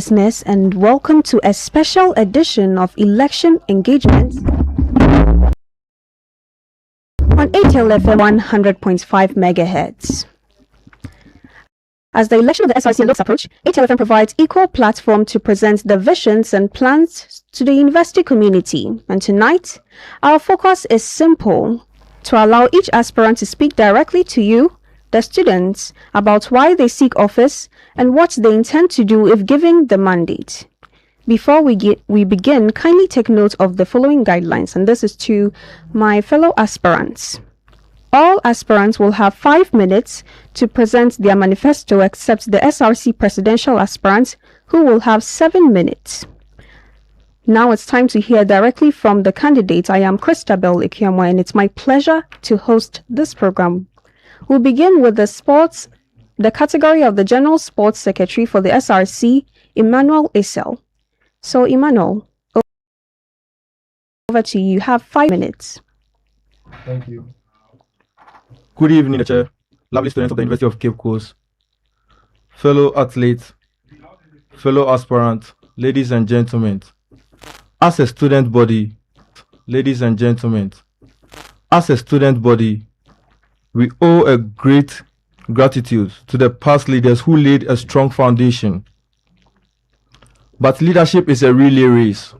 listeners, and welcome to a special edition of Election Engagement on ATL FM 100.5 MHz. As the election of the SRC and Local NUGS approach, ATL FM provides equal platform to present the visions and plans to the university community. And tonight, our focus is simple: to allow each aspirant to speak directly to you, the students, about why they seek office and what they intend to do if given the mandate. Before we begin, kindly take note of the following guidelines, and this is to my fellow aspirants. All aspirants will have 5 minutes to present their manifesto, except the SRC presidential aspirants, who will have 7 minutes. Now it's time to hear directly from the candidates. I am Christabel Ikiamwa, and it's my pleasure to host this program. We'll begin with the category of the General Sports Secretary for the SRC, Emmanuel Isel. So, Emmanuel, over to you. You have 5 minutes. Thank you. Good evening, Chair, lovely students of the University of Cape Coast, fellow athletes, fellow aspirants, ladies and gentlemen. As a student body, ladies and gentlemen, as a student body, we owe a great gratitude to the past leaders who laid a strong foundation. But leadership is a relay race.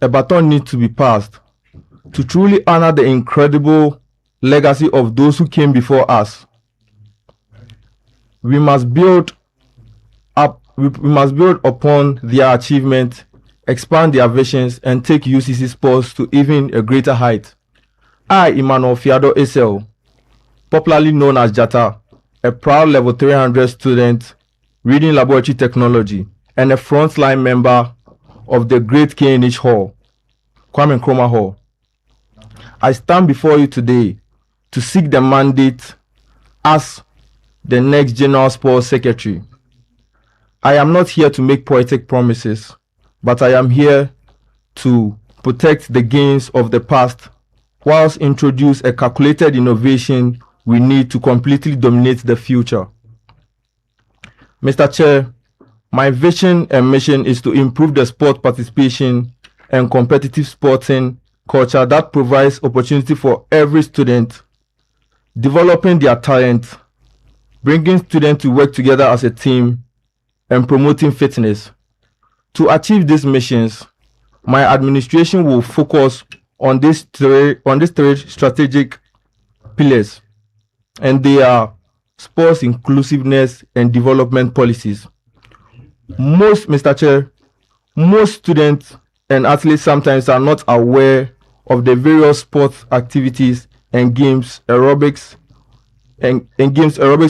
A baton needs to be passed to truly honor the incredible legacy of those who came before us. We must build upon their achievements, expand their visions, and take UCC sports to even a greater height. I, Emmanuel Fiado Isel, popularly known as Jata, a proud level 300 student reading laboratory technology and a frontline member of the great KNH Hall, Kwame Nkrumah Hall. I stand before you today to seek the mandate as the next General Sports Secretary. I am not here to make poetic promises, but I am here to protect the gains of the past whilst introduce a calculated innovation we need to completely dominate the future. Mr. Chair, my vision and mission is to improve the sport participation and competitive sporting culture that provides opportunity for every student, developing their talent, bringing students to work together as a team, and promoting fitness. To achieve these missions, my administration will focus on these three strategic pillars, and they are sports inclusiveness and development policies. Mr. Chair, most students and athletes sometimes are not aware of the various sports activities and games aerobics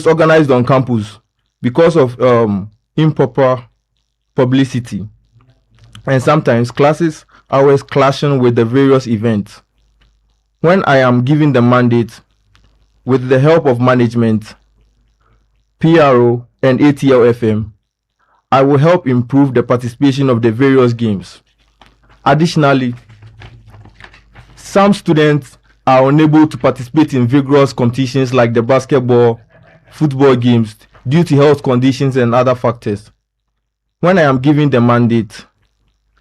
organized on campus because of improper publicity, and sometimes classes are always clashing with the various events. When I am given the mandate, with the help of management, PRO, and ATL FM, I will help improve the participation of the various games. Additionally, some students are unable to participate in vigorous competitions like the basketball, football games due to health conditions and other factors. When I am given the mandate,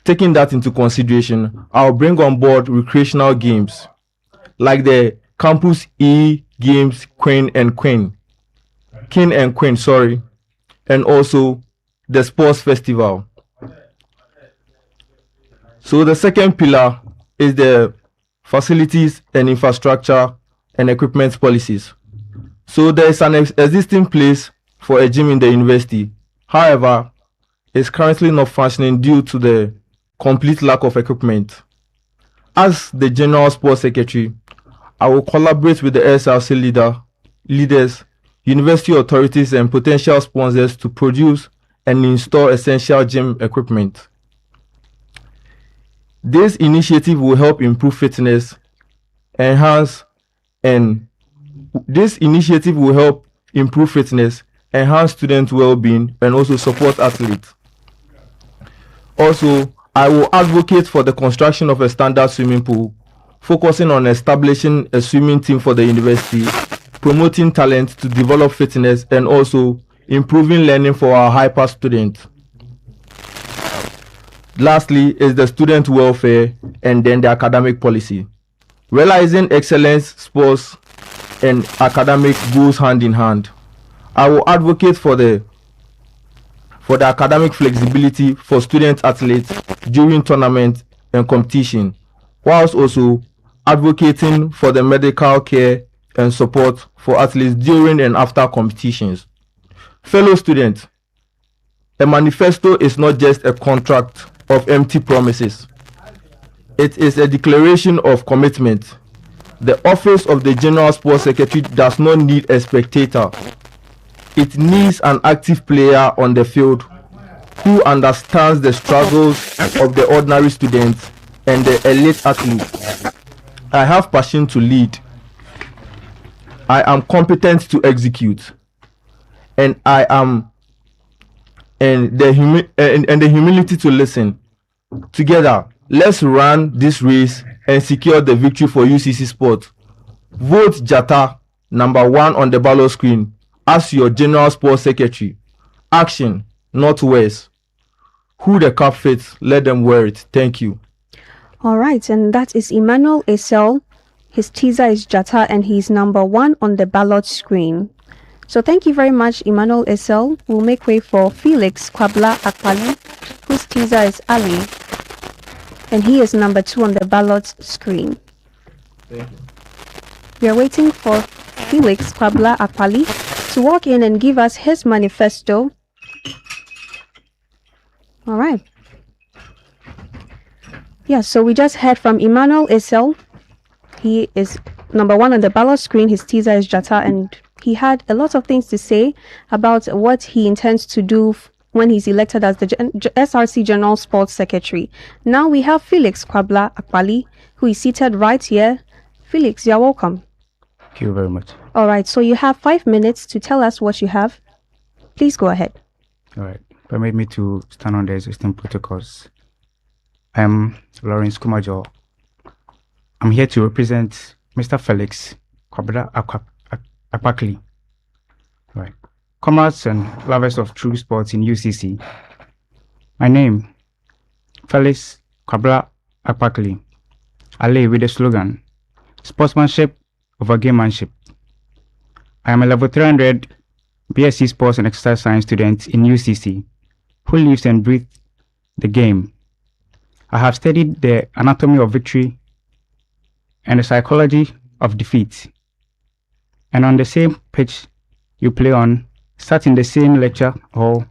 taking that into consideration, I'll bring on board recreational games like the Campus E Games King and Queen, and also the Sports Festival. So the second pillar is the facilities and infrastructure and equipment policies. So there is an existing place for a gym in the university. However, it's currently not functioning due to the complete lack of equipment. As the General Sports Secretary, I will collaborate with the SRC leaders, university authorities, and potential sponsors to produce and install essential gym equipment. This initiative will help improve fitness, enhance student well-being, and also support athletes. Also, I will advocate for the construction of a standard swimming pool, focusing on establishing a swimming team for the university, promoting talent to develop fitness, and also improving learning for our hyper students. Lastly is the student welfare and then the academic policy. Realizing excellence, sports, and academic goes hand in hand. I will advocate for the academic flexibility for student athletes during tournament and competition, whilst also advocating for the medical care and support for athletes during and after competitions. Fellow students, a manifesto is not just a contract of empty promises. It is a declaration of commitment. The office of the General Sports Secretary does not need a spectator. It needs an active player on the field who understands the struggles of the ordinary students and the elite athletes. I have passion to lead. I am competent to execute. And the humility to listen. Together, let's run this race and secure the victory for UCC Sport. Vote Jata #1 on the ballot screen as your General Sports Secretary. Action, not words. Who the cap fits, let them wear it. Thank you. All right, and that is Emmanuel Esel. His teaser is Jata and he's #1 on the ballot screen. So thank you very much, Emmanuel Esel. We'll make way for Felix Kwabla Akpali, whose teaser is Ali, and he is #2 on the ballot screen. Thank you. We are waiting for Felix Kwabla Akpali to walk in and give us his manifesto. All right. Yeah, so we just heard from Emmanuel Esel. He is #1 on the ballot screen. His teaser is Jata, and he had a lot of things to say about what he intends to do when he's elected as the SRC General Sports Secretary. Now we have Felix Kwabla Akpali, who is seated right here. Felix, you're welcome. Thank you very much. All right, so you have 5 minutes to tell us what you have. Please go ahead. All right. Permit me to stand on the existing protocols. I am Lawrence Kumajo. I'm here to represent Mr. Felix Kwabla Akpali. Right. Comrades and lovers of true sports in UCC. My name, Felix Kwabla Akpali. I lay with the slogan, sportsmanship over gamemanship. I am a level 300 BSc Sports and Exercise Science student in UCC who lives and breathes the game. I have studied the anatomy of victory and the psychology of defeat. And on the same pitch you play on, sat in the same lecture hall,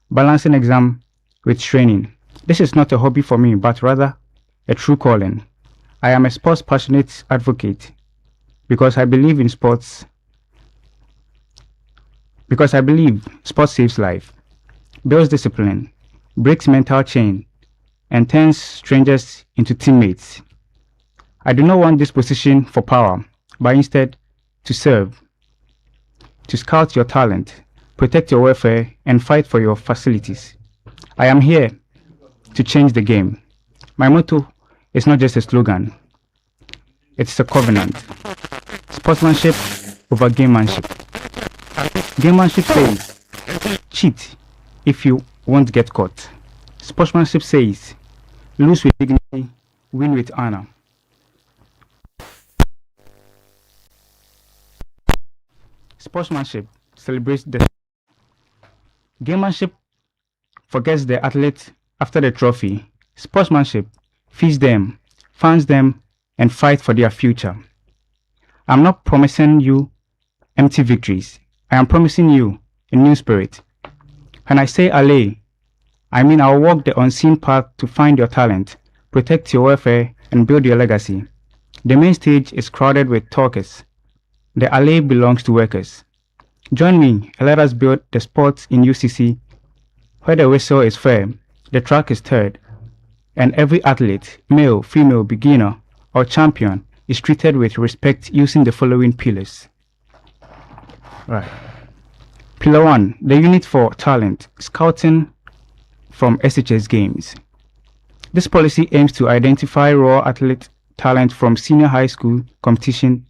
balancing exam with training. This is not a hobby for me, but rather a true calling. I am a sports passionate advocate because I believe in sports. Because I believe sports saves life, builds discipline, breaks mental chain, and turns strangers into teammates. I do not want this position for power, but instead to serve, to scout your talent, protect your welfare, and fight for your facilities. I am here to change the game. My motto is not just a slogan, it's a covenant. Sportsmanship over gamemanship. Gamemanship says, cheat if you won't get caught. Sportsmanship says, lose with dignity, win with honor. Sportsmanship celebrates the gamemanship, forgets the athlete after the trophy. Sportsmanship feeds them, funds them, and fights for their future. I'm not promising you empty victories. I am promising you a new spirit. When I say allay, I mean I'll walk the unseen path to find your talent, protect your welfare, and build your legacy. The main stage is crowded with talkers. The alley belongs to workers. Join me and let us build the sports in UCC where the whistle is fair, the track is third, and every athlete, male, female, beginner, or champion is treated with respect using the following pillars. Right. Pillar 1, the unit for talent, scouting from SHS games. This policy aims to identify raw athlete talent from senior high school competition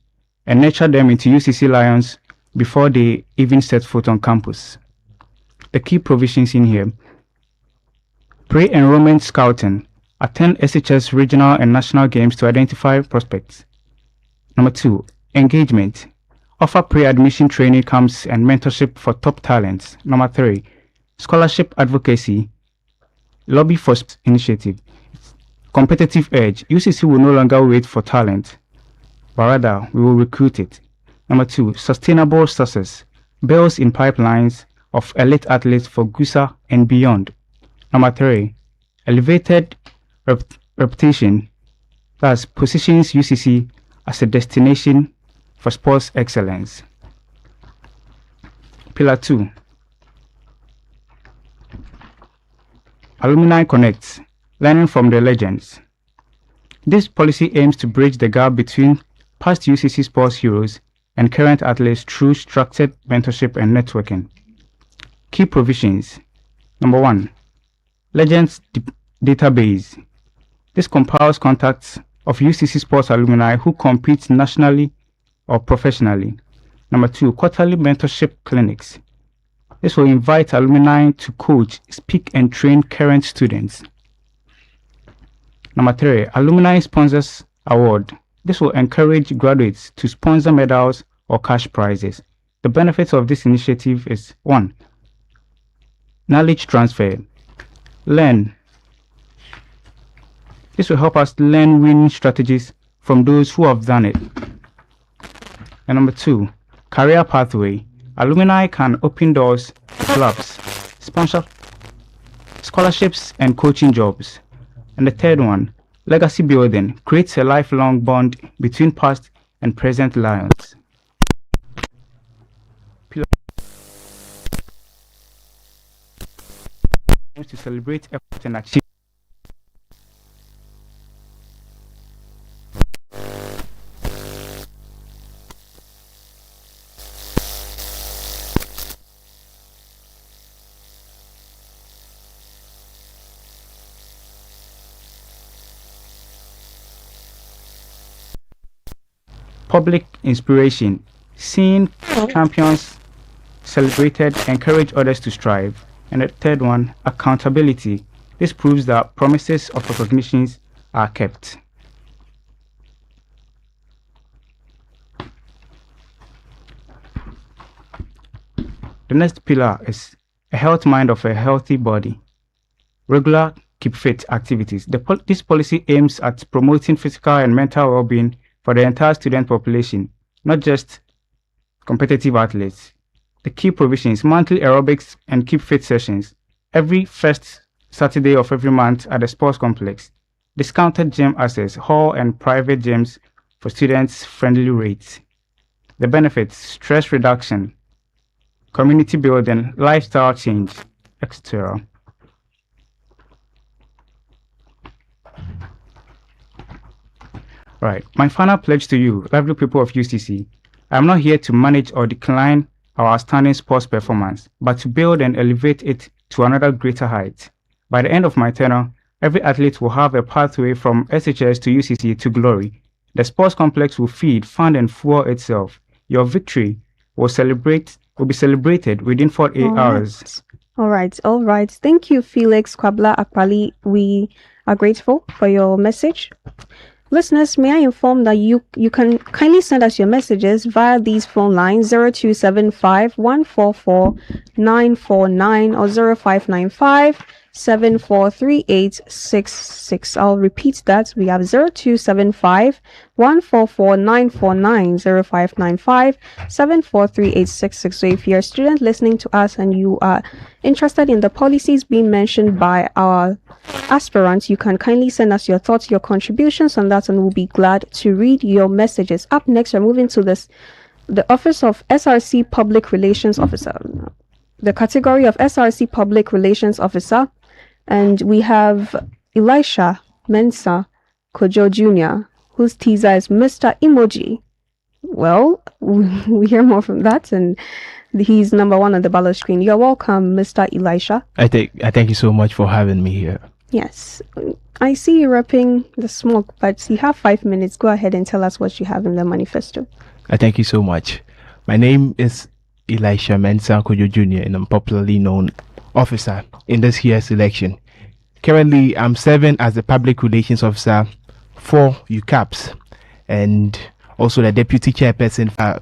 and nurture them into UCC Lions before they even set foot on campus. The key provisions in here: Pre-enrollment scouting. Attend SHS regional and national games to identify prospects. Number 2, engagement. Offer pre-admission training camps and mentorship for top talents. Number 3, scholarship advocacy. Lobby for initiative. Competitive edge. UCC will no longer wait for talent, but rather we will recruit it. Number 2, sustainable success. Builds in pipelines of elite athletes for GUSA and beyond. Number 3, elevated reputation. Thus positions UCC as a destination for sports excellence. Pillar 2, Alumni Connect. Learning from the legends. This policy aims to bridge the gap between past UCC sports heroes and current athletes through structured mentorship and networking. Key provisions. Number 1, Legends Database. This compiles contacts of UCC sports alumni who compete nationally or professionally. Number 2, Quarterly mentorship clinics. This will invite alumni to coach, speak, and train current students. Number 3, Alumni Sponsors Award. This will encourage graduates to sponsor medals or cash prizes. The benefits of this initiative is 1, knowledge transfer. Learn. This will help us learn winning strategies from those who have done it. And number 2, career pathway. Alumni can open doors, clubs, sponsor scholarships, and coaching jobs. And the third one, legacy building, creates a lifelong bond between past and present Lions. To celebrate effort and achievement. Public inspiration. Seeing champions celebrated encourage others to strive. And the third one, accountability. This proves that promises of recognitions are kept. The next pillar is a healthy mind of a healthy body. Regular keep fit activities. This policy aims at promoting physical and mental well-being for the entire student population, not just competitive athletes. The key provisions: monthly aerobics and keep fit sessions every first Saturday of every month at the sports complex. Discounted gym access, hall and private gyms for students, friendly rates. The benefits: stress reduction, community building, lifestyle change, etc. Right, my final pledge to you, lovely people of UCC. I am not here to manage or decline our outstanding sports performance, but to build and elevate it to another greater height. By the end of my tenure, every athlete will have a pathway from SHS to UCC to glory. The sports complex will feed, fund, and fuel itself. Your victory will be celebrated within 48 hours. All right. Thank you, Felix Kwabla Akpali. We are grateful for your message. Listeners, may I inform that you can kindly send us your messages via these phone lines 0275 144 949 or 0595 743866. I'll repeat that. We have 0275 144 949 0595 743866. So if you're a student listening to us and you are interested in the policies being mentioned by our aspirants, you can kindly send us your thoughts, your contributions on that, and we'll be glad to read your messages. Up next, we're moving to the Office of SRC Public Relations Officer, the category of SRC Public Relations Officer, and we have Elisha Mensah Kojo Jr., whose teaser is Mr. Emoji. Well, we hear more from that, and he's number one on the ballot screen. You're welcome, Mr. Elisha. I thank you so much for having me here. Yes, I see you wrapping the smoke, but you have 5 minutes. Go ahead and tell us what you have in the manifesto. I thank you so much. My name is Elisha Mensah Kojo Jr., and I'm popularly known officer in this year's election. currently I'm serving as the public relations officer for UCAPS and also the deputy chairperson for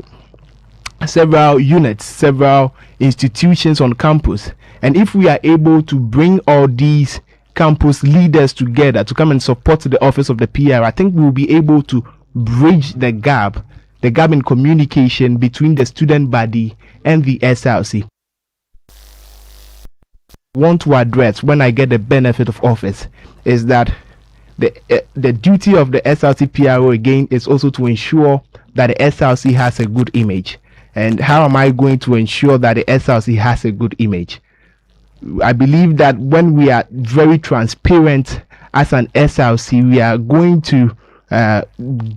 several units, several institutions on campus. And if we are able to bring all these campus leaders together to come and support the office of the PR, I think we will be able to bridge the gap in communication between the student body and the SRC. Want to address when I get the benefit of office is that the duty of the SRC PRO again is also to ensure that the SRC has a good image. And how am I going to ensure that the SRC has a good image? I believe that when we are very transparent as an SRC, we are going to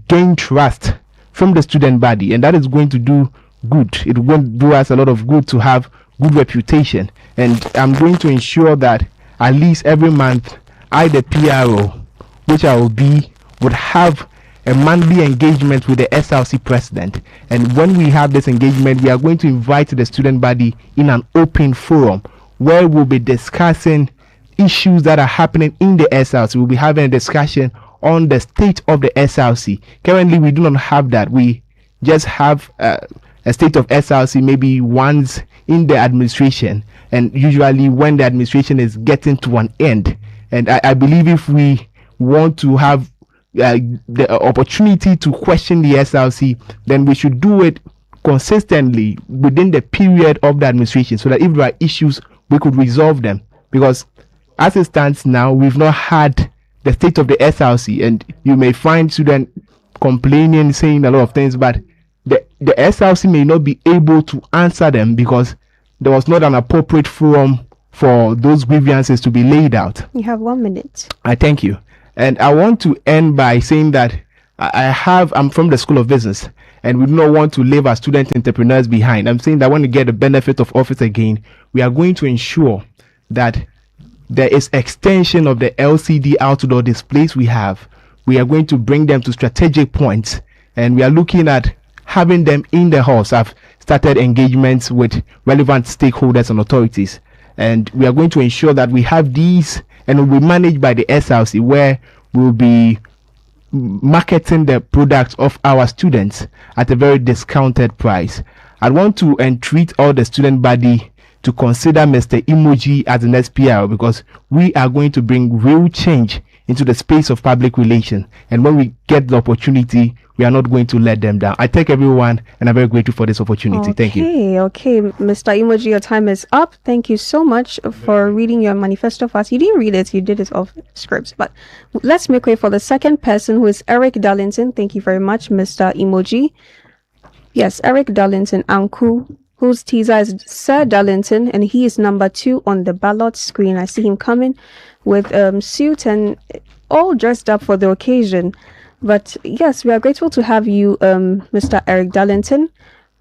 gain trust from the student body, and that is going to do good. It will do us a lot of good to have good reputation. And I'm going to ensure that at least every month, I, the PRO, which I will be, would have a monthly engagement with the SRC president. And when we have this engagement, we are going to invite the student body in an open forum where we'll be discussing issues that are happening in the SRC. We'll be having a discussion on the state of the SRC. Currently, we do not have that. We just have a state of SRC maybe once in the administration, and usually when the administration is getting to an end. And I believe if we want to have the opportunity to question the SRC, then we should do it consistently within the period of the administration, so that if there are issues, we could resolve them. Because as it stands now, we've not had the state of the SRC, and you may find students complaining, saying a lot of things, but the SRC may not be able to answer them because there was not an appropriate forum for those grievances to be laid out. You have 1 minute. I thank you. And I want to end by saying that I'm from the School of Business, and we do not want to leave our student entrepreneurs behind. I'm saying that when we get the benefit of office again, we are going to ensure that there is extension of the LCD outdoor displays we have. We are going to bring them to strategic points, and we are looking at having them in the halls. I've started engagements with relevant stakeholders and authorities, and we are going to ensure that we have these, and will be managed by the SRC, where we'll be marketing the products of our students at a very discounted price. I want to entreat all the student body to consider Mr. Emoji as the next PRO, because we are going to bring real change into the space of public relations. And when we get the opportunity, we are not going to let them down. I thank everyone, and I'm very grateful for this opportunity. Thank you. Okay, Mr. Emoji, your time is up. Thank you so much for reading your manifesto for us. You didn't read it, you did it off scripts. But let's make way for the second person, who is Eric Darlington. Thank you very much, Mr. Emoji. Yes, Eric Darlington Anku, whose teaser is Sir Darlington, and he is number 2 on the ballot screen. I see him coming with suit and all dressed up for the occasion. But yes, we are grateful to have you, Mr. Eric Darlington.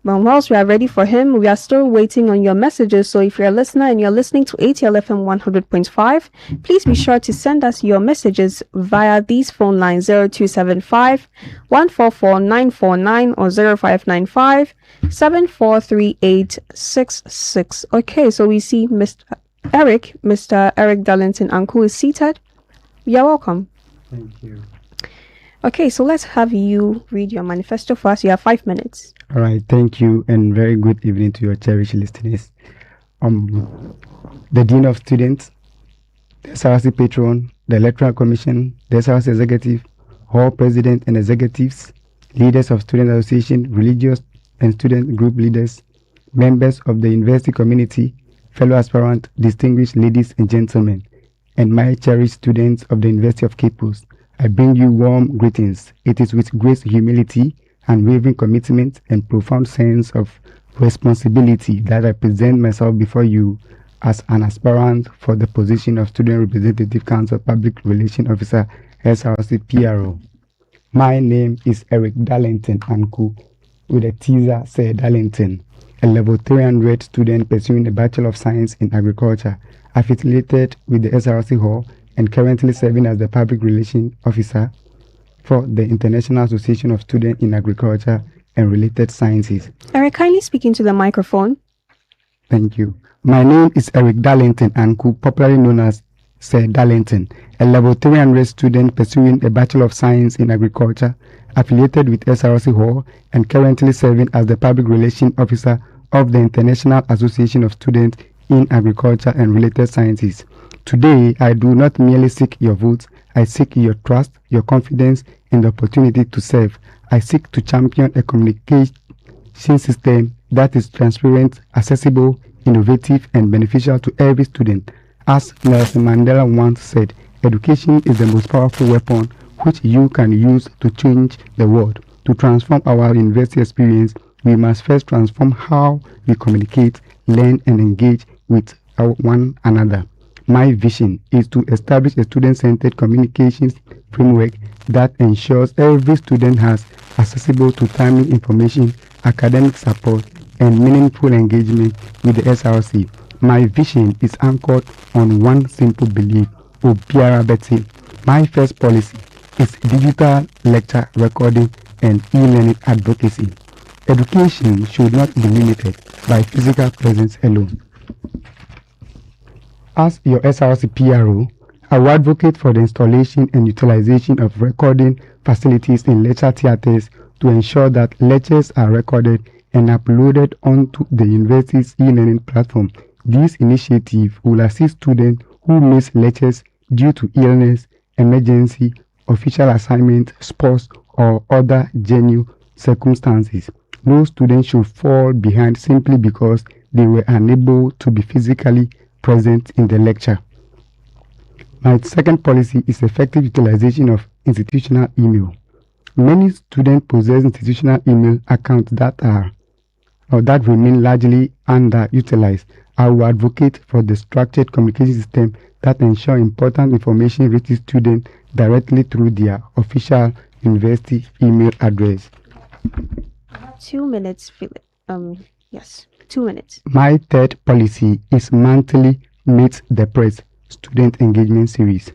But whilst we are ready for him, we are still waiting on your messages. So if you're a listener and you're listening to ATL FM 100.5, please be sure to send us your messages via these phone lines: 0275 144 949 or 0595 743866. Okay, so we see Mr. Eric Darlington Anku is seated. You're welcome. Thank you. Okay, so let's have you read your manifesto for us. You have 5 minutes. All right, thank you, and very good evening to your cherished listeners. The Dean of Students, the SRC Patron, the Electoral Commission, the SRC Executive, Hall President and Executives, leaders of Student Association, religious and student group leaders, members of the university community, fellow aspirant, distinguished ladies and gentlemen, and my cherished students of the University of Cape Coast, I bring you warm greetings. It is with great humility, unwavering commitment, and profound sense of responsibility that I present myself before you as an aspirant for the position of Student Representative Council Public Relations Officer, SRC PRO. My name is Eric Darlington Anku, with a teaser Sir Darlington, a level 300 student pursuing a Bachelor of Science in Agriculture, affiliated with the SRC Hall, and currently serving as the Public Relations Officer for the International Association of Students in Agriculture and Related Sciences. Eric, kindly speak into the microphone. Thank you. My name is Eric Darlington Anku, popularly known as Sir Darlington, a level 300 student pursuing a Bachelor of Science in Agriculture, affiliated with SRC Hall and currently serving as the Public Relations Officer of the International Association of Students in Agriculture and Related Sciences. Today, I do not merely seek your votes, I seek your trust, your confidence, and the opportunity to serve. I seek to champion a communication system that is transparent, accessible, innovative, and beneficial to every student. As Nelson Mandela once said, education is the most powerful weapon which you can use to change the world. To transform our university experience, we must first transform how we communicate, learn, and engage with one another. My vision is to establish a student-centered communications framework that ensures every student has accessible to timely information, academic support, and meaningful engagement with the SRC. My vision is anchored on one simple belief, Obiara Betty. My first policy is digital lecture recording and e-learning advocacy. Education should not be limited by physical presence alone. As your SRC PRO, I will advocate for the installation and utilization of recording facilities in lecture theatres to ensure that lectures are recorded and uploaded onto the university's e-learning platform. This initiative will assist students who miss lectures due to illness, emergency, official assignment, sports, or other genuine circumstances. No student should fall behind simply because they were unable to be physically present in the lecture. My second policy is effective utilization of institutional email. Many students possess institutional email accounts that remain largely underutilized. I will advocate for the structured communication system that ensure important information reaches students directly through their official university email address. 2 minutes, Philip. Yes, 2 minutes. My third policy is monthly Meet the Press student engagement series.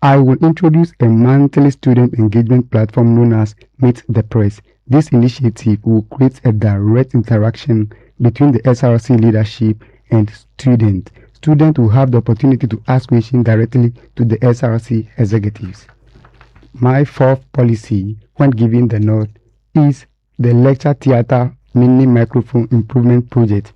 I will introduce a monthly student engagement platform known as Meet the Press. This initiative will create a direct interaction between the SRC leadership and students. Students will have the opportunity to ask questions directly to the SRC executives. My fourth policy, when giving the nod, is the lecture theatre mini microphone improvement project.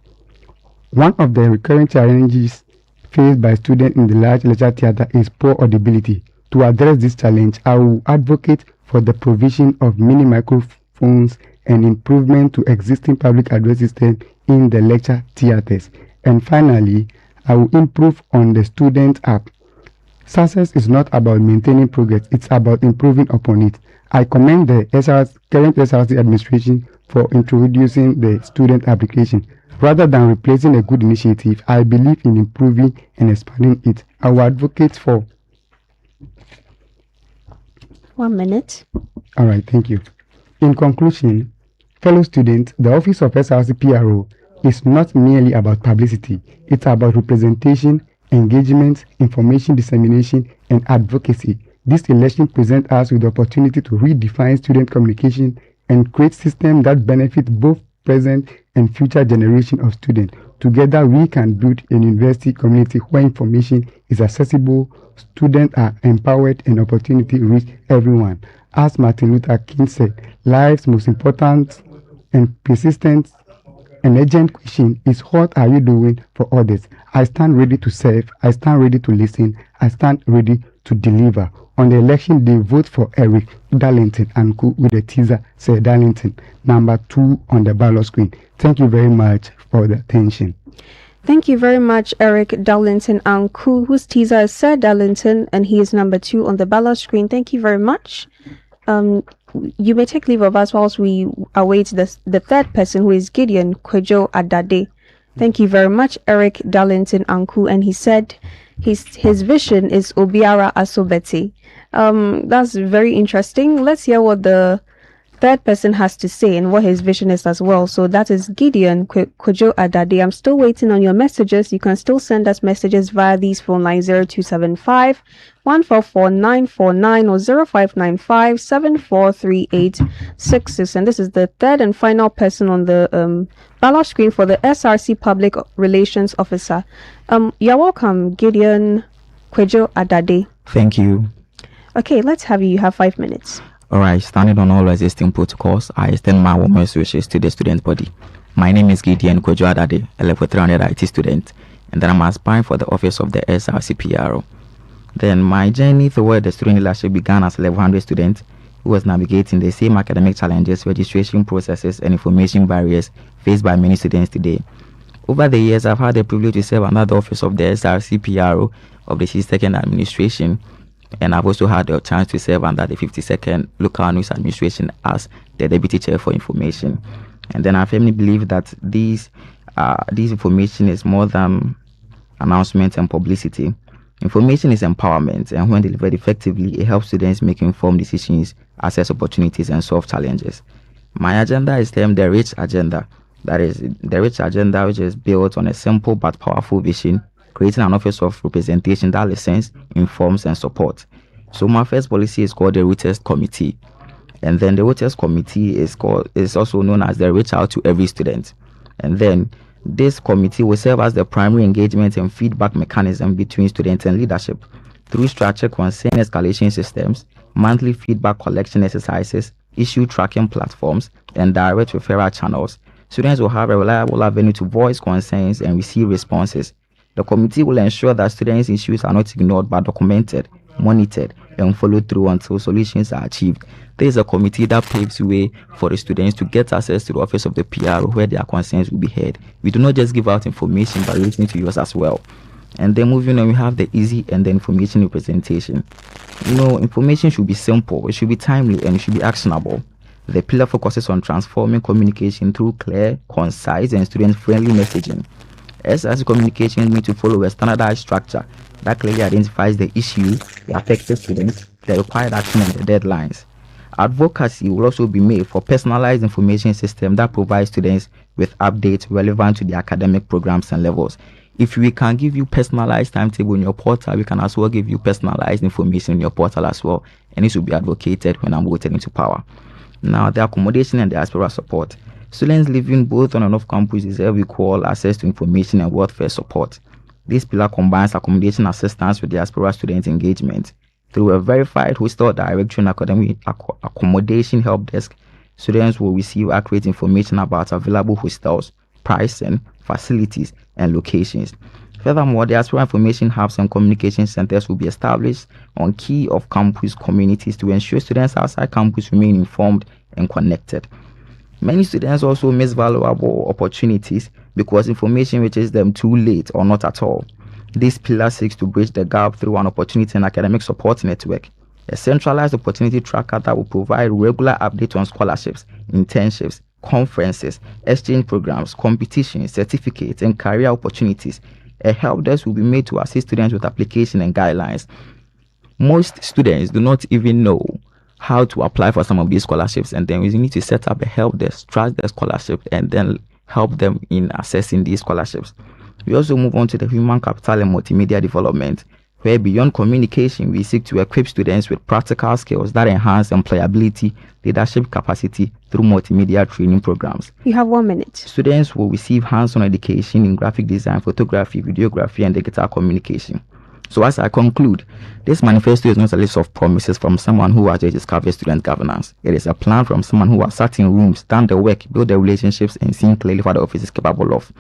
One of the recurring challenges faced by students in the large lecture theatre is poor audibility. To address this challenge, I will advocate for the provision of mini microphones and improvement to existing public address system in the lecture theatres. And finally, I will improve on the student app. Success is not about maintaining progress, it's about improving upon it. I commend the current SRC administration for introducing the student application. Rather than replacing a good initiative, I believe in improving and expanding it. I will advocate for 1 minute. All right, thank you. In conclusion, fellow students, the Office of SRC PRO is not merely about publicity. It's about representation, engagement, information dissemination, and advocacy. This election presents us with the opportunity to redefine student communication and create systems that benefit both present and future generations of students. Together, we can build a university community where information is accessible, students are empowered, and opportunity reach everyone. As Martin Luther King said, life's most important and persistent and urgent question is, what are you doing for others? I stand ready to serve. I stand ready to listen. I stand ready to deliver. On the election day, vote for Eric Darlington and co with the teaser, Sir Darlington, number 2 on the ballot screen. Thank you very much for the attention. Thank you very much, Eric Darlington Anku, whose teaser is Sir Darlington, and he is number 2 on the ballot screen. Thank you very much. You may take leave of us whilst we await the third person, who is Gideon Kwejo Adade. Thank you very much, Eric Darlington Anku, and he said his vision is Obiara Asobeti. That's very interesting. Let's hear what the third person has to say and what his vision is as well. So that is Gideon Kwejo Adade. I'm still waiting on your messages. You can still send us messages via these phone lines: 0275 144 949 or 0595 743866. And this is the third and final person on the ballot screen for the SRC Public Relations Officer. You're welcome, Gideon Kwejo Adade. Thank you. Okay, let's have you. You have 5 minutes. All right, standing on all existing protocols, I extend my warmest wishes to the student body. My name is Gideon Kwejo Adade, a level 300 IT student, and then I'm aspiring for the office of the SRC PRO. Then my journey toward the student leadership began as a level 100 student who was navigating the same academic challenges, registration processes, and information barriers faced by many students today. Over the years, I've had the privilege to serve under the office of the SRC PRO of the 62nd Administration, and I've also had the chance to serve under the 52nd Local NUGS Administration as the Deputy Chair for Information. And then I firmly believe that this information is more than announcement and publicity. Information is empowerment, and when delivered effectively, it helps students make informed decisions, assess opportunities, and solve challenges. My agenda is termed the RICH Agenda. That is, the RICH Agenda, which is built on a simple but powerful vision, creating an office of representation that listens, informs, and supports. So my first policy is called the Root Test Committee, and then the Root Test Committee is also known as the Reach Out to Every Student. And then this committee will serve as the primary engagement and feedback mechanism between students and leadership through structured concern escalation systems, monthly feedback collection exercises, issue tracking platforms, and direct referral channels. Students will have a reliable avenue to voice concerns and receive responses. The committee will ensure that students' issues are not ignored but documented, monitored, and followed through until solutions are achieved. There is a committee that paves the way for the students to get access to the office of the PRO where their concerns will be heard. We do not just give out information but listen to yours as well. And then moving on, we have the easy and the information representation. Information should be simple, it should be timely, and it should be actionable. The pillar focuses on transforming communication through clear, concise, and student-friendly messaging. SRC communication needs to follow a standardized structure that clearly identifies the issue, the affected students, the required action, and the deadlines. Advocacy will also be made for personalized information system that provides students with updates relevant to the academic programs and levels. If we can give you personalized timetable in your portal, we can as well give you personalized information in your portal as well, and this will be advocated when I'm voted into power. Now, the accommodation and diaspora support. Students living both on and off campus deserve equal access to information and welfare support. This pillar combines accommodation assistance with diaspora student engagement. Through a verified hostel directory and academic accommodation help desk, students will receive accurate information about available hostels, pricing, facilities, and locations. Furthermore, diaspora information hubs and communication centers will be established on key off-campus communities to ensure students outside campus remain informed and connected. Many students also miss valuable opportunities because information reaches them too late or not at all. This pillar seeks to bridge the gap through an opportunity and academic support network, a centralized opportunity tracker that will provide regular updates on scholarships, internships, conferences, exchange programs, competitions, certificates, and career opportunities. A help desk will be made to assist students with application and guidelines. Most students do not even know how to apply for some of these scholarships, and then we need to set up a help desk, track the scholarship, and then help them in assessing these scholarships. We also move on to the human capital and multimedia development, where beyond communication, we seek to equip students with practical skills that enhance employability, leadership capacity through multimedia training programs. You have 1 minute. Students will receive hands-on education in graphic design, photography, videography, and digital communication. So as I conclude, this manifesto is not a list of promises from someone who has just discovered student governance. It is a plan from someone who has sat in rooms, done the work, built the relationships, and seen clearly what the office is capable of.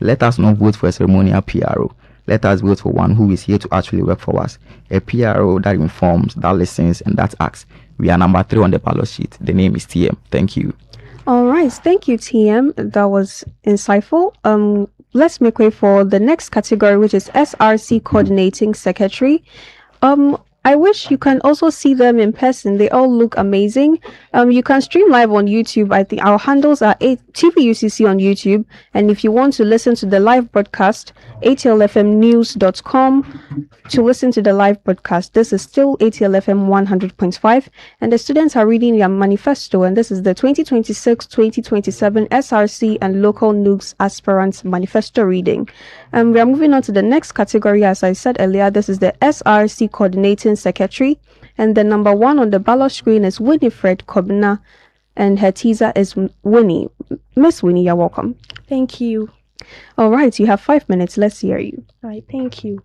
Let us not vote for a ceremonial PRO. Let us vote for one who is here to actually work for us. A PRO that informs, that listens, and that acts. We are number 3 on the ballot sheet. The name is TM. Thank you. All right. Thank you, TM. That was insightful. Let's make way for the next category, which is SRC Coordinating Secretary. I wish you can also see them in person. They all look amazing. You can stream live on YouTube. I think our handles are TVUCC on YouTube. And if you want to listen to the live broadcast, atlfmnews.com to listen to the live broadcast. This is still ATLFM 100.5. And the students are reading their manifesto. And this is the 2026-2027 SRC and Local NUGS Aspirants Manifesto reading. We are moving on to the next category. As I said earlier, this is the SRC Coordinating Secretary, and the number 1 on the ballot screen is Winifred Kobna, and her teaser is Winnie. Miss Winnie, you're welcome. Thank you. All right, you have 5 minutes. Let's hear you. All right, thank you.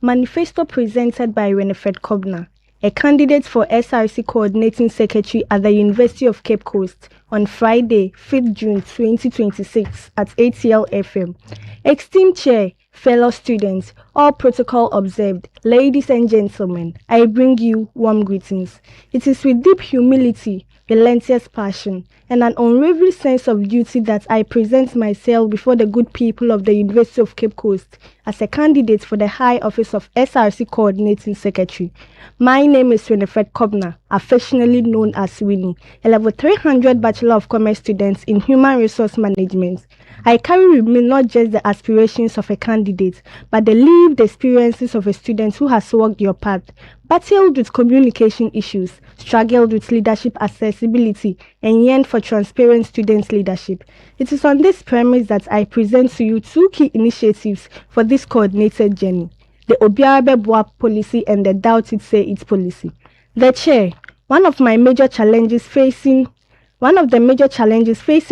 Manifesto presented by Winifred Kobner, a candidate for SRC Coordinating Secretary at the University of Cape Coast on Friday, 5th June 2026 at ATL FM. Esteemed Chair, fellow students, all protocol observed, ladies and gentlemen, I bring you warm greetings. It is with deep humility, relentless passion, and an unwavering sense of duty that I present myself before the good people of the University of Cape Coast as a candidate for the high office of SRC Coordinating Secretary. My name is Winifred Kobner, affectionately known as Winnie, a level 300 Bachelor of Commerce student in Human Resource Management. I carry with me not just the aspirations of a candidate, but the lived experiences of a student who has walked your path, battled with communication issues, struggled with leadership accessibility, and yearned for transparent student leadership. It is on this premise that I present to you two key initiatives for this coordinated journey: the Obiara Boa policy and the Doubt It Say It policy. The Chair, one of the major challenges facing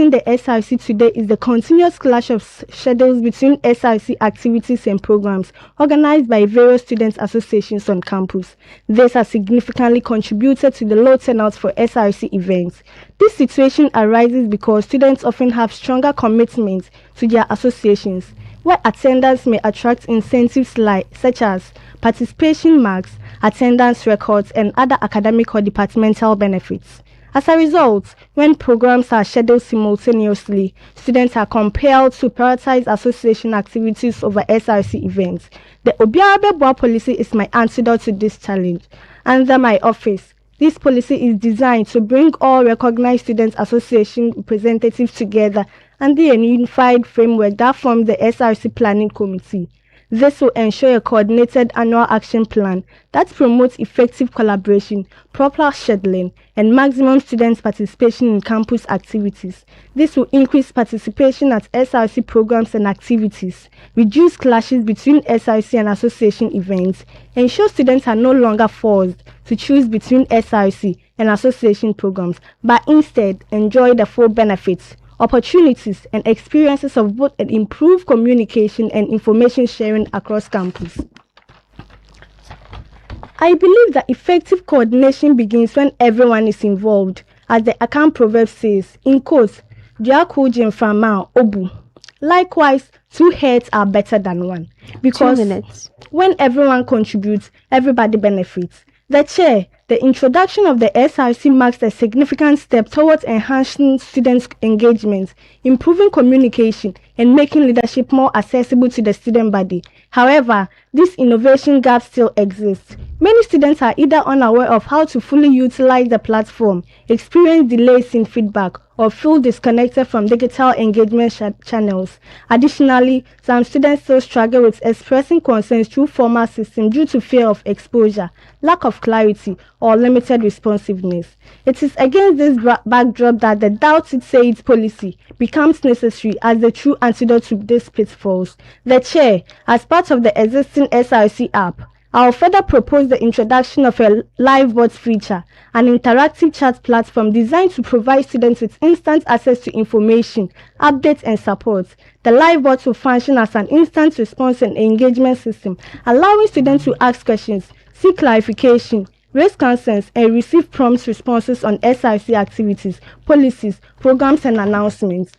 the SRC today is the continuous clash of schedules between SRC activities and programs organized by various student associations on campus. This has significantly contributed to the low turnout for SRC events. This situation arises because students often have stronger commitments to their associations, where attendance may attract incentives such as participation marks, attendance records, and other academic or departmental benefits. As a result, when programs are scheduled simultaneously, students are compelled to prioritize association activities over SRC events. The Obiara Boa policy is my antidote to this challenge. Under my office, this policy is designed to bring all recognized student association representatives together under a unified framework that forms the SRC Planning Committee. This will ensure a coordinated annual action plan that promotes effective collaboration, proper scheduling, and maximum student participation in campus activities. This will increase participation at SRC programs and activities, reduce clashes between SRC and association events, ensure students are no longer forced to choose between SRC and association programs, but instead enjoy the full benefits, opportunities, and experiences of both an improved communication and information sharing across campus. I believe that effective coordination begins when everyone is involved. As the Akan proverb says, in quotes, Obu. Likewise, two heads are better than one, because when everyone contributes, everybody benefits. The Chair, the introduction of the SRC marks a significant step towards enhancing students' engagement, improving communication, and making leadership more accessible to the student body. However, this innovation gap still exists. Many students are either unaware of how to fully utilize the platform, experience delays in feedback, or feel disconnected from digital engagement channels. Additionally, some students still struggle with expressing concerns through formal systems due to fear of exposure, lack of clarity, or limited responsiveness. It is against this backdrop that the Doubt It Say It policy becomes necessary as the true antidote to these pitfalls. The Chair, as part of the existing SRC app, I will further propose the introduction of a live bots feature, an interactive chat platform designed to provide students with instant access to information, updates, and support. The live bots will function as an instant response and engagement system, allowing students to ask questions, seek clarification, raise concerns, and receive prompt responses on SRC activities, policies, programs, and announcements.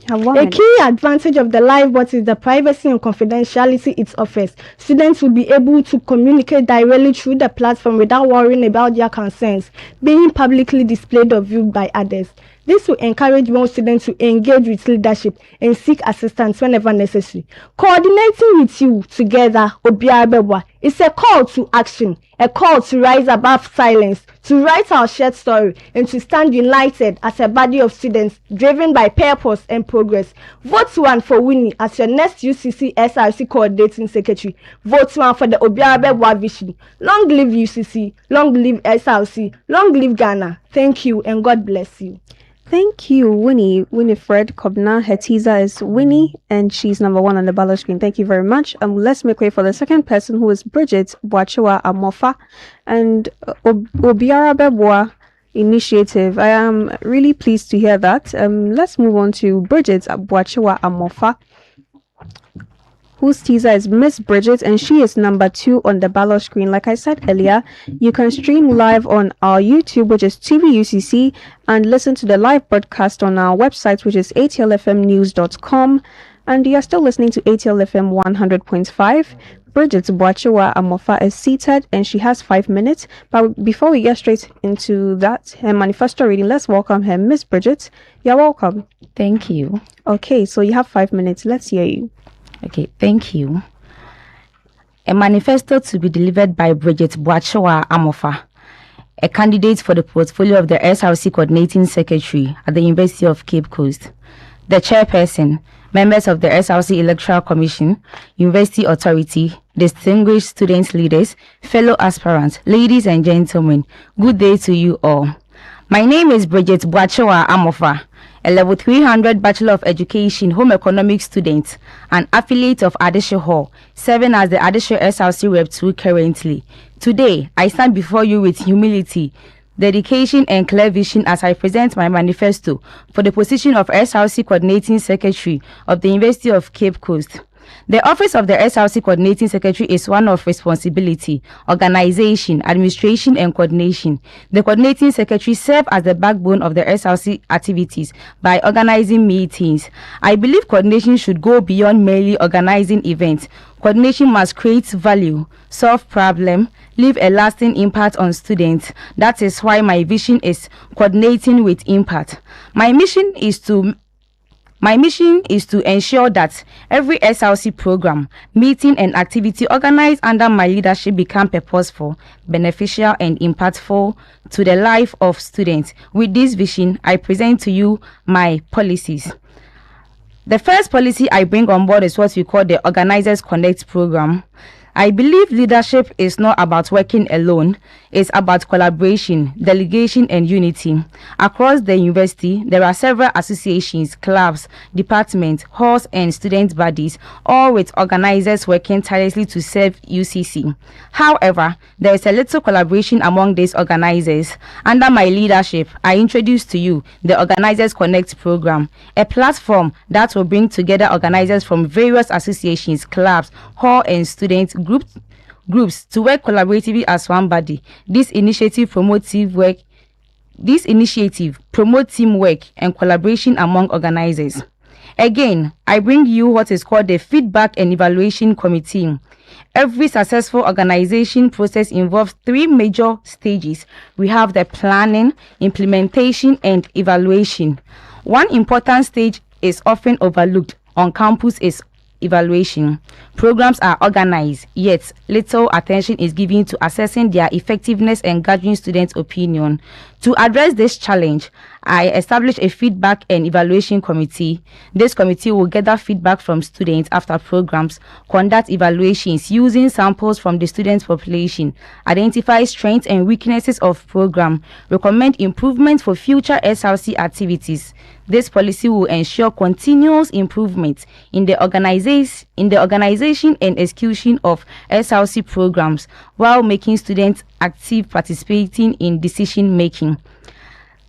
A key advantage of the live bot is the privacy and confidentiality it offers. Students will be able to communicate directly through the platform without worrying about their concerns being publicly displayed or viewed by others. This will encourage more students to engage with leadership and seek assistance whenever necessary. Coordinating with you together, Obiara, is a call to action, a call to rise above silence, to write our shared story, and to stand united as a body of students driven by purpose and progress. Vote 1 for Winnie as your next UCC SRC Coordinating Secretary. Vote 1 for the Obiara vision. Long live UCC, long live SRC, long live Ghana. Thank you and God bless you. Thank you, Winifred Kobner. Her teaser is Winnie, and she's number 1 on the ballot screen. Thank you very much. Let's make way for the second person, who is Bridget Boachewa Amofa and Obiara Boa initiative. I am really pleased to hear that. Let's move on to Bridget Boachewa Amofa. whose teaser is Miss Bridget, and she is number 2 on the ballot screen. Like I said earlier, you can stream live on our YouTube, which is TVUCC, and listen to the live broadcast on our website, which is atlfmnews.com. And you are still listening to ATLFM 100.5. Bridget Boachiwa Amofa is seated and she has 5 minutes. But before we get straight into that, her manifesto reading, let's welcome her. Miss Bridget, you're welcome. Thank you. Okay, so you have 5 minutes. Let's hear you. Okay, thank you. A manifesto to be delivered by Bridget Boachiwa Amofa, a candidate for the portfolio of the SRC Coordinating Secretary at the University of Cape Coast. The chairperson, members of the SRC Electoral Commission, University Authority, distinguished student leaders, fellow aspirants, ladies and gentlemen, good day to you all. My name is Bridget Boachiwa Amofa, a level 300 Bachelor of Education Home Economics student, an affiliate of Adeshe Hall, serving as the Adeshe SRC Rep 2 currently. Today, I stand before you with humility, dedication and clear vision as I present my manifesto for the position of SRC Coordinating Secretary of the University of Cape Coast. The office of the SRC Coordinating Secretary is one of responsibility, organization, administration, and coordination. The Coordinating Secretary serves as the backbone of the SRC activities by organizing meetings. I believe coordination should go beyond merely organizing events. Coordination must create value, solve problems, leave a lasting impact on students. That is why my vision is coordinating with impact. My mission is to ensure that every SRC program, meeting, and activity organized under my leadership become purposeful, beneficial, and impactful to the life of students. With this vision, I present to you my policies. The first policy I bring on board is what we call the Organizers Connect program. I believe leadership is not about working alone. It's about collaboration, delegation, and unity. Across the university, there are several associations, clubs, departments, halls, and student bodies, all with organizers working tirelessly to serve UCC. However, there is a little collaboration among these organizers. Under my leadership, I introduce to you the Organizers Connect program, a platform that will bring together organizers from various associations, clubs, hall, and student groups to work collaboratively as one body. This initiative promotes teamwork and collaboration among organizers. Again, I bring you what is called the Feedback and Evaluation Committee. Every successful organization process involves 3 major stages. We have the planning, implementation, and evaluation. One important stage is often overlooked on campus is evaluation. Programs are organized, yet little attention is given to assessing their effectiveness and gathering students' opinion. To address this challenge, I established a feedback and evaluation committee. This committee will gather feedback from students after programs, conduct evaluations using samples from the student population, identify strengths and weaknesses of program, recommend improvements for future SRC activities. This policy will ensure continuous improvement in the organization and execution of SRC programs while making students active participating in decision making.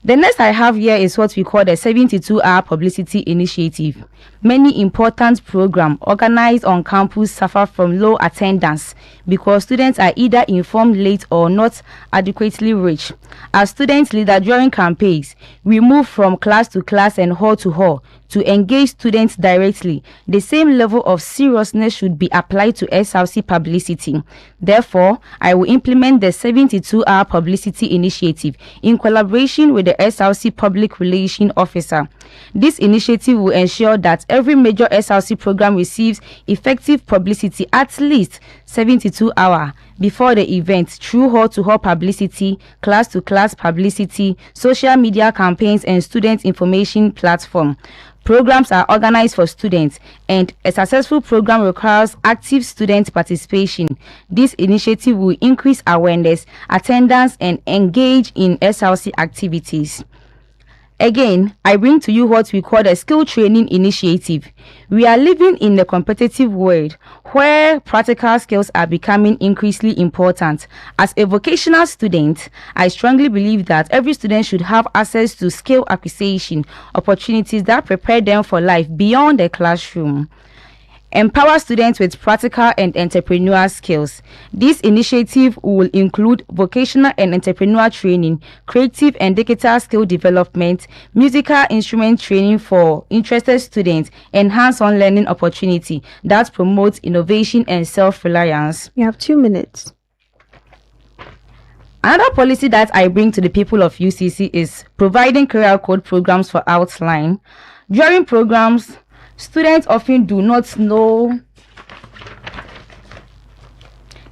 The next I have here is what we call the 72-hour publicity initiative. Many important programs organized on campus suffer from low attendance because students are either informed late or not adequately reached. As student leader during campaigns, we move from class to class and hall to hall to engage students directly. The same level of seriousness should be applied to SRC publicity. Therefore, I will implement the 72-hour publicity initiative in collaboration with the SRC Public Relations Officer. This initiative will ensure that every major SRC program receives effective publicity at least 72 hours before the event through hall-to-hall publicity, class-to-class publicity, social media campaigns, and student information platform. Programs are organized for students, and a successful program requires active student participation. This initiative will increase awareness, attendance, and engage in SRC activities. Again, I bring to you what we call the skill training initiative. We are living in a competitive world where practical skills are becoming increasingly important. As a vocational student, I strongly believe that every student should have access to skill acquisition opportunities that prepare them for life beyond the classroom. empower students with practical and entrepreneurial skills. This initiative will include vocational and entrepreneurial training, creative and digital skill development, musical instrument training for interested students, and hands-on learning opportunity that promotes innovation and self-reliance. You have 2 minutes. Another policy that I bring to the people of UCC is providing career code programs for outline. During programs, students often do not know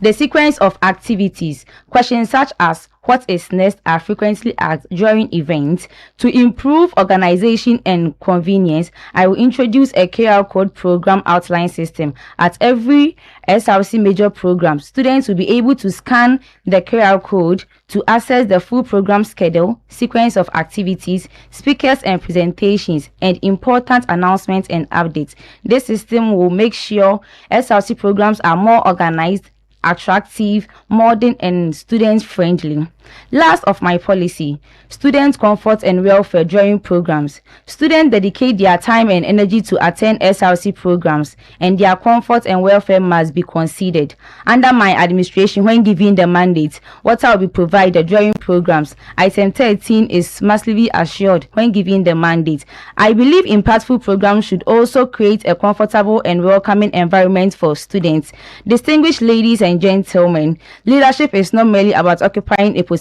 the sequence of activities. Questions such as what is next are frequently asked during events. To improve organization and convenience, I will introduce a QR code program outline system. At every SRC major program, students will be able to scan the QR code to access the full program schedule, sequence of activities, speakers and presentations, and important announcements and updates. This system will make sure SRC programs are more organized, attractive, modern, and student friendly. Last of my policy, student comfort and welfare during programs. Students dedicate their time and energy to attend SRC programs, and their comfort and welfare must be considered. Under my administration, when given the mandate, water will be provided during programs. Item 13 is massively assured when given the mandate. I believe impactful programs should also create a comfortable and welcoming environment for students. Distinguished ladies and gentlemen, leadership is not merely about occupying a position.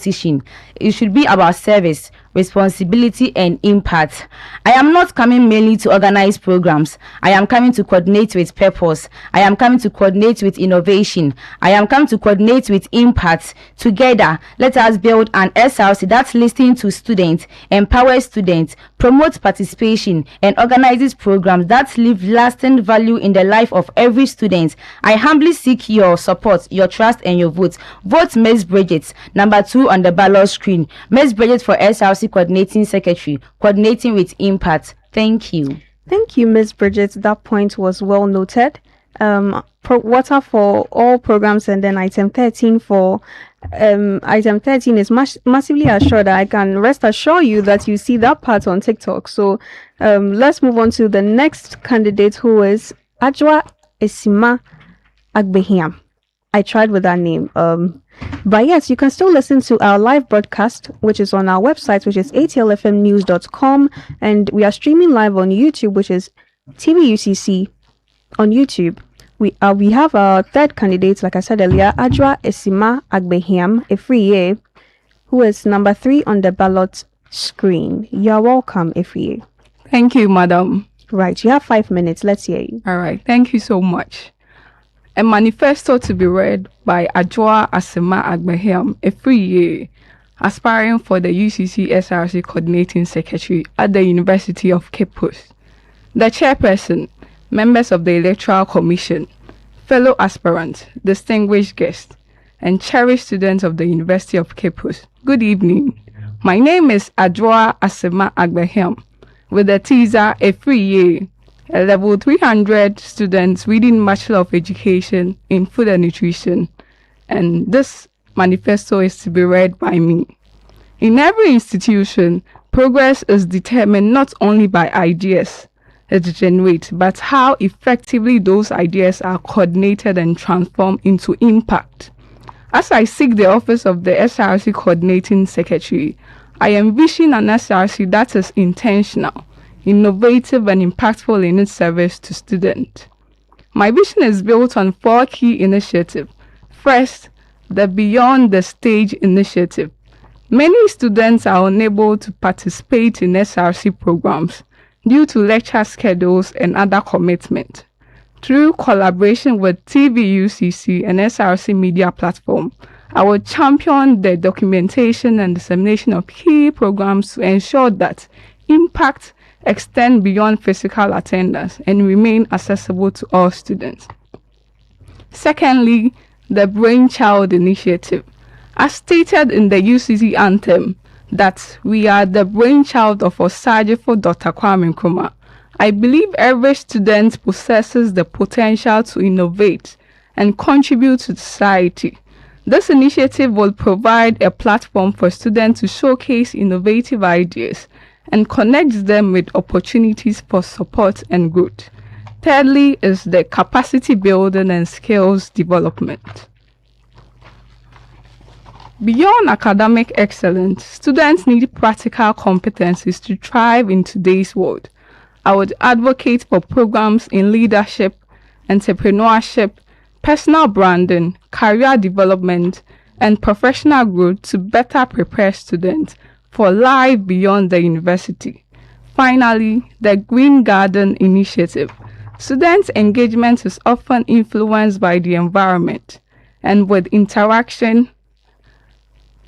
It should be about service, responsibility, and impact. I am not coming merely to organize programs. I am coming to coordinate with purpose. I am coming to coordinate with innovation. I am coming to coordinate with impact. Together, let us build an SRC that listens to students, empowers students, promotes participation, and organizes programs that leave lasting value in the life of every student. I humbly seek your support, your trust, and your vote. Vote Ms. Bridget, number 2 on the ballot screen. Ms. Bridget for SRC Coordinating Secretary, coordinating with impact. Thank you. Thank you, Ms. Bridget. That point was well noted. Water for all programs, and then item 13 for item 13 is massively assured. I can rest assure you that you see that part on TikTok. So let's move on to the next candidate, who is Ajwa Esima Agbehiam. I tried with that name. But yes, you can still listen to our live broadcast, which is on our website, which is atlfmnews.com, and we are streaming live on YouTube, which is TVUCC on YouTube. We have our third candidate, like I said earlier, Ajwa Esima Agbehiam Efriye, who is number 3 on the ballot screen. You are welcome, Efriye. Thank you, madam. Right, you have 5 minutes. Let's hear you. All right, thank you so much. A manifesto to be read by Ajwa Esima Agbehiam Efriye, aspiring for the UCC SRC Coordinating Secretary at the University of Cape Coast. The chairperson, members of the Electoral Commission, fellow aspirants, distinguished guests, and cherished students of the University of Cape Coast. Good evening. My name is Ajwa Esima Agbehiam, with a teaser Efriye, a level 300 students reading Bachelor of Education in Food and Nutrition, and this manifesto is to be read by me. In every institution, progress is determined not only by ideas it generates, but how effectively those ideas are coordinated and transformed into impact. As I seek the office of the SRC Coordinating Secretary, I envision an SRC that is intentional, innovative, and impactful in its service to students. My vision is built on 4 key initiatives. First, the Beyond the Stage initiative. Many students are unable to participate in SRC programs due to lecture schedules and other commitments. Through collaboration with TVUCC and SRC media platform, I will champion the documentation and dissemination of key programs to ensure that impact extend beyond physical attendance and remain accessible to all students. Secondly, the Brainchild Initiative. As stated in the UCC anthem, that we are the brainchild of Osajifo Dr. Kwame Nkrumah, I believe every student possesses the potential to innovate and contribute to society. This initiative will provide a platform for students to showcase innovative ideas and connect them with opportunities for support and growth. Thirdly is the capacity building and skills development. Beyond academic excellence, students need practical competencies to thrive in today's world. I would advocate for programs in leadership, entrepreneurship, personal branding, career development, and professional growth to better prepare students for life beyond the university. Finally, the Green Garden Initiative. Students' engagement is often influenced by the environment, and within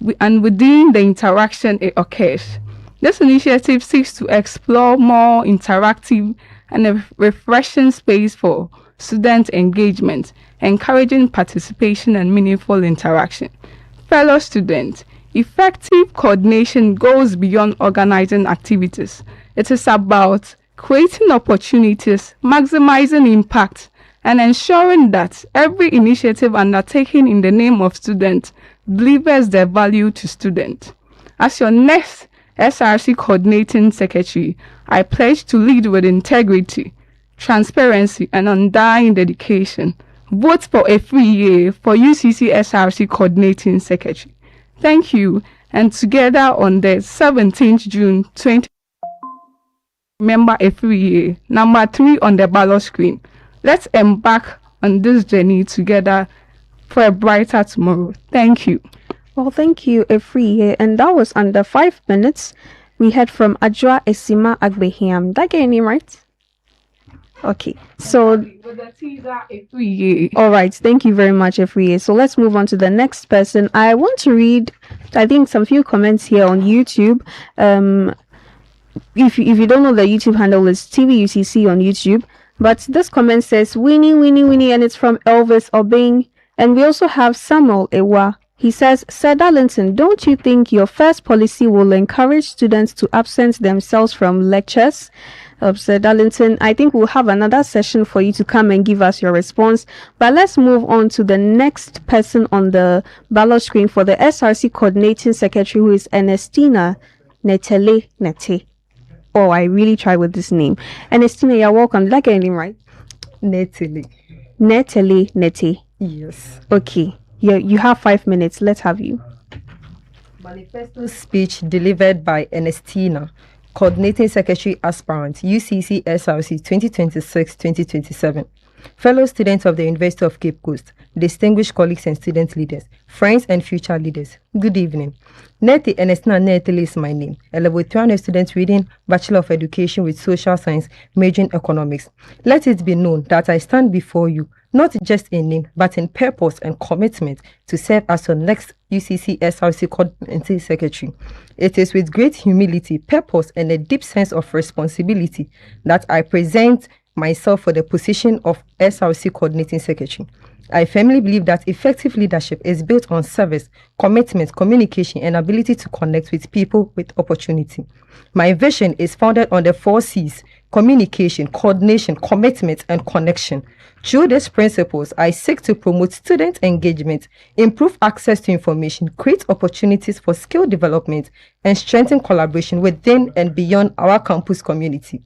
the interaction it occurs. This initiative seeks to explore more interactive and a refreshing space for student engagement, encouraging participation and meaningful interaction. Fellow students, effective coordination goes beyond organizing activities. It is about creating opportunities, maximizing impact, and ensuring that every initiative undertaken in the name of students delivers their value to students. As your next SRC Coordinating Secretary, I pledge to lead with integrity, transparency, and undying dedication. Vote for a free year for UCC SRC Coordinating Secretary. Thank you, and together on the 17th June 2020, remember a free year, number 3 on the ballot screen. Let's embark on this journey together for a brighter tomorrow. Thank you. Well, thank you, Efriye. And that was under 5 minutes. We heard from Ajwa Esima Agbehiam. Did I get your name right? Okay. So, all right. Thank you very much, Efriye. So let's move on to the next person. I want to read, I think, some few comments here on YouTube. If you don't know, the YouTube handle is TVUCC on YouTube. But this comment says, Winnie, Winnie, Winnie, and it's from Elvis Obing. And we also have Samuel Ewa. He says, Sir Darlington, don't you think your first policy will encourage students to absent themselves from lectures? Sir Darlington, I think we'll have another session for you to come and give us your response. But let's move on to the next person on the ballot screen for the SRC Coordinating Secretary, who is Ernestina Netele Nete. Oh, I really tried with this name. Ernestina, you're welcome. Did I get your name right? Netele. Netele Nete. Yes. Okay. You have 5 minutes. Let's have you. Manifesto speech delivered by Ernestina, Coordinating Secretary Aspirant, UCC SRC 2026-2027. Fellow students of the University of Cape Coast, distinguished colleagues and student leaders, friends and future leaders, good evening. Neti Ernestina Netele is my name, a level 300 student reading Bachelor of Education with Social Science, majoring Economics. Let it be known that I stand before you, not just in name, but in purpose and commitment to serve as your next UCC SRC Coordinating Secretary. It is with great humility, purpose, and a deep sense of responsibility that I present myself for the position of SRC Coordinating Secretary. I firmly believe that effective leadership is built on service, commitment, communication, and ability to connect with people with opportunity. My vision is founded on the 4 C's: communication, coordination, commitment, and connection. Through these principles, I seek to promote student engagement, improve access to information, create opportunities for skill development, and strengthen collaboration within and beyond our campus community.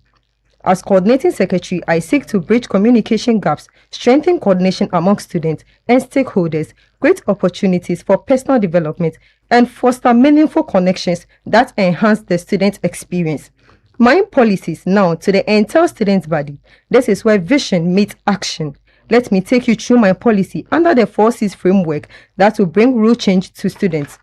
As Coordinating Secretary, I seek to bridge communication gaps, strengthen coordination among students and stakeholders, create opportunities for personal development, and foster meaningful connections that enhance the student experience. My policies now to the entire student body. This is where vision meets action. Let me take you through my policy under the 4 C's framework that will bring real change to students.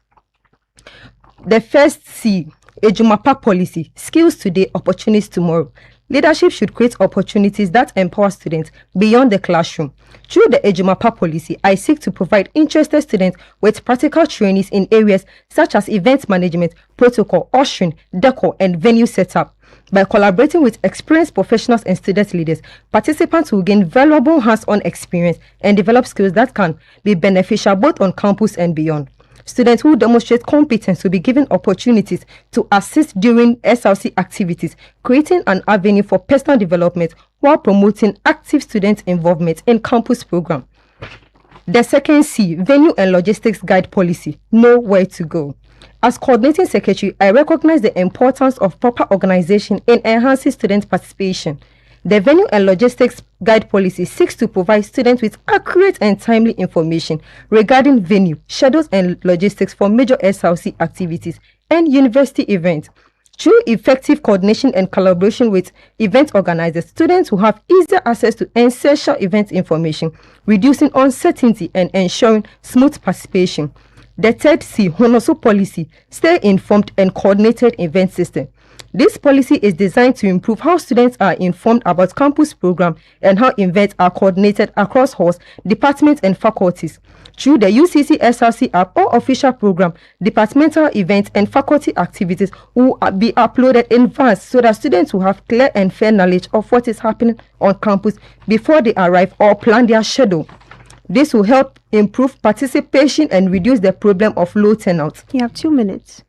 The first C, Ejumapa policy, skills today, opportunities tomorrow. Leadership should create opportunities that empower students beyond the classroom. Through the Ejumapa policy, I seek to provide interested students with practical trainings in areas such as event management, protocol, ushering, decor, and venue setup. By collaborating with experienced professionals and student leaders, participants will gain valuable hands-on experience and develop skills that can be beneficial both on campus and beyond. Students who demonstrate competence will be given opportunities to assist during SRC activities, creating an avenue for personal development while promoting active student involvement in campus program. The second C, venue and logistics guide policy, know where to go. As Coordinating Secretary, I recognize the importance of proper organization in enhancing student participation. The venue and logistics guide policy seeks to provide students with accurate and timely information regarding venue, schedules, and logistics for major SRC activities and university events. Through effective coordination and collaboration with event organizers, students will have easier access to essential event information, reducing uncertainty and ensuring smooth participation. The third C, HONOSO policy, stay informed and coordinated event system. This policy is designed to improve how students are informed about campus program and how events are coordinated across halls, departments, and faculties. Through the UCC SRC app or official program, departmental events and faculty activities will be uploaded in advance so that students will have clear and fair knowledge of what is happening on campus before they arrive or plan their schedule. This will help improve participation and reduce the problem of low turnout. You have 2 minutes.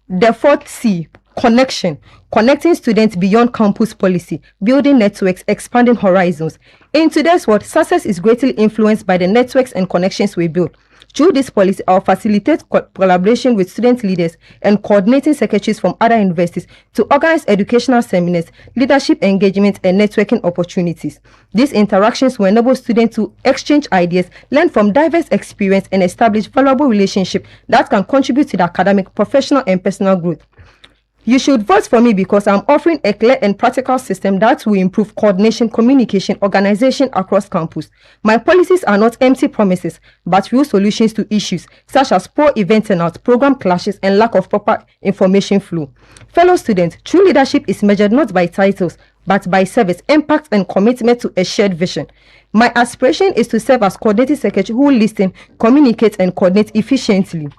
The fourth C, connection. Connecting students beyond campus policy, building networks, expanding horizons. In today's world, success is greatly influenced by the networks and connections we build. Through this policy, I'll facilitate collaboration with student leaders and coordinating secretaries from other universities to organize educational seminars, leadership engagement, and networking opportunities. These interactions will enable students to exchange ideas, learn from diverse experience, and establish valuable relationships that can contribute to the academic, professional, and personal growth. You should vote for me because I'm offering a clear and practical system that will improve coordination, communication, organization across campus. My policies are not empty promises, but real solutions to issues such as poor event turnout, program clashes, and lack of proper information flow. Fellow students, true leadership is measured not by titles, but by service, impact, and commitment to a shared vision. My aspiration is to serve as coordinating secretary who listen, communicate, and coordinate efficiently.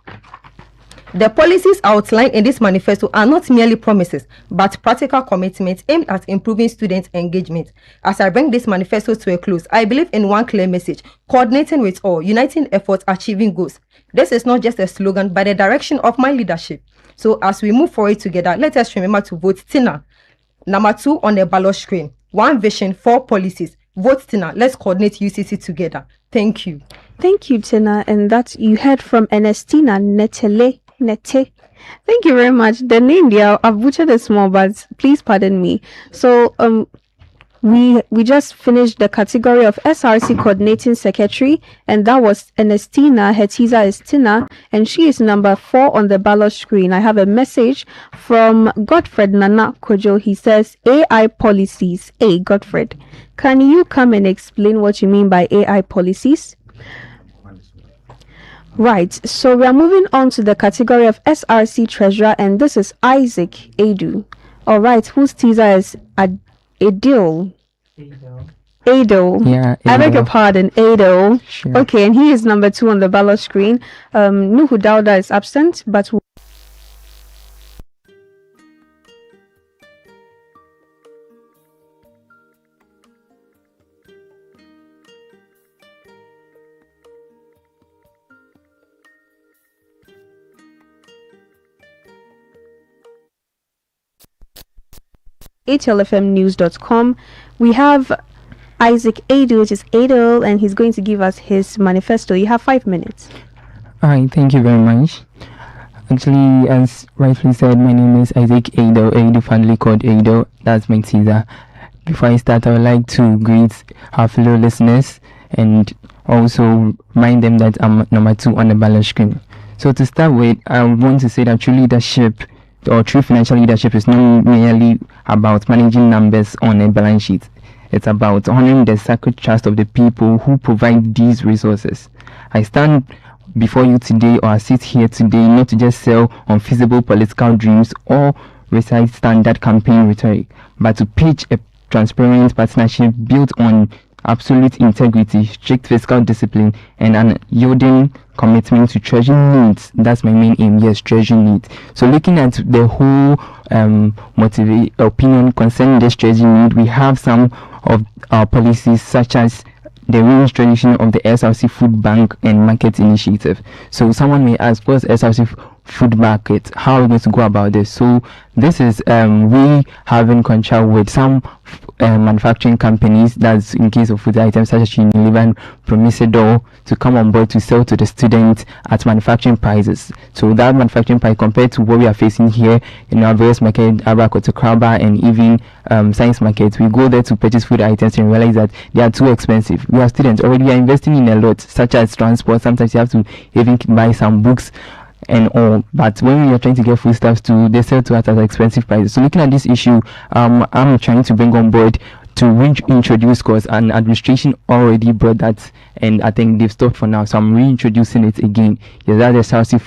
The policies outlined in this manifesto are not merely promises, but practical commitments aimed at improving student engagement. As I bring this manifesto to a close, I believe in one clear message: coordinating with all, uniting efforts, achieving goals. This is not just a slogan, but a direction of my leadership. So as we move forward together, let us remember to vote Tina. Number 2 on the ballot screen. 1 vision, 4 policies. Vote Tina. Let's coordinate UCC together. Thank you. Thank you, Tina. And that you heard from Ernestina Netele. Nete. Thank you very much. The name there, I've butchered it small, but please pardon me. So we just finished the category of SRC coordinating secretary, and that was Ernestina. Her teaser is Tina, and she is number 4 on the ballot screen. I have a message from Godfred Nana Kojo. He says, AI policies. Hey, Godfred, can you come and explain what you mean by AI policies? Right, so we are moving on to the category of SRC treasurer, and this is Isaac Adu. All right, whose teaser is Adil? Ado. Yeah, I beg your pardon, Ado. Sure. Okay, and he is number 2 on the ballot screen. Nuhu Dauda is absent, but HLFMnews.com. We have Isaac Ado, which is Adel, and he's going to give us his manifesto. You have 5 minutes. All right, thank you very much. Actually, as rightly said, my name is Isaac Ado, Ado family called Ado. That's my teaser. Before I start, I would like to greet our fellow listeners and also remind them that I'm number 2 on the ballot screen. So to start with, I want to say that true leadership or true financial leadership is not merely about managing numbers on a balance sheet. It's about honoring the sacred trust of the people who provide these resources. I stand before you today, or I sit here today, not to just sell unfeasible political dreams or recite standard campaign rhetoric, but to pitch a transparent partnership built on absolute integrity, strict fiscal discipline, and an unyielding commitment to treasuring needs. That's my main aim. Yes, treasuring needs. So looking at the whole opinion concerning this treasury need, we have some of our policies such as the reintroduction of the SRC Food Bank and Market Initiative. So someone may ask, what's SRC Food Market? How are we going to go about this? So this is we having contract with some manufacturing companies, that's in case of food items such as Unilever, Promisador, to come on board to sell to the students at manufacturing prices. So that manufacturing price compared to what we are facing here in our various markets, Abakotokraba and even science markets, we go there to purchase food items and realize that they are too expensive. We are students already, we are investing in a lot, such as transport. Sometimes you have to even buy some books and all, but when we are trying to get foodstuffs too, they sell to us at expensive prices. So looking at this issue, I'm trying to bring on board to reintroduce, because an administration already brought that and I think they've stopped for now, so I'm reintroducing it again. Yes, that's the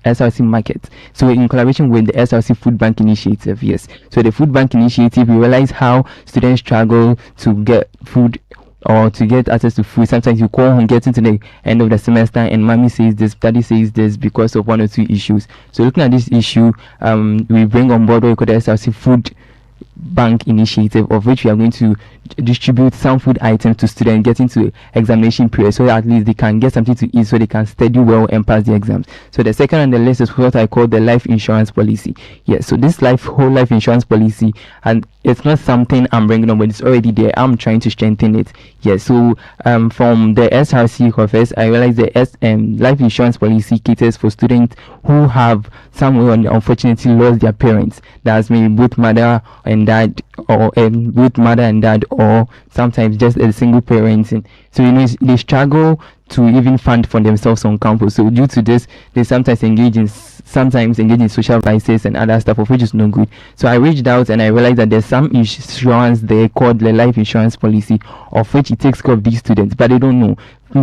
SRC market. So in collaboration with the SRC Food Bank Initiative, yes. So the Food Bank Initiative, we realize how students struggle to get food or to get access to food. Sometimes you call home, get into the end of the semester, and mommy says this, daddy says this because of one or two issues. So looking at this issue, we bring on board what we call the SRC Food Bank Initiative, of which we are going to distribute some food items to students getting to examination period, so that at least they can get something to eat, so they can study well and pass the exams. So the second on the list is what I call the life insurance policy. Yes, so this whole life insurance policy, and it's not something I'm bringing on, but it's already there. I'm trying to strengthen it. Yes, so from the SRC office, I realized the life insurance policy caters for students who have someone unfortunately lost their parents. That's maybe both mother and dad, or both mother and dad, or sometimes just a single parent. And so they struggle to even fund for themselves on campus. So due to this, they sometimes engage in social vices and other stuff, of which is no good. So I reached out and I realized that there's some insurance there called the life insurance policy, of which it takes care of these students, but they don't know.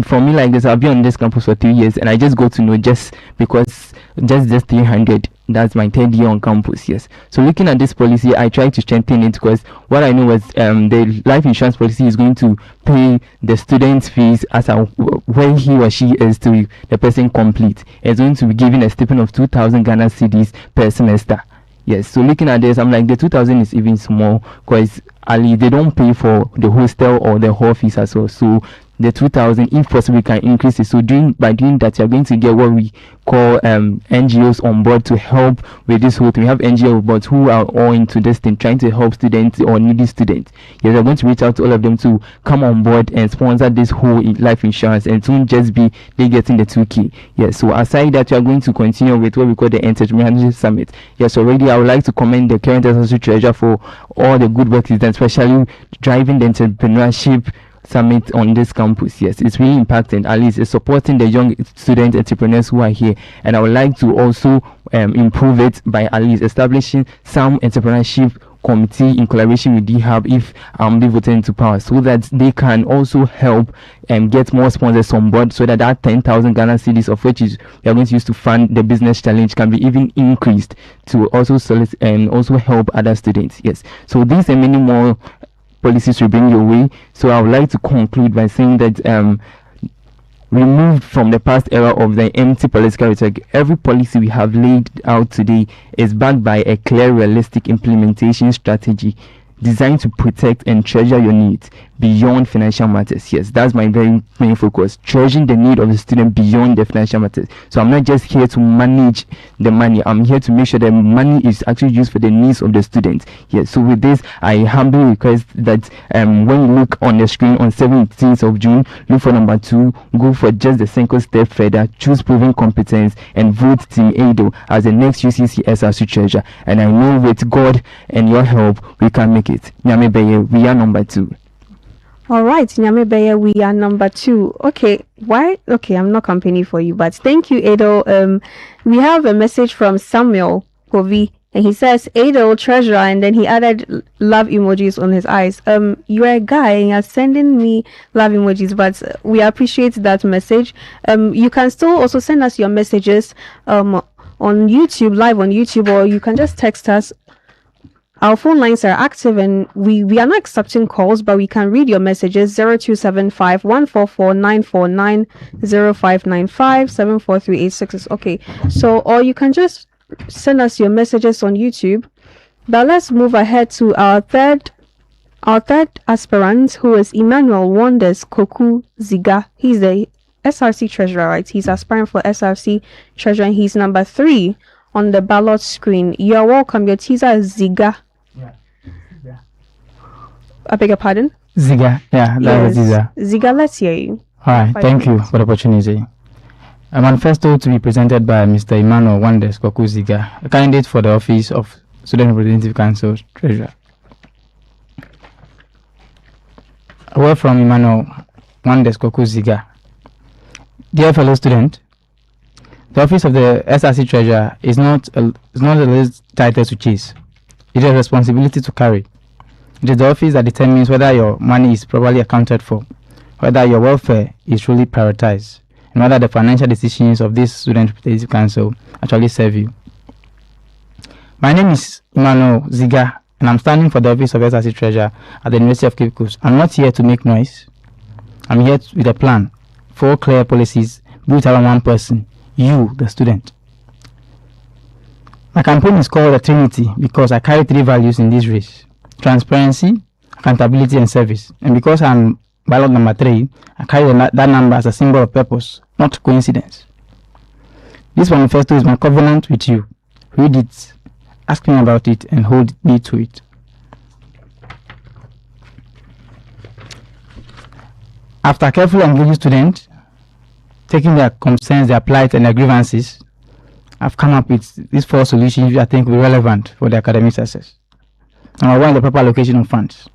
For me, like this, I've been on this campus for 3 years and I just go to know just because just 300. That's my third year on campus. Yes. So looking at this policy, I try to strengthen it, because what I know was the life insurance policy is going to pay the student's fees as where he or she is to the person complete. It's going to be given a stipend of 2,000 Ghana cedis per semester. Yes, so looking at this, I'm like, the 2,000 is even small, because at least they don't pay for the hostel or the hall fees as well. So the 2,000, if possible, we can increase it. So by doing that, you're going to get what we call NGOs on board to help with this whole thing. We have NGOs but who are all into this thing, trying to help students or needy students. Yes, we're going to reach out to all of them to come on board and sponsor this whole life insurance, and it won't just be they getting the Tvucc. Yes, so aside that, we are going to continue with what we call the Entrepreneurship Summit. Yes, already I would like to commend the current SRC treasurer for all the good work he's done, especially driving the entrepreneurship summit on this campus. Yes, it's really impacting, at least it's supporting the young student entrepreneurs who are here, and I would like to also improve it by at least establishing some entrepreneurship committee in collaboration with DHub if they voted into power, so that they can also help and get more sponsors on board, so that 10,000 Ghana cedis, of which is we are going to use to fund the business challenge, can be even increased to also solicit and also help other students. Yes, so these and many more policies will bring your way. So I would like to conclude by saying that removed from the past era of the empty political rhetoric, every policy we have laid out today is backed by a clear, realistic implementation strategy designed to protect and treasure your needs beyond financial matters. Yes, that's my very main focus, treasuring the need of the student beyond the financial matters. So I'm not just here to manage the money, I'm here to make sure the money is actually used for the needs of the students. Yes, so with this, I humbly request that when you look on the screen on 17th of June, look for number 2, go for just the single step further, choose proven competence, and vote Team Ado as the next UCC SRC treasurer. And I know with God and your help, we can make it. Nyame Beye, we are number 2. All right, Nyame Beye, we are number 2. Okay, why? Okay, I'm not company for you, but thank you, Ado. We have a message from Samuel Kovi, and he says, Ado, treasurer, and then he added love emojis on his eyes. You're a guy and you're sending me love emojis, but we appreciate that message. You can still also send us your messages on YouTube, live on YouTube, or you can just text us. Our phone lines are active, and we are not accepting calls, but we can read your messages. 0275 144 949 0595 74386. Okay, so or you can just send us your messages on YouTube. But let's move ahead to our third aspirant, who is Emmanuel Wonders Koku Ziga. He's the SRC treasurer, right? He's aspiring for SRC treasurer, and he's number 3 on the ballot screen. You're welcome. Your teaser is Ziga. I beg your pardon? Ziga, yeah, that's Yes. Ziga. Ziga, let's hear you. All right, 5 thank you minutes. for the opportunity. A manifesto to be presented by Mr. Emmanuel Wandes Koku Ziga, a candidate for the office of Student Representative Council Treasurer. A word from Emmanuel Wandes Koku Ziga. Dear fellow student, the office of the SRC Treasurer is not a list title to chase. It is a responsibility to carry. It is the office that determines whether your money is properly accounted for, whether your welfare is truly prioritized, and whether the financial decisions of this Student Representative Council actually serve you. My name is Emmanuel Ziga, and I'm standing for the office of SRC Treasurer at the University of Cape Coast. I'm not here to make noise. I'm here with a plan, 4 clear policies built around one person, you, the student. My campaign is called the Trinity because I carry 3 values in this race: transparency, accountability, and service. And because I'm ballot number 3, I carry that number as a symbol of purpose, not coincidence. This manifesto is my covenant with you. Read it, ask me about it, and hold me to it. After carefully engaging students, taking their concerns, their plight, and their grievances, I've come up with these 4 solutions which I think will be relevant for the academic success. Number 1, the proper allocation of funds.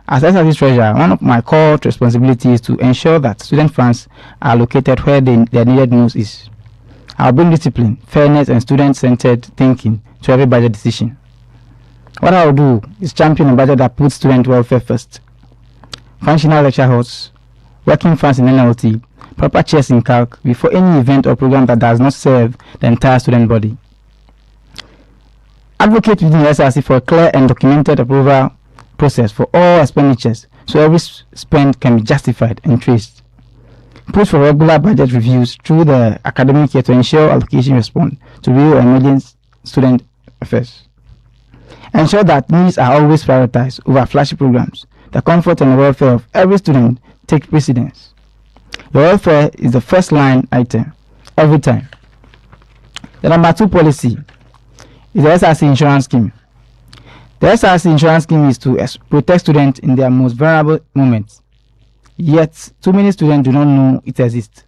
As SRC Treasurer, one of my core responsibilities is to ensure that student funds are allocated where their needed most is. I'll bring discipline, fairness, and student-centered thinking to every budget decision. What I'll do is champion a budget that puts student welfare first. Functional lecture halls, working funds in NLT, proper chairs in calc before any event or program that does not serve the entire student body. Advocate within the SRC for a clear and documented approval process for all expenditures so every spend can be justified and traced. Push for regular budget reviews through the academic year to ensure allocation respond to real and emerging student affairs. Ensure that needs are always prioritized over flashy programs. The comfort and the welfare of every student take precedence. Your welfare is the first line item every time. The number 2 policy is the SRC insurance scheme. The SRC insurance scheme is to protect students in their most vulnerable moments. Yet, too many students do not know it exists,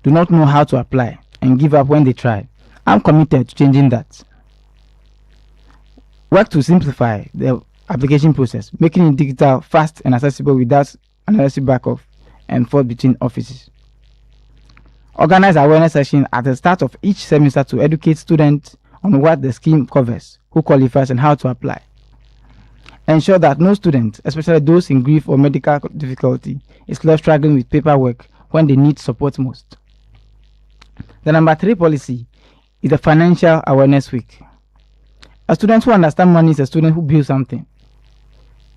do not know how to apply, and give up when they try. I'm committed to changing that. Work to simplify the application process, making it digital, fast, and accessible without unnecessary backup and forth between offices. Organize awareness sessions at the start of each semester to educate students on what the scheme covers, who qualifies, and how to apply. Ensure that no student, especially those in grief or medical difficulty, is left struggling with paperwork when they need support most. The number 3 policy is the Financial Awareness Week. A student who understands money is a student who builds something.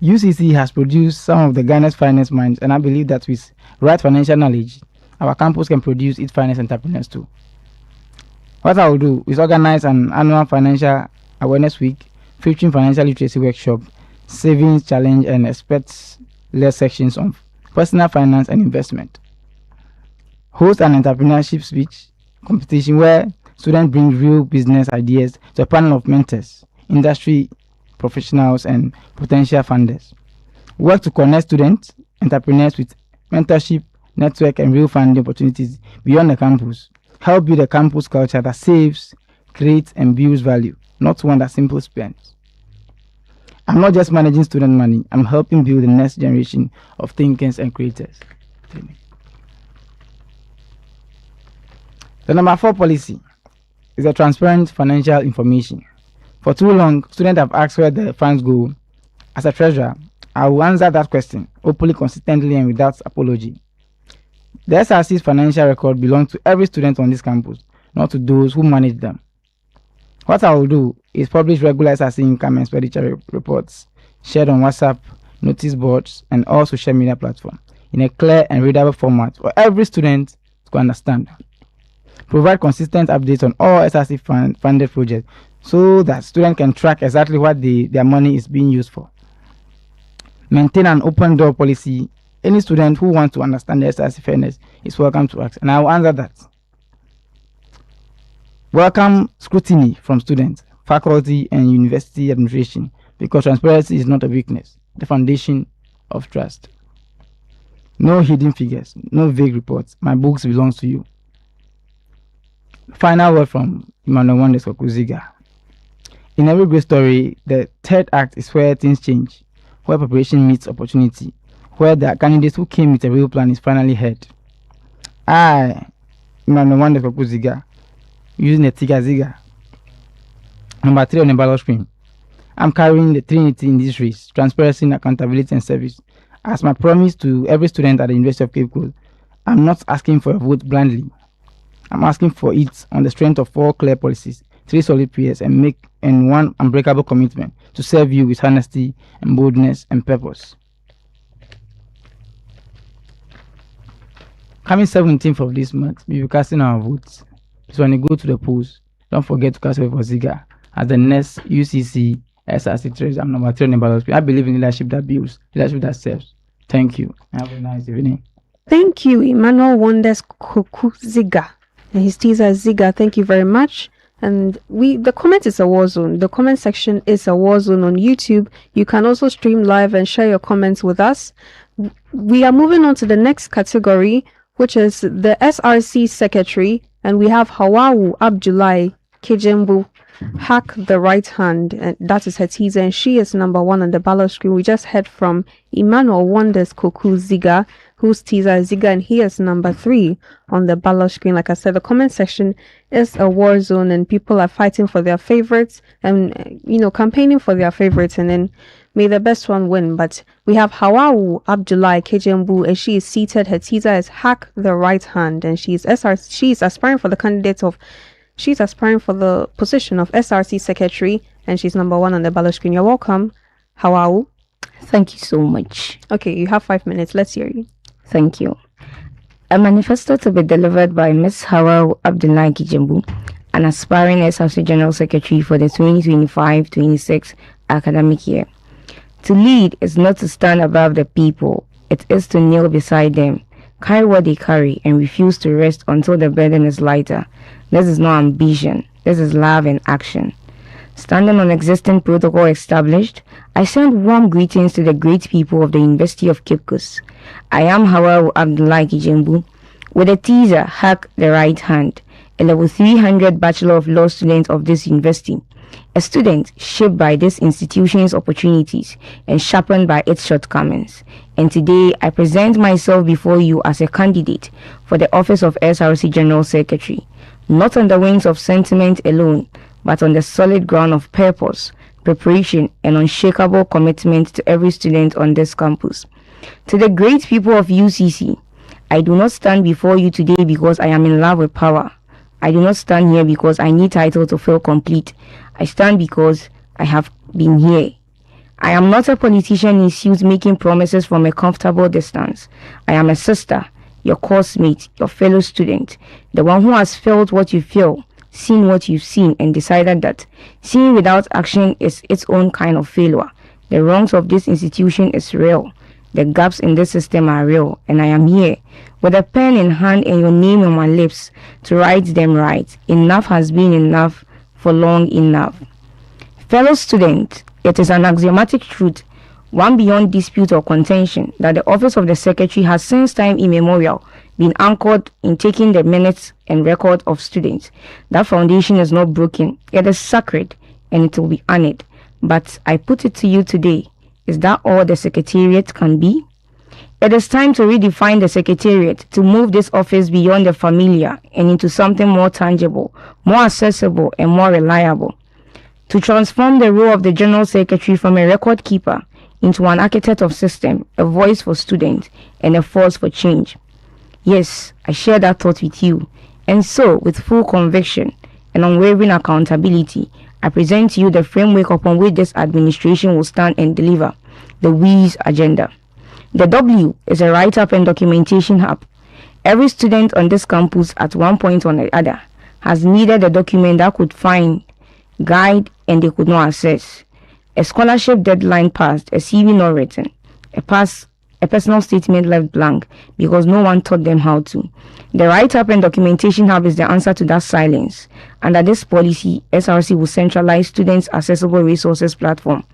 UCC has produced some of the Ghana's finest minds, and I believe that with right financial knowledge, our campus can produce its finest entrepreneurs too. What I will do is organize an annual Financial Awareness Week featuring financial literacy workshop, savings challenge, and experts-led sections on personal finance and investment. Host an entrepreneurship speech competition where students bring real business ideas to a panel of mentors, industry professionals, and potential funders. Work to connect students, entrepreneurs with mentorship, network, and real funding opportunities beyond the campus. Help build a campus culture that saves, creates, and builds value, not one that simply spends. I'm not just managing student money, I'm helping build the next generation of thinkers and creators. The number 4 policy is a transparent financial information. For too long, students have asked where the funds go. As a treasurer, I will answer that question openly, consistently, and without apology. The SRC's financial record belongs to every student on this campus, not to those who manage them. What I will do is publish regular SRC income and expenditure reports shared on WhatsApp, notice boards, and all social media platforms in a clear and readable format for every student to understand. Provide consistent updates on all SRC funded projects so that students can track exactly what their money is being used for. Maintain an open door policy. Any student who wants to understand the SRC fairness is welcome to ask, and I will answer that. Welcome scrutiny from students, faculty, and university administration, because transparency is not a weakness, the foundation of trust. No hidden figures, no vague reports. My books belongs to you. Final word from Emmanuel Wonders Kokuziga. In every great story, the third act is where things change, where preparation meets opportunity, where the candidates who came with a real plan is finally heard. I, Emmanuel Wonders Kokuziga, using a Ziga. Number 3 on the ballot screen. I'm carrying the Trinity in this race: transparency, accountability, and service. As my promise to every student at the University of Cape Coast, I'm not asking for a vote blindly. I'm asking for it on the strength of 4 clear policies, 3 solid prayers, and 1 unbreakable commitment to serve you with honesty and boldness and purpose. Coming 17th of this month, we'll be casting our votes. So when you go to the polls, don't forget to cast for Ziga as the next UCC SRC treasurer. I'm number 3 on the ballot screen. I believe in leadership that builds, leadership that serves. Thank you. Have a nice evening. Thank you, Emmanuel Wonders Kokuziga. And his teaser Ziga. Thank you very much. And the comment is a war zone. The comment section is a war zone on YouTube. You can also stream live and share your comments with us. We are moving on to the next category, which is the SRC secretary, and we have Hawawu Abdullahi Kejembu, Hack the Right Hand, and that is her teaser, and she is number 1 on the ballot screen. We just heard from Emmanuel Wonders Kokuziga, whose teaser is Ziga, and he is number 3 on the ballot screen. Like I said, the comment section is a war zone, and people are fighting for their favorites and campaigning for their favorites, and then may the best one win. But we have Hawawu Abdullahi Kejembu, and she is seated. Her teaser is Hack the Right Hand, and she is aspiring for the She's aspiring for the position of SRC secretary, and she's number 1 on the ballot screen. You're welcome, Hawawu. Thank you so much. Okay, you have 5 minutes. Let's hear you. Thank you. A manifesto to be delivered by Ms. Hawawu Abdullahi Kejembu, an aspiring SRC General Secretary for the 2025-26 academic year. To lead is not to stand above the people, it is to kneel beside them, carry what they carry, and refuse to rest until the burden is lighter. This is not ambition, this is love in action. Standing on existing protocol established, I send warm greetings to the great people of the University of Cape Coast. I am Hawawu Abdullahi Kejembu, with a teaser Hack the Right Hand, a level 300 Bachelor of Law student of this university, a student shaped by this institution's opportunities and sharpened by its shortcomings. And today I present myself before you as a candidate for the office of SRC General Secretary, not on the wings of sentiment alone, but on the solid ground of purpose, preparation, and unshakable commitment to every student on this campus. To the great people of UCC, I do not stand before you today because I am in love with power. I do not stand here because I need title to feel complete. I stand because I have been here. I am not a politician in suit making promises from a comfortable distance. I am a sister, your coursemate, your fellow student, the one who has felt what you feel, seen what you've seen, and decided that seeing without action is its own kind of failure. The wrongs of this institution is real. The gaps in this system are real, and I am here with a pen in hand and your name on my lips to write them right. Enough has been enough for long enough. Fellow student, it is an axiomatic truth, one beyond dispute or contention, that the office of the secretary has since time immemorial been anchored in taking the minutes and record of students. That foundation is not broken, it is sacred, and it will be honored. But I put it to you today, is that all the secretariat can be? It is time to redefine the secretariat, to move this office beyond the familiar and into something more tangible, more accessible, and more reliable. To transform the role of the General Secretary from a record keeper into an architect of system, a voice for students, and a force for change. Yes, I share that thought with you. And so, with full conviction and unwavering accountability, I present to you the framework upon which this administration will stand and deliver the WE's agenda. The W is a write-up and documentation hub. Every student on this campus at one point or the other has needed a document that could find, guide, and they could not access. A scholarship deadline passed, a CV not written, a pass a personal statement left blank because no one taught them how to. The write-up and documentation hub is the answer to that silence. Under this policy, SRC will centralize students' accessible resources platform,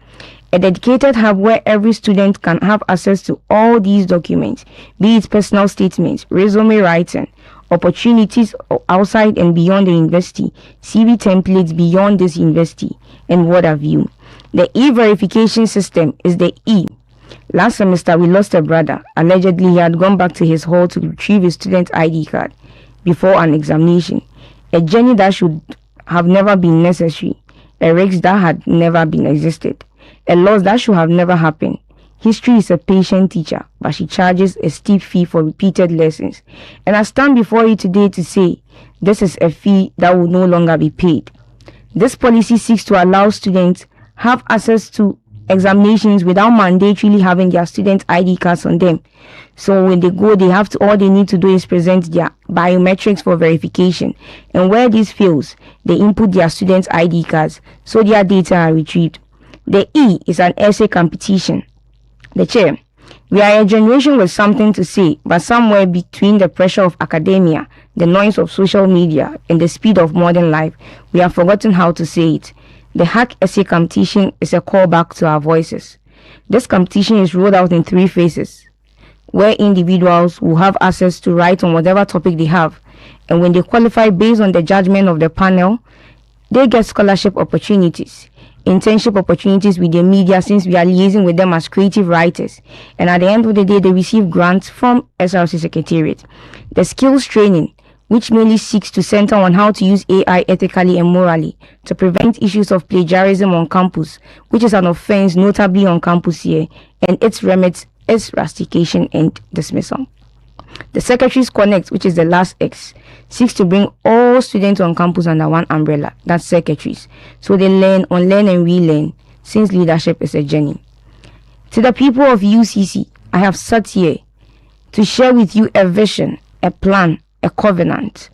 a dedicated hub where every student can have access to all these documents, be it personal statements, resume writing, opportunities outside and beyond the university, CV templates beyond this university, and what have you. The e-verification system is the E. Last semester, we lost a brother. Allegedly, he had gone back to his hall to retrieve his student ID card before an examination. A journey that should have never been necessary. A risk that had never been existed. A loss that should have never happened. History is a patient teacher, but she charges a steep fee for repeated lessons. And I stand before you today to say, this is a fee that will no longer be paid. This policy seeks to allow students have access to examinations without mandatorily having their student ID cards on them. So when they go, all they need to do is present their biometrics for verification. And where this fails, they input their student ID cards, so their data are retrieved. The E is an essay competition. The chair, we are a generation with something to say, but somewhere between the pressure of academia, the noise of social media, and the speed of modern life, we have forgotten how to say it. The hack essay competition is a callback to our voices. This competition is rolled out in 3 phases, where individuals will have access to write on whatever topic they have, and when they qualify based on the judgment of the panel, they get scholarship opportunities, internship opportunities with the media since we are liaising with them as creative writers, and at the end of the day, they receive grants from SRC Secretariat. The skills training, which mainly seeks to center on how to use AI ethically and morally to prevent issues of plagiarism on campus, which is an offense notably on campus here, and its remedies is rustication and dismissal. The Secretaries Connect, which is the last X, seeks to bring all students on campus under one umbrella, that's secretaries, so they learn, unlearn and relearn, since leadership is a journey. To the people of UCC, I have sat here to share with you a vision, a plan, a covenant,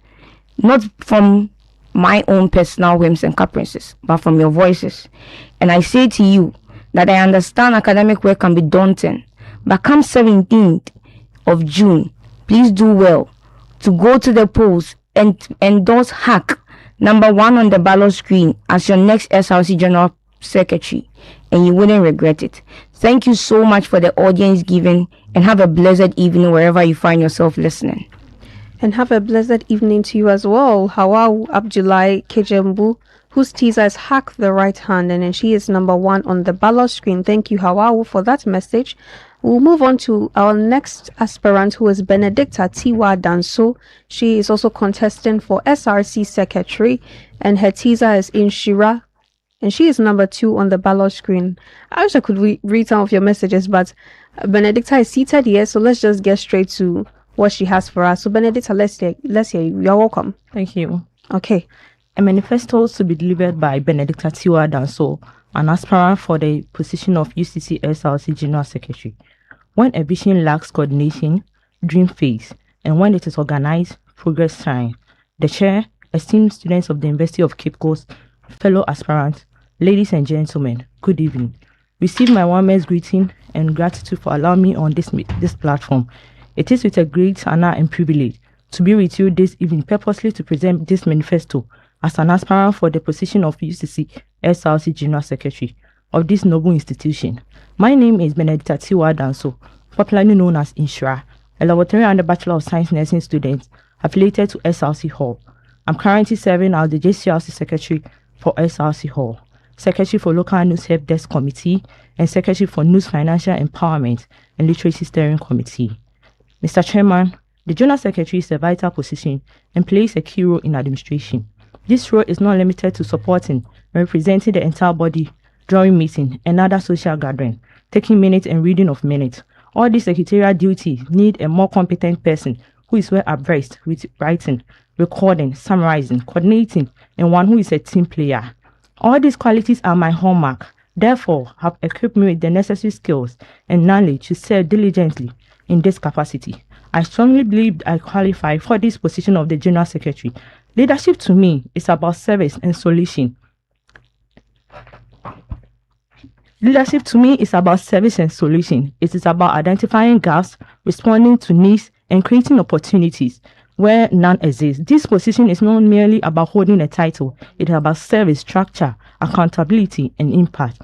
not from my own personal whims and caprices, but from your voices. And I say to you that I understand academic work can be daunting, but come 17th of June, please do well to go to the polls and endorse Hack #1 on the ballot screen as your next SRC General Secretary, and you wouldn't regret it. Thank you so much for the audience given, and have a blessed evening wherever you find yourself listening. And have a blessed evening to you as well. Hawau Abdullahi Kejembu, whose teaser is Hack the Right Hand, and then she is #1 on the ballot screen. Thank you, Hawau, for that message. We'll move on to our next aspirant, who is Benedicta Tiwa Danso. She is also contesting for SRC Secretary, and her teaser is Inshira, and she is #2 on the ballot screen. I wish I could read some of your messages, but Benedicta is seated here, so let's just get straight to what she has for us. So Benedicta, let's hear you. You're welcome. Thank you. Okay. A manifesto to be delivered by Benedicta Tiwa Danso, an aspirant for the position of UCC SRC General Secretary. When a vision lacks coordination, dream phase, and when it is organized, progress time. The chair, esteemed students of the University of Cape Coast, fellow aspirants, ladies and gentlemen, good evening. Receive my warmest greeting and gratitude for allowing me on this platform. It is with a great honor and privilege to be with you this evening purposely to present this manifesto as an aspirant for the position of UCC SRC General Secretary of this noble institution. My name is Benedicta Tiwa Danso, popularly known as Inshira, a laboratory and a Bachelor of Science nursing student affiliated to SRC Hall. I'm currently serving as the JCRC Secretary for SRC Hall, Secretary for Local News Help Desk Committee, and Secretary for News Financial Empowerment and Literacy Steering Committee. Mr. Chairman, the General Secretary is a vital position and plays a key role in administration. This role is not limited to supporting and representing the entire body during meeting and other social gathering, taking minutes and reading of minutes. All these secretarial duties need a more competent person who is well abreast with writing, recording, summarizing, coordinating, and one who is a team player. All these qualities are my hallmark, therefore have equipped me with the necessary skills and knowledge to serve diligently in this capacity. I strongly believe I qualify for this position of the General Secretary. Leadership to me is about service and solution. Leadership to me is about service and solution. It is about identifying gaps, responding to needs, and creating opportunities where none exist. This position is not merely about holding a title. It is about service, structure, accountability, and impact.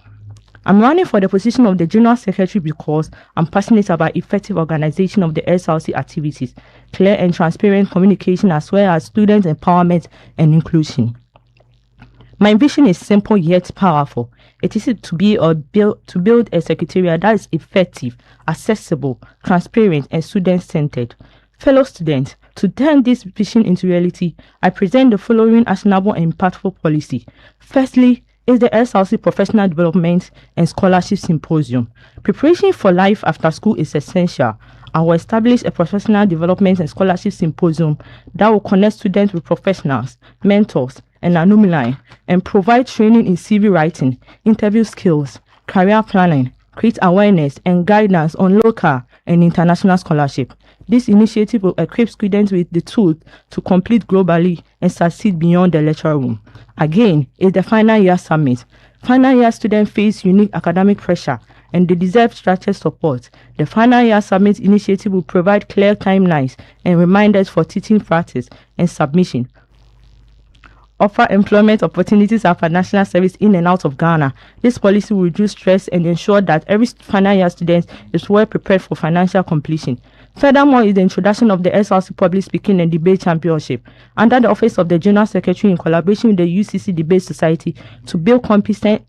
I'm running for the position of the General Secretary because I'm passionate about effective organization of the SRC activities, clear and transparent communication, as well as student empowerment and inclusion. My vision is simple yet powerful. It is to build a secretariat that is effective, accessible, transparent, and student-centered. Fellow students, to turn this vision into reality, I present the following actionable and impactful policy. Firstly, is the SRC Professional Development and Scholarship Symposium. Preparation for life after school is essential. I will establish a Professional Development and Scholarship Symposium that will connect students with professionals, mentors, and alumni, and provide training in CV writing, interview skills, career planning, create awareness and guidance on local and international scholarship. This initiative will equip students with the tools to compete globally and succeed beyond the lecture room. Again, it's the final year summit. Final year students face unique academic pressure and they deserve structured support. The final year summit initiative will provide clear timelines and reminders for teaching practice and submission. Offer employment opportunities and financial service in and out of Ghana. This policy will reduce stress and ensure that every final year student is well prepared for financial completion. Furthermore, is the introduction of the SRC Public Speaking and Debate Championship under the Office of the General Secretary in collaboration with the UCC Debate Society to build confident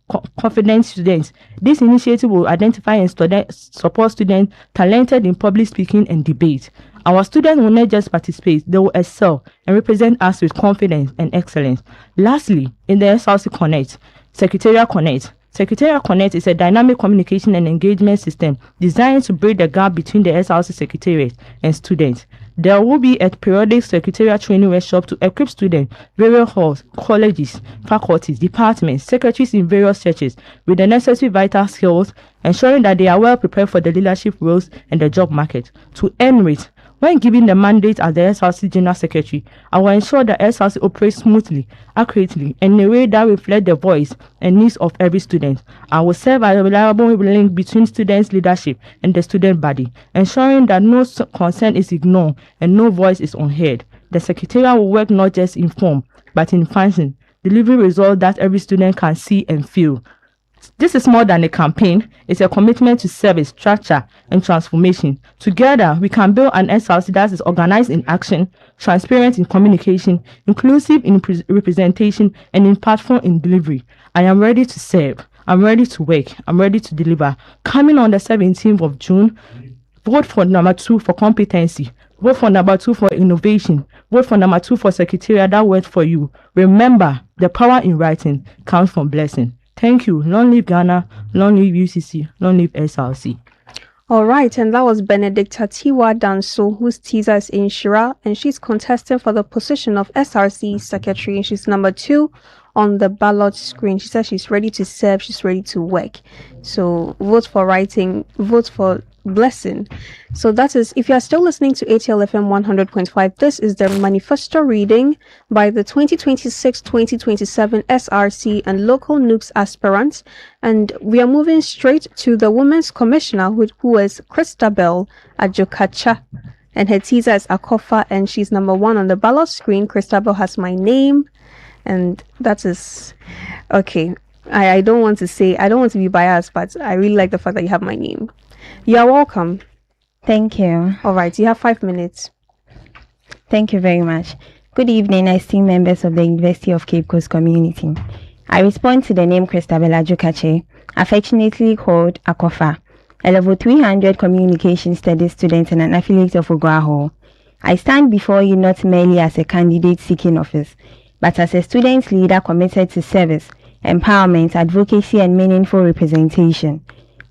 students. This initiative will identify and support students talented in public speaking and debate. Our students will not just participate, they will excel and represent us with confidence and excellence. Lastly, in the SRC Connect, Secretariat Connect. Secretariat Connect is a dynamic communication and engagement system designed to bridge the gap between the SRC Secretariat and students. There will be a periodic Secretariat training workshop to equip students, various halls, colleges, faculties, departments, secretaries in various churches with the necessary vital skills, ensuring that they are well prepared for the leadership roles and the job market. To end with, when given the mandate as the SRC General Secretary, I will ensure that SRC operates smoothly, accurately, and in a way that reflects the voice and needs of every student. I will serve as a reliable link between students' leadership and the student body, ensuring that no concern is ignored and no voice is unheard. The Secretariat will work not just in form, but in function, delivering results that every student can see and feel. This is more than a campaign, it's a commitment to service, structure, and transformation. Together, we can build an SRC that is organized in action, transparent in communication, inclusive in representation, and impactful in delivery. I am ready to serve, I'm ready to work, I'm ready to deliver. Coming on the 17th of June, vote for number 2 for competency. Vote for number 2 for innovation. Vote for number 2 for secretariat that works for you. Remember, the power in writing comes from blessing. Thank you. Long live Ghana, long live UCC, long live SRC. All right, and that was Benedicta Tiwa Danso, whose teaser is in Shira, and she's contesting for the position of SRC Secretary, and she's number 2 on the ballot screen. She says she's ready to serve, she's ready to work. So vote for writing, vote for blessing. So that is, if you are still listening to ATL FM 100.5, this is the manifesto reading by the 2026-2027 SRC and Local NUGS Aspirants, and we are moving straight to the Women's Commissioner, who is Christabel Ajokacha, and her teaser is Akofa, and she's number 1 on the ballot screen. Christabel has my name, and that is okay. I don't want to be biased, but I really like the fact that you have my name. You are welcome. Thank you. All right, you have 5 minutes. Thank you very much. Good evening, esteemed members of the University of Cape Coast community. I respond to the name Christabel Ajokache, affectionately called Akofa, a level 300 communication studies student and an affiliate of Oguaho. I stand before you not merely as a candidate seeking office, but as a student leader committed to service, empowerment, advocacy, and meaningful representation.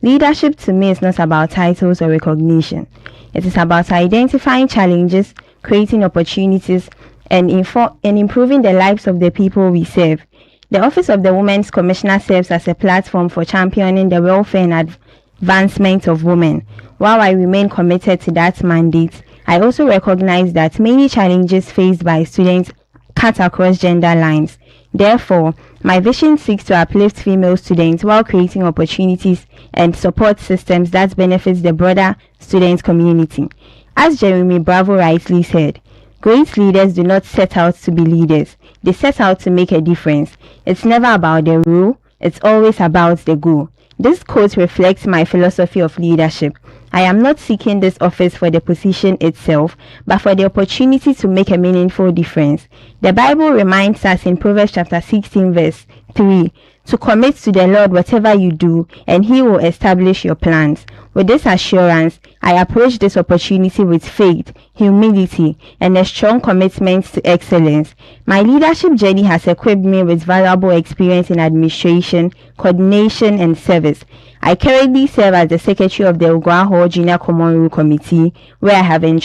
Leadership to me is not about titles or recognition. It is about identifying challenges, creating opportunities, and improving the lives of the people we serve. The Office of the Women's Commissioner serves as a platform for championing the welfare and advancement of women. While I remain committed to that mandate, I also recognize that many challenges faced by students cut across gender lines. Therefore, My vision seeks to uplift female students while creating opportunities and support systems that benefits the broader student community. As Jeremy Bravo rightly said, great leaders do not set out to be leaders. They set out to make a difference. It's never about the rule, it's always about the goal. This quote reflects my philosophy of leadership. I am not seeking this office for the position itself, but for the opportunity to make a meaningful difference. The Bible reminds us in Proverbs chapter 16 verse 3 to commit to the Lord whatever you do, and He will establish your plans. With this assurance, I approach this opportunity with faith, humility, and a strong commitment to excellence. My leadership journey has equipped me with valuable experience in administration, coordination, and service. I currently serve as the secretary of the Oguaho Junior Common Rule Committee, where I have been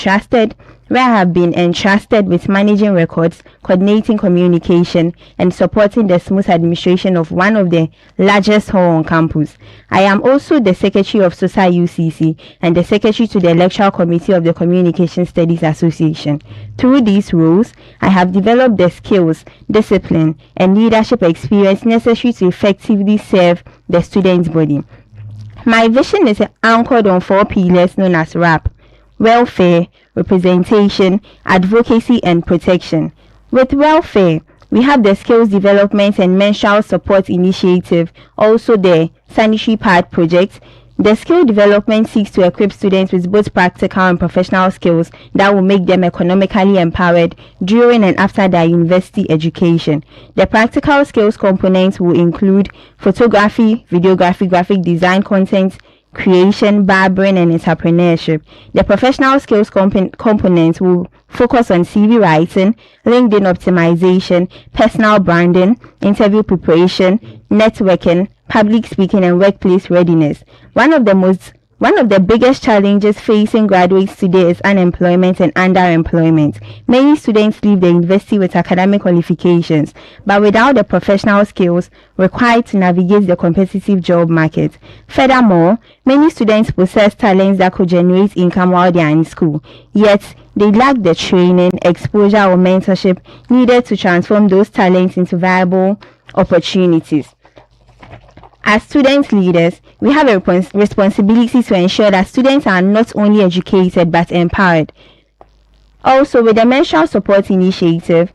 entrusted with managing records, coordinating communication, and supporting the smooth administration of one of the largest hall on campus. I am also the secretary of SOSA UCC and the secretary to the electoral committee of the Communication Studies Association. Through these roles, I have developed the skills, discipline, and leadership experience necessary to effectively serve the student body. My vision is anchored on 4 pillars known as RAP: welfare, representation, advocacy, and protection. With welfare, we have the Skills Development and Menstrual Support Initiative, also the Sanitary Pad Project. The skill development seeks to equip students with both practical and professional skills that will make them economically empowered during and after their university education. The practical skills components will include photography, videography, graphic design, content creation, barbering, and entrepreneurship. The professional skills components will focus on CV writing, LinkedIn optimization, personal branding, interview preparation, networking, public speaking, and workplace readiness. One of the biggest challenges facing graduates today is unemployment and underemployment. Many students leave the university with academic qualifications, but without the professional skills required to navigate the competitive job market. Furthermore, many students possess talents that could generate income while they are in school, yet they lack the training, exposure, or mentorship needed to transform those talents into viable opportunities. As student leaders, we have a responsibility to ensure that students are not only educated but empowered. Also, with the Menstrual Support Initiative,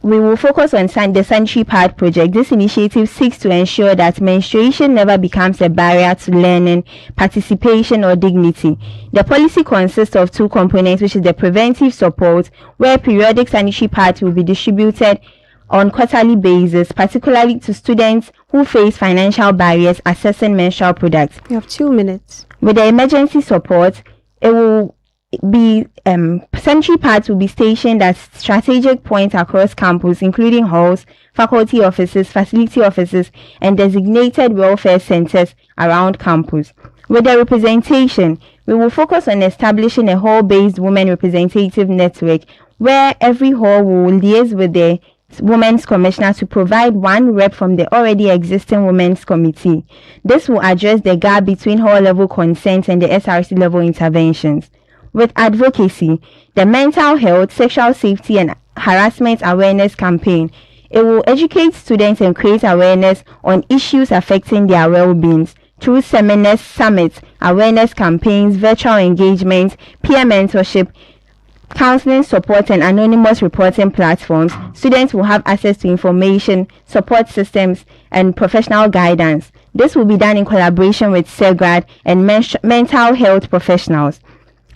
we will focus on the Sanitary Pad Project. This initiative seeks to ensure that menstruation never becomes a barrier to learning, participation, or dignity. The policy consists of 2 components, which is the preventive support, where periodic sanitary pads will be distributed on quarterly basis, particularly to students who face financial barriers accessing menstrual products. You have 2 minutes. With the emergency support, it will be sanitary pads will be stationed at strategic points across campus, including halls, faculty offices, facility offices, and designated welfare centers around campus. With the representation, we will focus on establishing a hall-based women representative network where every hall will liaise with the Women's Commissioner to provide 1 rep from the already existing Women's Committee. This will address the gap between hall-level consent and the SRC-level interventions. With advocacy, the Mental Health, Sexual Safety and Harassment Awareness Campaign, it will educate students and create awareness on issues affecting their well-being through seminars, summits, awareness campaigns, virtual engagements, peer mentorship, counseling support, and anonymous reporting platforms. Students will have access to information, support systems, and professional guidance. This will be done in collaboration with SEGRAD and mental health professionals.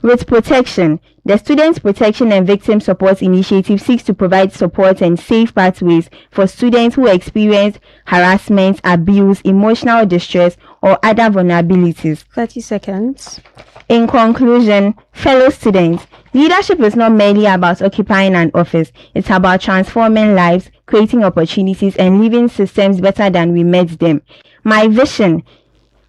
With protection, the Students Protection and Victim Support Initiative seeks to provide support and safe pathways for students who experience harassment, abuse, emotional distress, or other vulnerabilities. 30 seconds. In conclusion, fellow students, leadership is not merely about occupying an office. It's about transforming lives, creating opportunities, and leaving systems better than we met them. My vision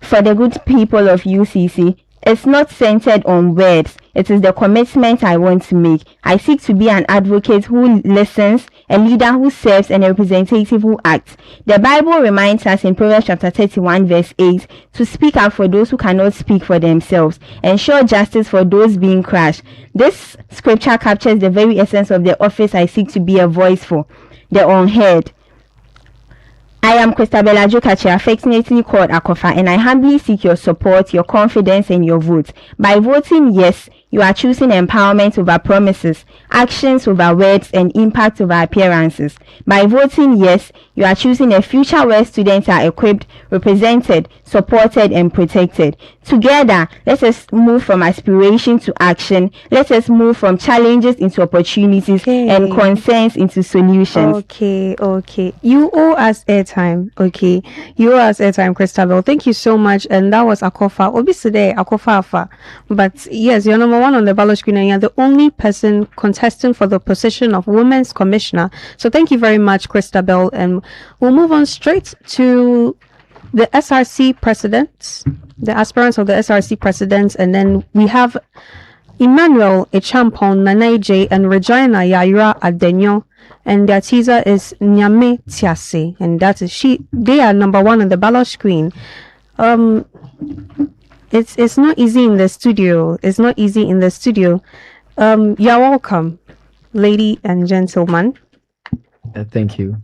for the good people of UCC is not centered on words. It is the commitment I want to make. I seek to be an advocate who listens, a leader who serves, and a representative who acts. The Bible reminds us in Proverbs chapter 31 verse 8 to speak up for those who cannot speak for themselves, ensure justice for those being crushed. This scripture captures the very essence of the office I seek to be a voice for, the unheard. I am Christabel Ajokachi, affectionately called Akofa, and I humbly seek your support, your confidence, and your vote. By voting yes, you are choosing empowerment over promises, actions over words, and impact over appearances. By voting yes, you are choosing a future where students are equipped, represented, supported, and protected. Together, let us move from aspiration to action. Let us move from challenges into opportunities and concerns into solutions. Okay. You owe us airtime. Okay. You owe us airtime, Christabel. Thank you so much. And that was Akofa. Obviously, Akofa Afa. But yes, you're number one on the ballot screen, and you're the only person contesting for the position of Women's Commissioner. So thank you very much, Christabel. And we'll move on straight to the SRC presidents, the aspirants of the SRC presidents, and then we have Emmanuel Echampon Nanaije and Regina Yaira Adenyo, and their teaser is Nyame Tiase, and that is they are number one on the ballot screen. It's not easy in the studio. You're welcome, lady and gentlemen. Thank you.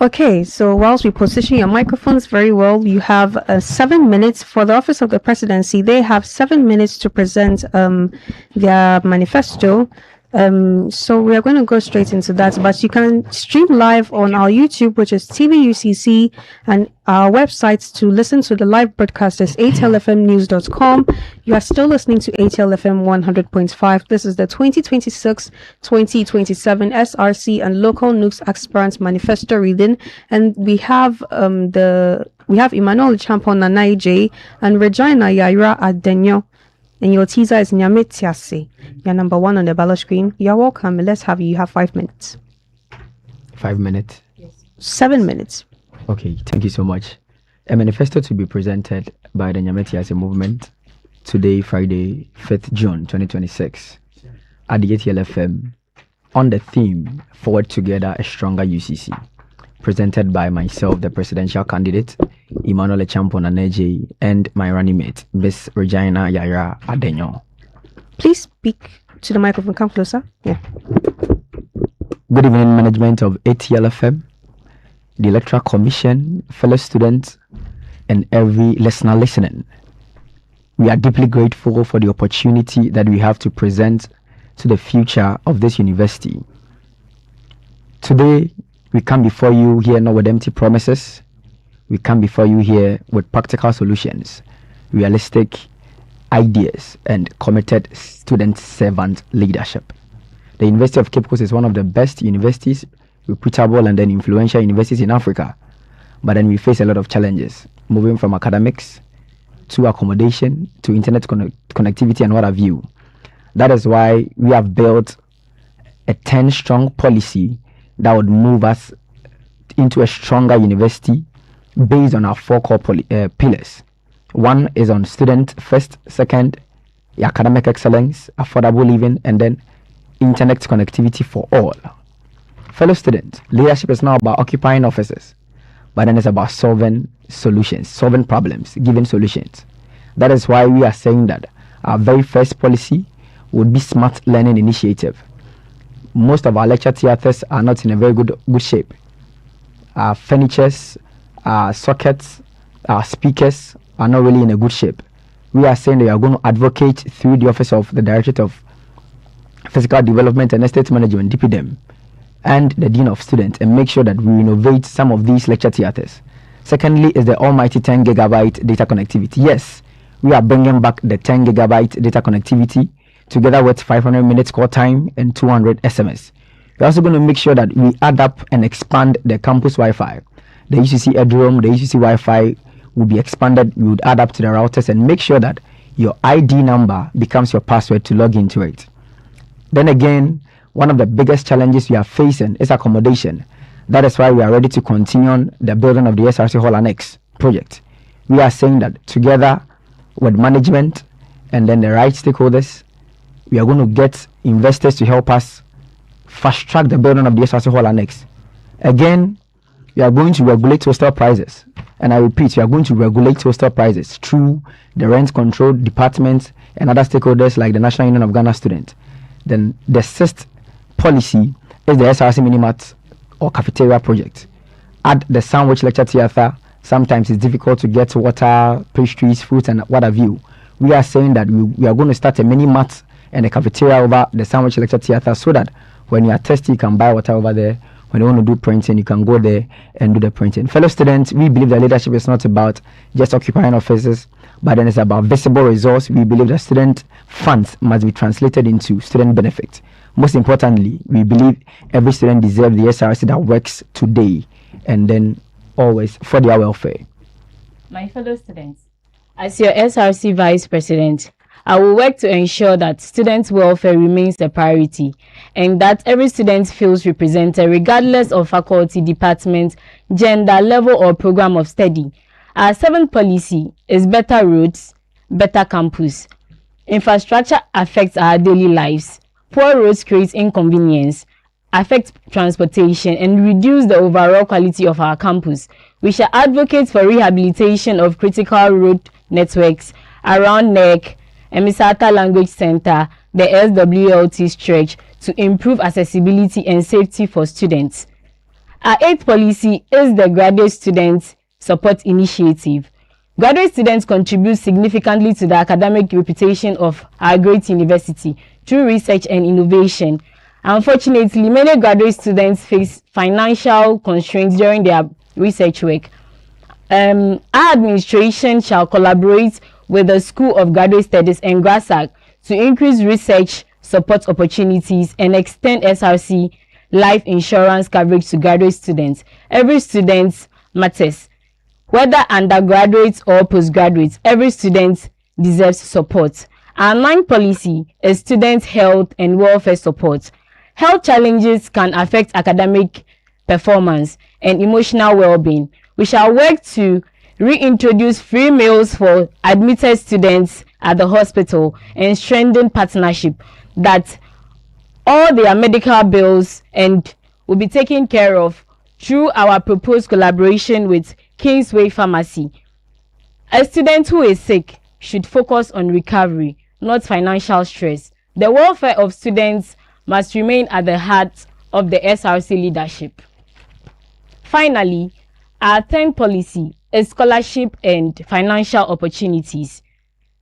Okay, so whilst we position your microphones very well, you have 7 minutes for the office of the presidency. They have 7 minutes to present their manifesto. So we are going to go straight into that, but you can stream live on our YouTube, which is TVUCC, and our websites to listen to the live broadcast is atlfmnews.com. You are still listening to ATLFM 100.5. This is the 2026-2027 SRC and Local NUGS Aspirants Manifesto reading, and we have Emmanuel Champon Nanaije and Regina Yaira Adenyo. And your teaser is Nyame Tiase. You're number one on the ballot screen. You're welcome. Let's have you. You have 5 minutes. 5 minutes? Yes. 7 minutes. Okay, thank you so much. A manifesto to be presented by the Nyame Tiase movement today, Friday, 5th June 2026, at the ATLFM on the theme Forward Together, a Stronger UCC, presented by myself, the presidential candidate, Emmanuel Echampon Nanaije, and my running mate, Miss Regina Yaira Adenyo. Please speak to the microphone. Come closer. Yeah. Good evening, management of ATLFM, the Electoral Commission, fellow students, and every listener listening. We are deeply grateful for the opportunity that we have to present to the future of this university. Today, we come before you here not with empty promises. We come before you here with practical solutions, realistic ideas, and committed student servant leadership. The University of Cape Coast is one of the best universities, reputable and then influential universities in Africa. But then we face a lot of challenges, moving from academics to accommodation to internet connectivity and what have you. That is why we have built a 10-strong policy that would move us into a stronger university based on our 4 core pillars. One is on student first, second, academic excellence, affordable living, and then internet connectivity for all. Fellow students, leadership is not about occupying offices, but then it's about solving solutions, solving problems, giving solutions. That is why we are saying that our very first policy would be Smart Learning Initiative. Most of our lecture theatres are not in a very good shape. Our furnitures, our sockets, our speakers are not really in a good shape. We are saying that we are going to advocate through the Office of the Directorate of Physical Development and Estate Management, DPDEM, and the Dean of Students, and make sure that we innovate some of these lecture theatres. Secondly is the almighty 10 gigabyte data connectivity. Yes, we are bringing back the 10 gigabyte data connectivity together with 500 minutes call time and 200 SMS. We're also going to make sure that we add up and expand the campus Wi-Fi. The UCC Edrom, the UCC Wi-Fi will be expanded. We would add up to the routers and make sure that your ID number becomes your password to log into it. Then again, one of the biggest challenges we are facing is accommodation. That is why we are ready to continue on the building of the SRC Hall Annex project. We are saying that together with management and then the right stakeholders, we are going to get investors to help us fast track the building of the SRC Hall Annex. Again, we are going to regulate hostel prices. And I repeat, we are going to regulate hostel prices through the rent control department and other stakeholders like the National Union of Ghana Students. Then the 6th policy is the SRC Minimart or cafeteria project. add the sandwich lecture theatre. Sometimes it's difficult to get water, pastries, fruits, and what have you. We are saying that we are going to start a mini mat and a cafeteria over the sandwich lecture theatre, so that when you are thirsty, you can buy water over there. When you want to do printing, you can go there and do the printing. Fellow students, we believe that leadership is not about just occupying offices, but then it's about visible results. We believe that student funds must be translated into student benefit. Most importantly, we believe every student deserves the SRC that works today and then always for their welfare. My fellow students, as your SRC Vice President, I will work to ensure that students' welfare remains a priority and that every student feels represented regardless of faculty, department, gender, level or program of study. Our seventh policy is better roads, better campus. Infrastructure affects our daily lives. Poor roads create inconvenience, affect transportation and reduce the overall quality of our campus. We shall advocate for rehabilitation of critical road networks around NEC, Emisata Language Center, the SWLT stretch to improve accessibility and safety for students. Our eighth policy is the Graduate Student Support Initiative. Graduate students contribute significantly to the academic reputation of our great university through research and innovation. Unfortunately, many graduate students face financial constraints during their research work. Our administration shall collaborate with the School of Graduate Studies and GRASAC to increase research support opportunities and extend SRC life insurance coverage to graduate students. Every student matters. Whether undergraduates or postgraduates, every student deserves support. Our ninth policy is student health and welfare support. Health challenges can affect academic performance and emotional well-being. We shall work to reintroduce free meals for admitted students at the hospital and strengthen partnership that all their medical bills and will be taken care of through our proposed collaboration with Kingsway Pharmacy. A student who is sick should focus on recovery, not financial stress. The welfare of students must remain at the heart of the SRC leadership. Finally, our 10th policy is scholarship and financial opportunities.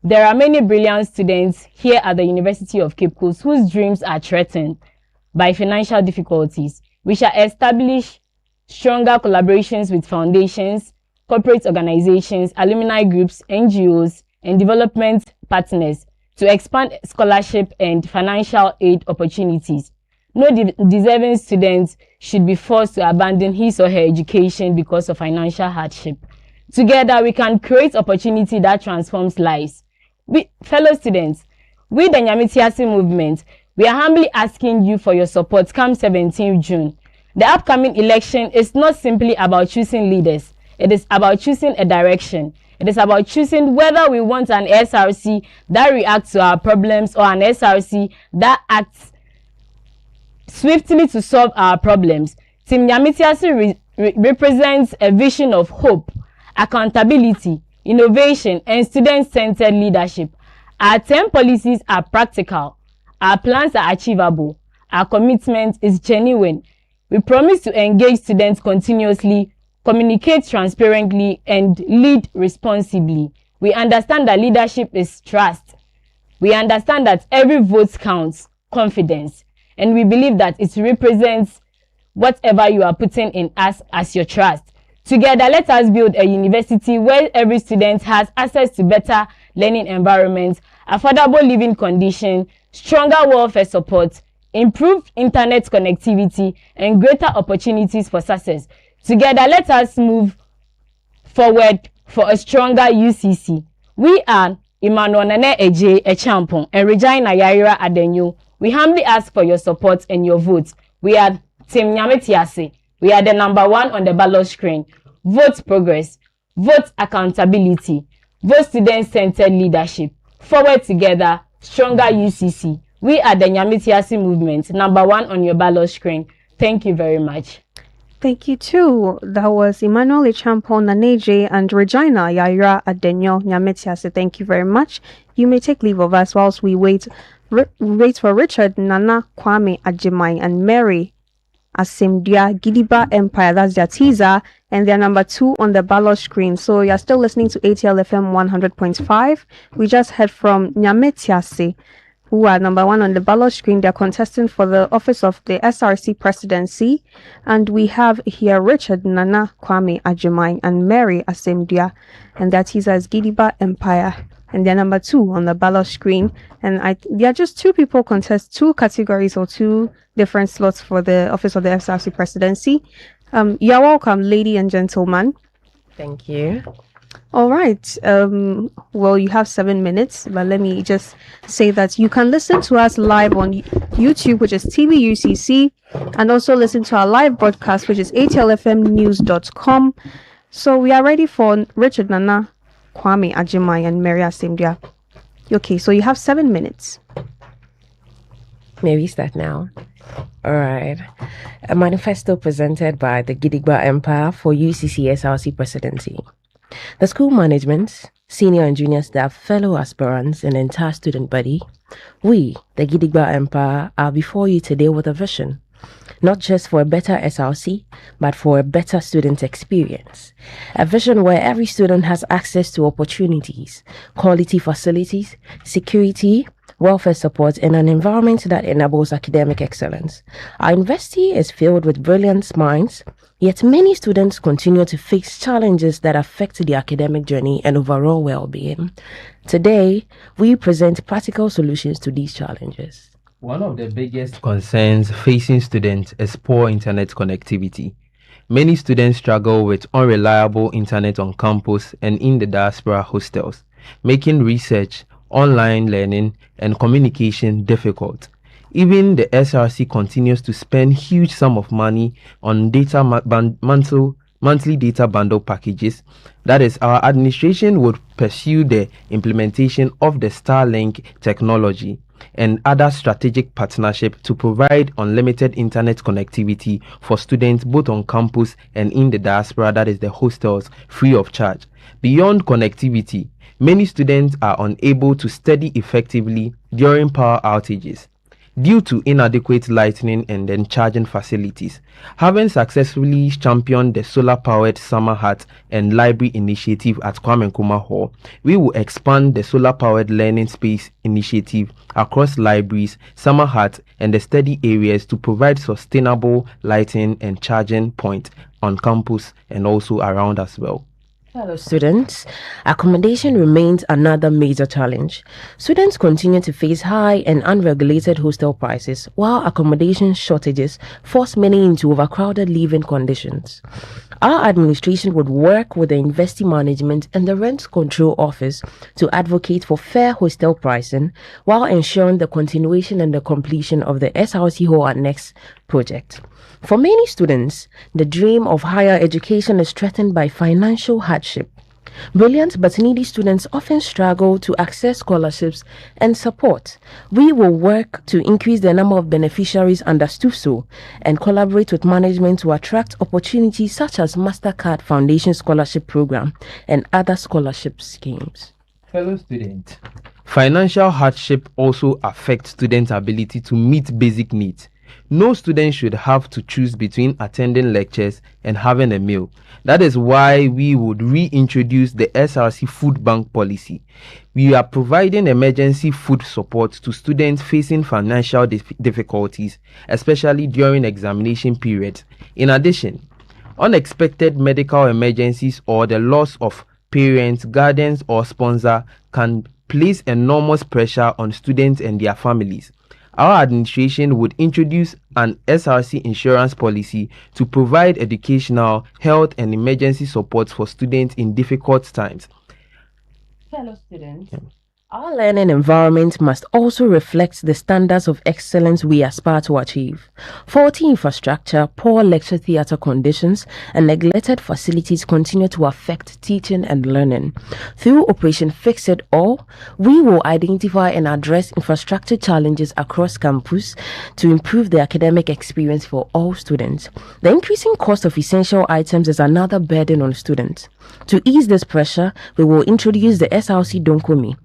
There are many brilliant students here at the University of Cape Coast whose dreams are threatened by financial difficulties. We shall establish stronger collaborations with foundations, corporate organizations, alumni groups, NGOs, and development partners to expand scholarship and financial aid opportunities. No deserving student should be forced to abandon his or her education because of financial hardship. Together, we can create opportunity that transforms lives. Fellow students, we the Nyamitiasi movement, we are humbly asking you for your support come 17th June. The upcoming election is not simply about choosing leaders. It is about choosing a direction. It is about choosing whether we want an SRC that reacts to our problems or an SRC that acts swiftly to solve our problems. Team Nyamitiasi represents a vision of hope, accountability, innovation, and student-centered leadership. Our 10 policies are practical. Our plans are achievable. Our commitment is genuine. We promise to engage students continuously, communicate transparently, and lead responsibly. We understand that leadership is trust. We understand that every vote counts, confidence, and we believe that it represents whatever you are putting in us as your trust. Together, let us build a university where every student has access to better learning environments, affordable living conditions, stronger welfare support, improved internet connectivity, and greater opportunities for success. Together, let us move forward for a stronger UCC. We are Emmanuel Nene Eje Echampon and Regina Yaira Adenyo. We humbly ask for your support and your votes. We are Team Nyamitiasi. We are the #1 on the ballot screen. Vote progress. Vote accountability. Vote student-centered leadership. Forward together. Stronger UCC. We are the Nyamitiasi movement. #1 on your ballot screen. Thank you very much. Thank you too. That was Emmanuel Echampon Naneje and Regina Yaira Adenyo Nyamitiasi. Thank you very much. You may take leave of us whilst we wait for Richard, Nana, Kwame Ajimai, and Mary Asemdua Gidigba Empire. That's their teaser. And they're number 2 on the ballot screen. So you're still listening to ATL FM 100.5. We just heard from Nyametiase, who are number 1 on the ballot screen. They're contesting for the office of the SRC presidency. And we have here Richard Nana Kwame Ajimai and Mary Asemdua. And their teaser is Gidigba Empire. And they're number 2 on the ballot screen. And there are just 2 people contest 2 categories or 2 different slots for the office of the SRC presidency. You're welcome, lady and gentlemen. Thank you. All right. Well, you have 7 minutes, but let me just say that you can listen to us live on YouTube, which is TVUCC, and also listen to our live broadcast, which is atlfmnews.com. So we are ready for Richard Nana Kwame Ajimai and Mary Asemdua. Okay, so you have 7 minutes. May we start now? All right. A manifesto presented by the Gidigba Empire for UCC SRC presidency. The school management, senior and junior staff, fellow aspirants, and entire student body, we, the Gidigba Empire, are before you today with a vision. Not just for a better SRC, but for a better student experience. A vision where every student has access to opportunities, quality facilities, security, welfare support, and an environment that enables academic excellence. Our university is filled with brilliant minds, yet many students continue to face challenges that affect the academic journey and overall well-being. Today, we present practical solutions to these challenges. One of the biggest concerns facing students is poor internet connectivity. Many students struggle with unreliable internet on campus and in the diaspora hostels, making research, online learning, and communication difficult. Even the SRC continues to spend huge sum of money on monthly data bundle packages. That is, our administration would pursue the implementation of the Starlink technology and other strategic partnership to provide unlimited internet connectivity for students both on campus and in the diaspora, that is the hostels, free of charge. Beyond connectivity, many students are unable to study effectively during power outages due to inadequate lighting and then charging facilities. Having successfully championed the solar-powered summer hut and library initiative at Kwame Nkrumah Hall, we will expand the solar-powered learning space initiative across libraries, summer huts, and the study areas to provide sustainable lighting and charging points on campus and also around as well. Fellow students, accommodation remains another major challenge. Students continue to face high and unregulated hostel prices, while accommodation shortages force many into overcrowded living conditions. Our administration would work with the university management and the Rent Control Office to advocate for fair hostel pricing while ensuring the continuation and the completion of the SRC Hall Annex project. For many students, the dream of higher education is threatened by financial hardship. Brilliant but needy students often struggle to access scholarships and support. We will work to increase the number of beneficiaries under Tvucc and collaborate with management to attract opportunities such as MasterCard Foundation Scholarship Program and other scholarship schemes. Fellow students, financial hardship also affects students' ability to meet basic needs. No student should have to choose between attending lectures and having a meal. That is why we would reintroduce the SRC food bank policy. We are providing emergency food support to students facing financial difficulties, especially during examination periods. In addition, unexpected medical emergencies or the loss of parents, guardians, or sponsor can place enormous pressure on students and their families. Our administration would introduce an SRC insurance policy to provide educational, health, and emergency support for students in difficult times. Fellow students, our learning environment must also reflect the standards of excellence we aspire to achieve. Faulty infrastructure, poor lecture theatre conditions, and neglected facilities continue to affect teaching and learning. Through Operation Fix It All, we will identify and address infrastructure challenges across campus to improve the academic experience for all students. The increasing cost of essential items is another burden on students. To ease this pressure, we will introduce the SRC Donkomi,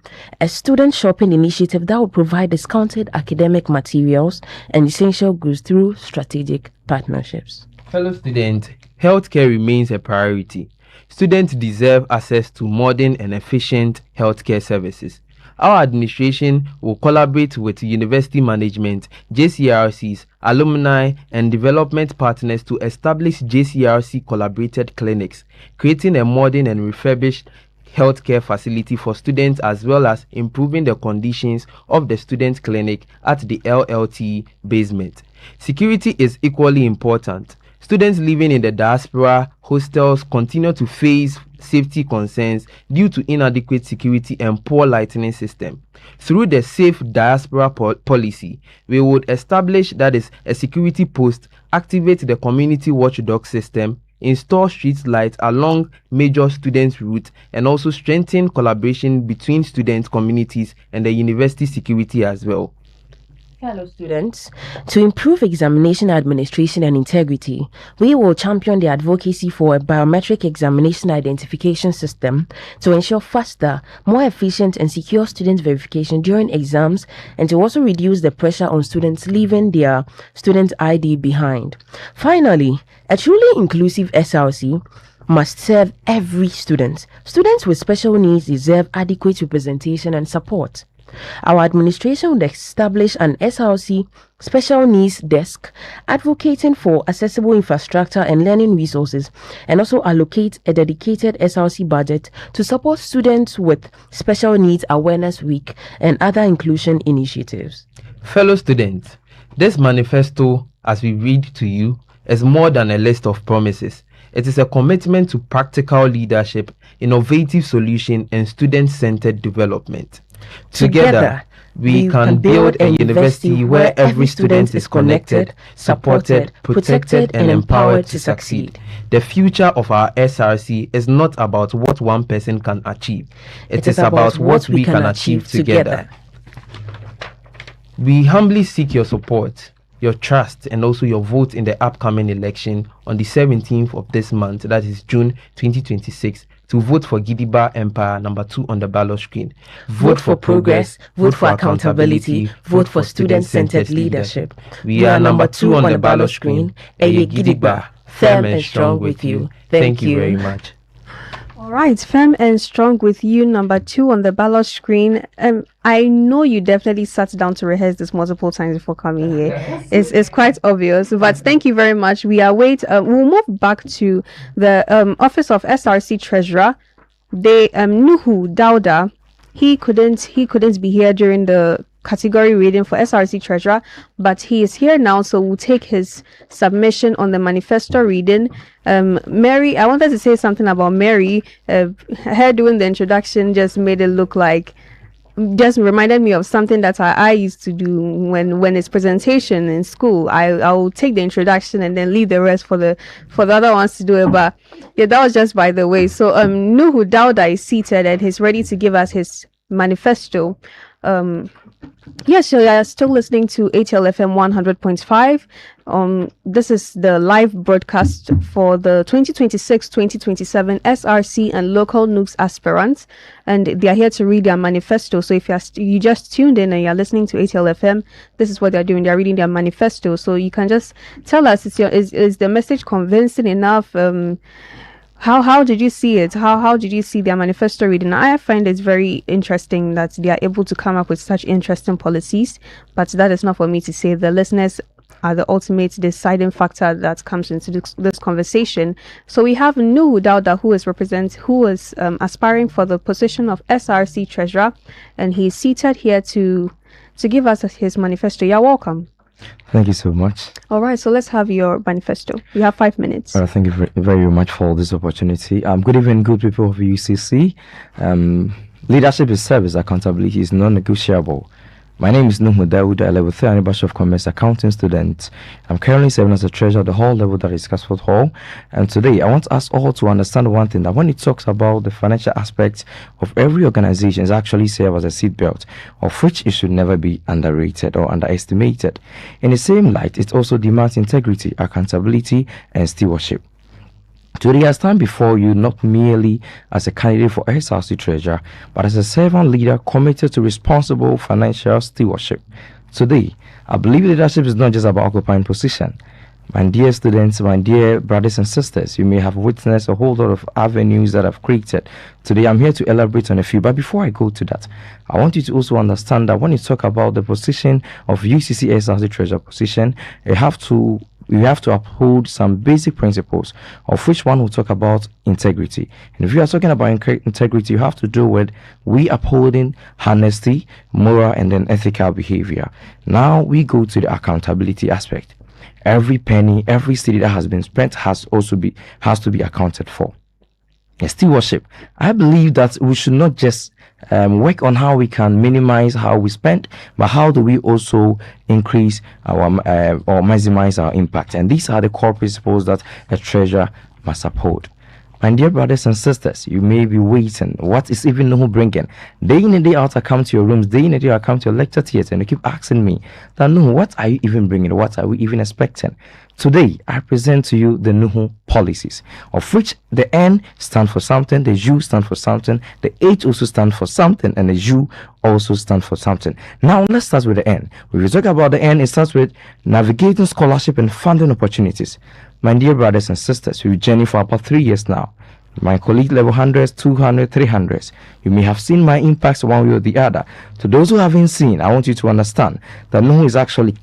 a student shopping initiative that will provide discounted academic materials and essential goods through strategic partnerships. Fellow students, healthcare remains a priority. Students deserve access to modern and efficient healthcare services. Our administration will collaborate with university management, JCRCs, alumni, and development partners to establish JCRC collaborated clinics, creating a modern and refurbished healthcare facility for students, as well as improving the conditions of the student clinic at the LLT basement. Security is equally important. Students living in the diaspora hostels continue to face safety concerns due to inadequate security and poor lighting system. Through the Safe Diaspora policy, we would establish that is a security post, activate the community watchdog system, install street lights along major student routes, and also strengthen collaboration between student communities and the university security as well. Hello students, to improve examination administration and integrity, we will champion the advocacy for a biometric examination identification system to ensure faster, more efficient and secure student verification during exams, and to also reduce the pressure on students leaving their student ID behind. Finally, a truly inclusive SRC must serve every student. Students with special needs deserve adequate representation and support. Our administration would establish an SRC special needs desk advocating for accessible infrastructure and learning resources, and also allocate a dedicated SRC budget to support students with special needs awareness week and other inclusion initiatives. Fellow students, this manifesto, as we read to you, is more than a list of promises. It is a commitment to practical leadership, innovative solution, and student-centered development. Together, we can build a university where every student is connected, supported, protected, and empowered to succeed. The future of our SRC is not about what one person can achieve. It is about what we can achieve together. We humbly seek your support, your trust, and also your vote in the upcoming election on the 17th of this month, that is June 2026, to vote for Gidigba Empire number 2 on the ballot screen. Vote for progress, vote for accountability, vote for student-centered leadership. We are number 2 on the ballot screen. Eye Gidigba, firm and strong with you. Thank you very much. All right, firm and strong with you, number 2 on the ballot screen. I know you definitely sat down to rehearse this multiple times before coming here. It's quite obvious, but thank you very much. We await. We'll move back to the office of SRC Treasurer. They Nuhu Dauda. He couldn't be here during the category reading for SRC Treasurer, but he is here now, so we'll take his submission on the manifesto reading. Mary, I wanted to say something about Mary. Her doing the introduction just made it look like, just reminded me of something that I used to do when it's presentation in school. I'll take the introduction and then leave the rest for the other ones to do it. But yeah, that was just by the way. So Nuhu Dauda is seated and he's ready to give us his manifesto. Yes, so you're still listening to ATL-FM 100.5. This is the live broadcast for the 2026-2027 SRC and Local NUGS Aspirants, and they are here to read their manifesto. So if you just tuned in and you're listening to ATL-FM, this is what they're doing. They're reading their manifesto. So you can just tell us, is the message convincing enough? How did you see it? How did you see their manifesto reading? I find it very interesting that they are able to come up with such interesting policies, but that is not for me to say. The listeners are the ultimate deciding factor that comes into this conversation. So we have Nuhu Dauda, who is aspiring for the position of SRC Treasurer, and he's seated here to give us his manifesto. You're welcome. Thank you so much. All right, so let's have your manifesto. You have 5 minutes. Thank you very much for this opportunity. Good evening, good people of UCC. Leadership is service, accountability is non-negotiable. My name is Nuhu Dauda, a level 3 Bachelor of Commerce accounting student. I'm currently serving as a treasurer at the hall level, that is Casford Hall. And today, I want us all to understand one thing, that when it talks about the financial aspects of every organization, it actually serves as a seatbelt, of which it should never be underrated or underestimated. In the same light, it also demands integrity, accountability, and stewardship. Today I stand before you not merely as a candidate for SRC Treasurer, but as a servant leader committed to responsible financial stewardship. Today, I believe leadership is not just about occupying position, My dear students, my dear brothers and sisters, you may have witnessed a whole lot of avenues that I've created. Today, I'm here to elaborate on a few. But before I go to that, I want you to also understand that when you talk about the position of UCC SRC Treasurer position, you have to uphold some basic principles, of which one will talk about integrity. And if you are talking about integrity, you have to do with we upholding honesty, moral, and then ethical behavior. Now we go to the accountability aspect. Every penny, every city that has been spent has to be accounted for. Stewardship. I believe that we should not just work on how we can minimize how we spend, but how do we also increase our or maximize our impact. And these are the core principles that a treasurer must uphold. My dear brothers and sisters, you may be waiting. What is even Nuhu bringing? Day in and day out, I come to your rooms. Day in and day out, I come to your lecture theater, and you keep asking me that Nuhu, what are you even bringing? What are we even expecting? Today, I present to you the Nuhu policies, of which the N stands for something, the U stands for something, the H also stands for something, and the U also stands for something. Now, let's start with the N. When we talk about the N, it starts with navigating scholarship and funding opportunities. My dear brothers and sisters, we've journeyed for about 3 years now. My colleague level 100s, 200, 300s. You may have seen my impacts one way or the other. To those who haven't seen, I want you to understand that Nuhu is actually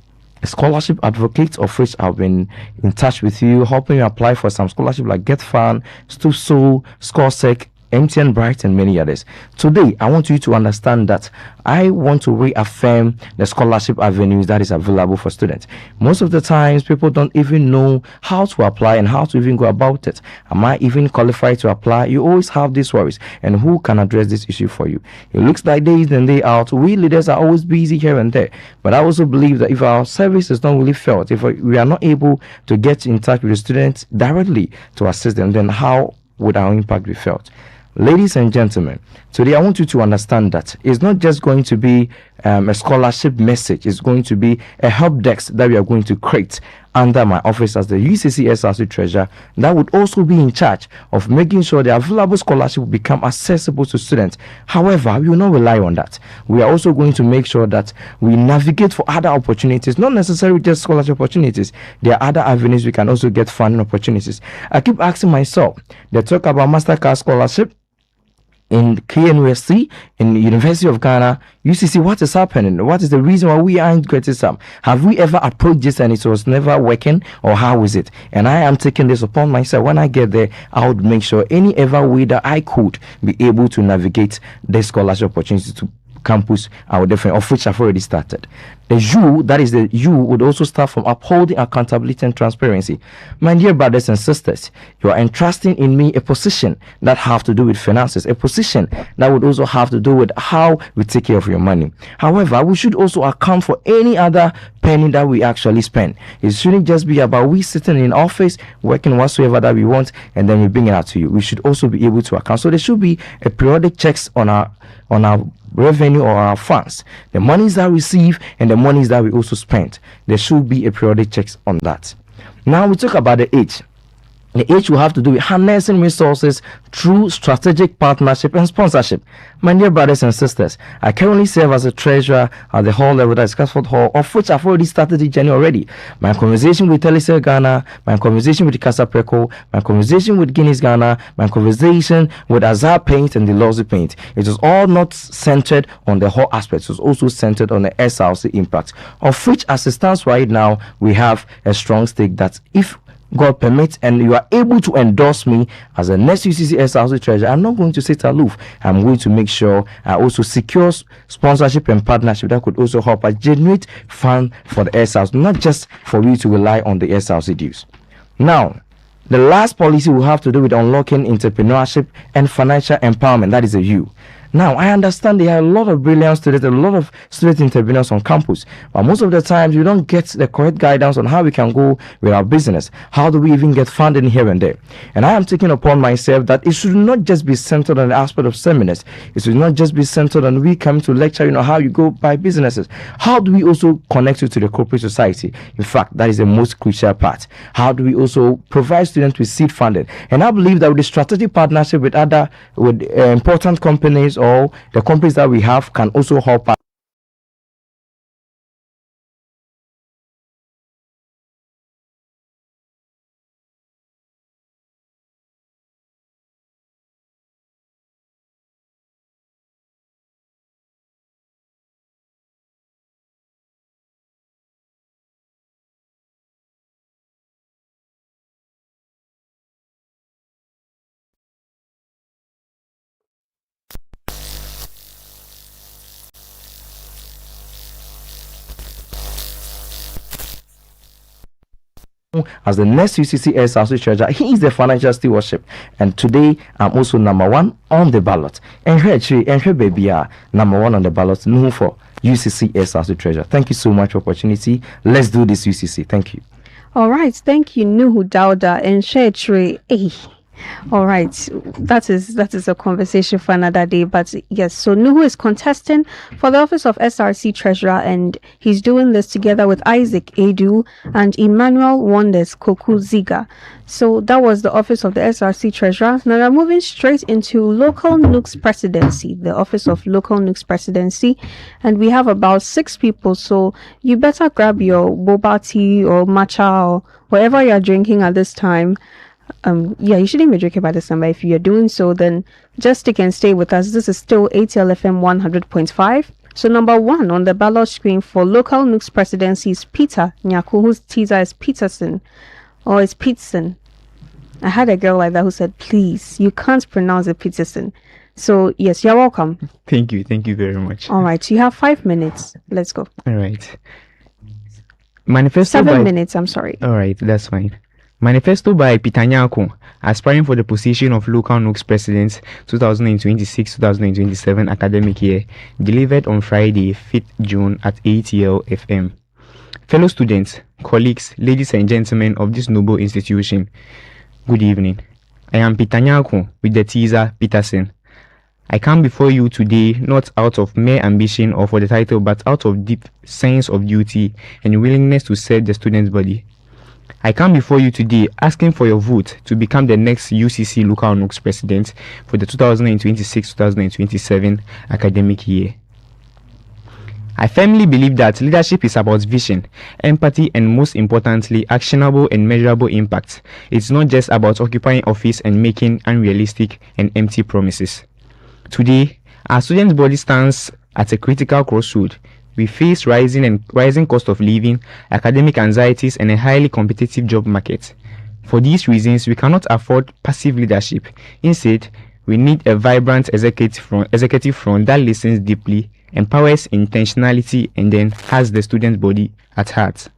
a scholarship advocate, of which I've been in touch with you, helping you apply for some scholarship like Get Fund, Stupso, Scoresec, MTN Bright, and many others. Today, I want you to understand that I want to reaffirm the scholarship avenues that is available for students. Most of the times, people don't even know how to apply and how to even go about it. Am I even qualified to apply? You always have these worries, and who can address this issue for you? It looks like day in and day out, we leaders are always busy here and there. But I also believe that if our service is not really felt, if we are not able to get in touch with the students directly to assist them, then how would our impact be felt? Ladies and gentlemen, today I want you to understand that it's not just going to be a scholarship message. It's going to be a help desk that we are going to create under my office as the UCC SRC Treasurer that would also be in charge of making sure the available scholarship will become accessible to students. However, we will not rely on that. We are also going to make sure that we navigate for other opportunities, not necessarily just scholarship opportunities. There are other avenues we can also get funding opportunities. I keep asking myself, they talk about MasterCard scholarship in KNUST, in the University of Ghana, UCC. What is happening? What is the reason why we aren't getting some? Have we ever approached this and it was never working, or how is it? And I am taking this upon myself. When I get there, I would make sure any ever way that I could be able to navigate the scholarship opportunity to campus, I would definitely, of which I've already started. The U, that is the U, would also start from upholding accountability and transparency. My dear brothers and sisters, you are entrusting in me a position that have to do with finances, a position that would also have to do with how we take care of your money. However, we should also account for any other penny that we actually spend. It shouldn't just be about we sitting in office, working whatsoever that we want, and then we bring it out to you. We should also be able to account. So there should be a periodic checks on our revenue or our funds, the monies that we receive and the monies that we also spend. There should be a periodic checks on that. Now we talk about the H. The H will have to do with harnessing resources through strategic partnership and sponsorship. My dear brothers and sisters, I currently serve as a treasurer at the hall level, that is Casford Hall, of which I've already started the journey already. My conversation with Telecel Ghana, my conversation with Casa Preco, my conversation with Guinness Ghana, my conversation with Azar Paint and the Lozi Paint. It was all not centered on the whole aspects. It was also centered on the SRC impact, of which as it stands right now, we have a strong stake that if God permits and you are able to endorse me as a next UCC SRC Treasurer, I'm not going to sit aloof. I'm going to make sure I also secure sponsorship and partnership that could also help us generate funds for the SRC, not just for you to rely on the SRC dues. Now, the last policy will have to do with unlocking entrepreneurship and financial empowerment. That is a U. Now, I understand there are a lot of brilliant students, a lot of student entrepreneurs on campus, but most of the times you don't get the correct guidance on how we can go with our business. How do we even get funding here and there? And I am taking upon myself that it should not just be centered on the aspect of seminars. It should not just be centered on we come to lecture, how you go by businesses. How do we also connect you to the corporate society? In fact, that is the most crucial part. How do we also provide students with seed funding? And I believe that with the strategic partnership with other important companies, or the companies that we have can also help us as the next UCC SRC treasurer. He is the financial stewardship, and today I'm also number 1 on the ballot. And here baby number 1 on the ballot. No for UCC SRC treasurer. Thank you so much for opportunity. Let's do this UCC. Thank you. All right, thank you, Nuhu Dauda and Shetri. All right, that is a conversation for another day. But yes, so Nuhu is contesting for the office of SRC Treasurer, and he's doing this together with Isaac Edu and Emmanuel Wonders Koku Ziga. So that was the office of the SRC Treasurer. Now we're moving straight into Local NUGS Presidency, the office of Local NUGS Presidency, and we have about 6 people. So you better grab your boba tea or matcha or whatever you're drinking at this time. You shouldn't be drinking by this time, but if you're doing so, then just stick and stay with us. This is still ATLFM 100.5. So number 1 on the ballot screen for Local NUGS Presidency is Peter Nyaku, whose teaser is Peterson, or it's Peterson. I had a girl like that who said, please, you can't pronounce it Peterson. So yes, you're welcome. Thank you very much. All right, you have 5 minutes. Let's go. All right. Manifesto 7 minutes, I'm sorry. All right, that's fine. Manifesto by Peter Nyaku, aspiring for the position of Local NUGS President 2026-2027 academic year, delivered on Friday, 5th June at ATL FM. Fellow students, colleagues, ladies and gentlemen of this noble institution, good evening. I am Peter Nyaku with the teaser Peterson. I come before you today not out of mere ambition or for the title, but out of deep sense of duty and willingness to serve the student's body. I come before you today asking for your vote to become the next UCC Local NUGS President for the 2026-2027 academic year. I firmly believe that leadership is about vision, empathy, and most importantly, actionable and measurable impact. It's not just about occupying office and making unrealistic and empty promises. Today, our student body stands at a critical crossroad. We face rising cost of living, academic anxieties, and a highly competitive job market. For these reasons, we cannot afford passive leadership. Instead, we need a vibrant executive front that listens deeply, empowers intentionality, and then has the student body at heart.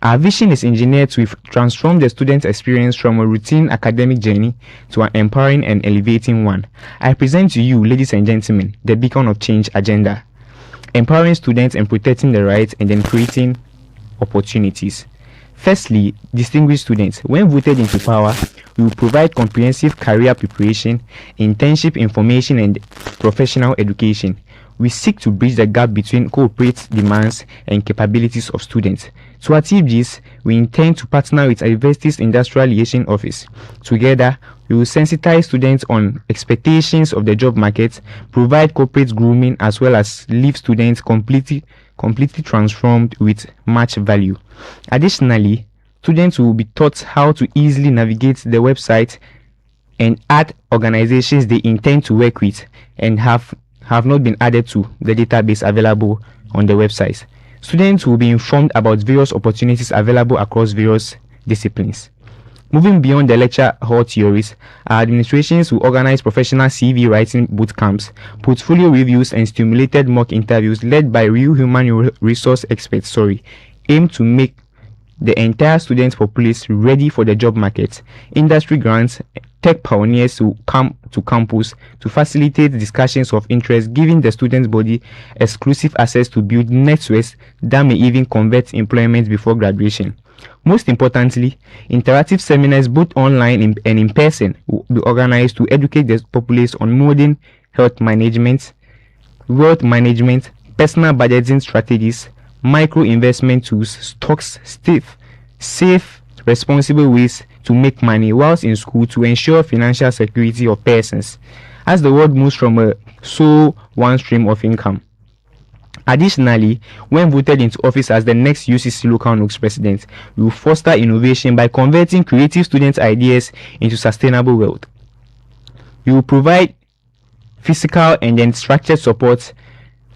Our vision is engineered to transform the student experience from a routine academic journey to an empowering and elevating one. I present to you, ladies and gentlemen, the Beacon of Change agenda. Empowering students and protecting the rights and then creating opportunities. Firstly, distinguished students, when voted into power, we will provide comprehensive career preparation, internship information, and professional education. We seek to bridge the gap between corporate demands and capabilities of students. To achieve this, we intend to partner with a university's Industrial Liaison Office. Together, we will sensitize students on expectations of the job market, provide corporate grooming, as well as leave students completely transformed with much value. Additionally, students will be taught how to easily navigate the website and add organizations they intend to work with and have not been added to the database available on the website. Students will be informed about various opportunities available across various disciplines. Moving beyond the lecture hall theories, our administrations will organize professional CV writing boot camps, portfolio reviews, and stimulated mock interviews led by real human resource experts, aim to make the entire student populace ready for the job market. Industry grants, tech pioneers will come to campus to facilitate discussions of interest, giving the student body exclusive access to build networks that may even convert employment before graduation. Most importantly, interactive seminars both online and in person will be organized to educate the populace on modern health management, wealth management, personal budgeting strategies, micro investment tools, stocks, safe, responsible ways to make money whilst in school to ensure financial security of persons, as the world moves from a sole one stream of income. Additionally, when voted into office as the next UCC Local NUGS President, we will foster innovation by converting creative student ideas into sustainable wealth. We will provide physical and then structured support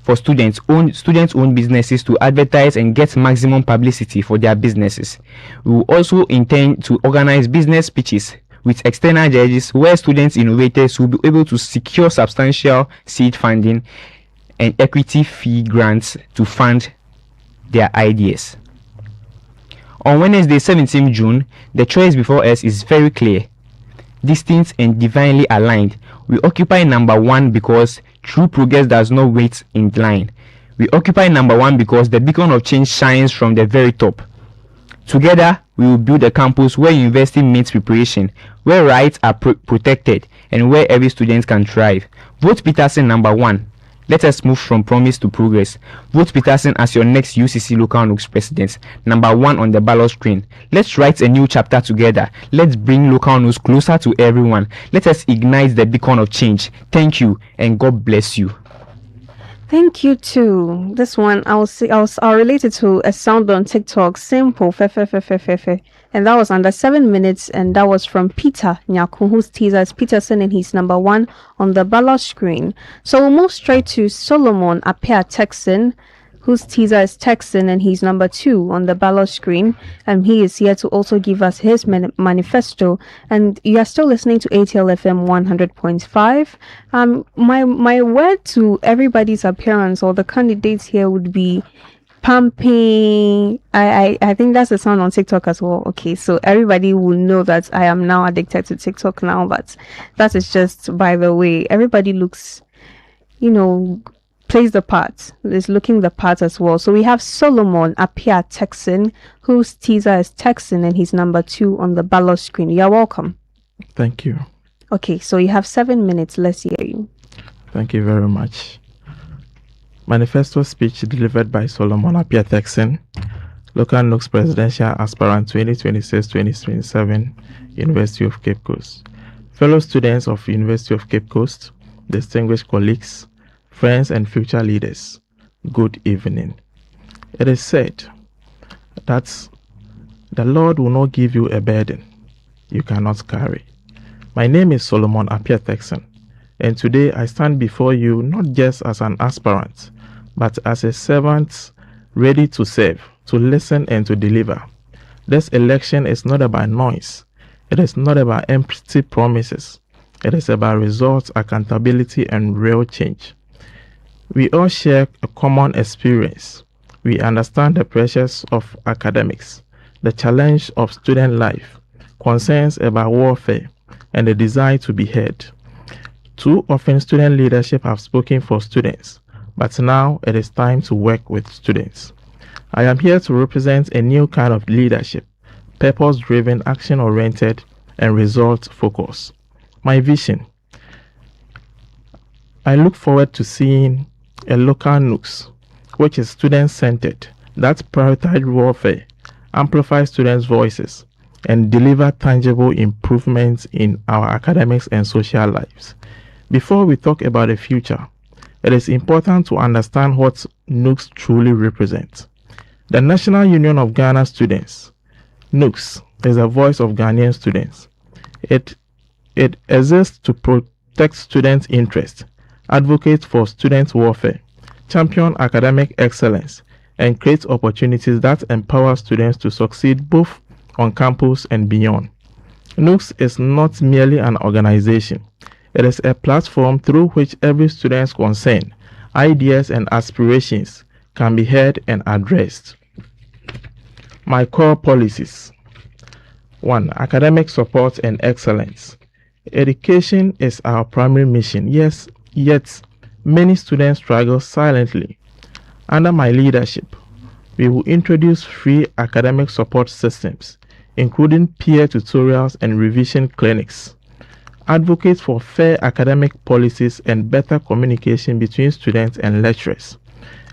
for students-owned businesses to advertise and get maximum publicity for their businesses. We will also intend to organize business pitches with external judges where students innovators will be able to secure substantial seed funding and equity fee grants to fund their ideas. On Wednesday, 17 June, the choice before us is very clear, distinct and divinely aligned. We occupy number 1 because true progress does not wait in line. We occupy number 1 because the beacon of change shines from the very top. Together, we will build a campus where university meets preparation, where rights are protected, and where every student can thrive. Vote Peterson number 1. Let us move from promise to progress. Vote Peterson as your next UCC Local NUGS president, number 1 on the ballot screen. Let's write a new chapter together. Let's bring Local NUGS closer to everyone. Let us ignite the beacon of change. Thank you, and God bless you. Thank you too. This one I'll relate it to a sound on TikTok. Simple, fe. And that was under 7 minutes, and that was from Peter Nyaku, whose teaser is Peterson, and he's number 1 on the ballot screen. So we'll move straight to Solomon Apia Texan, whose teaser is Texan, and he's number 2 on the ballot screen. And he is here to also give us his manifesto. And you are still listening to ATL FM 100.5. My word to everybody's appearance or the candidates here would be pumping. I think that's the sound on TikTok as well. Okay, so everybody will know that I am now addicted to TikTok now, but that is just by the way. Everybody looks, plays the part, is looking the part as well. So we have Solomon Apia Texan, whose teaser is Texan, and he's number 2 on the ballot screen. You're welcome. Thank you. Okay, so you have 7 minutes. Let's hear you. Thank you very much. Manifesto speech delivered by Solomon Apia Texan, Local NUGS Presidential Aspirant 2026-2027, University of Cape Coast. Fellow students of University of Cape Coast, distinguished colleagues, friends and future leaders, good evening. It is said that the Lord will not give you a burden you cannot carry. My name is Solomon Apia Texan, and today I stand before you not just as an aspirant, but as a servant ready to serve, to listen and to deliver. This election is not about noise. It is not about empty promises. It is about results, accountability, and real change. We all share a common experience. We understand the pressures of academics, the challenge of student life, concerns about warfare, and the desire to be heard. Too often, student leadership have spoken for students, but now it is time to work with students. I am here to represent a new kind of leadership, purpose-driven, action-oriented, and result-focused. My vision: I look forward to seeing a local NUGS, which is student-centered, that prioritizes warfare, amplifies students' voices, and deliver tangible improvements in our academics and social lives. Before we talk about the future, it is important to understand what NUGS truly represents. The National Union of Ghana Students, NUGS, is the voice of Ghanaian students. It exists to protect students' interests, advocate for student welfare, champion academic excellence, and create opportunities that empower students to succeed both on campus and beyond. NUGS is not merely an organization. It is a platform through which every student's concern, ideas, and aspirations can be heard and addressed. My core policies: 1. Academic support and excellence. Education is our primary mission. Yes, yet many students struggle silently. Under my leadership, we will introduce free academic support systems, including peer tutorials and revision clinics. Advocate for fair academic policies and better communication between students and lecturers.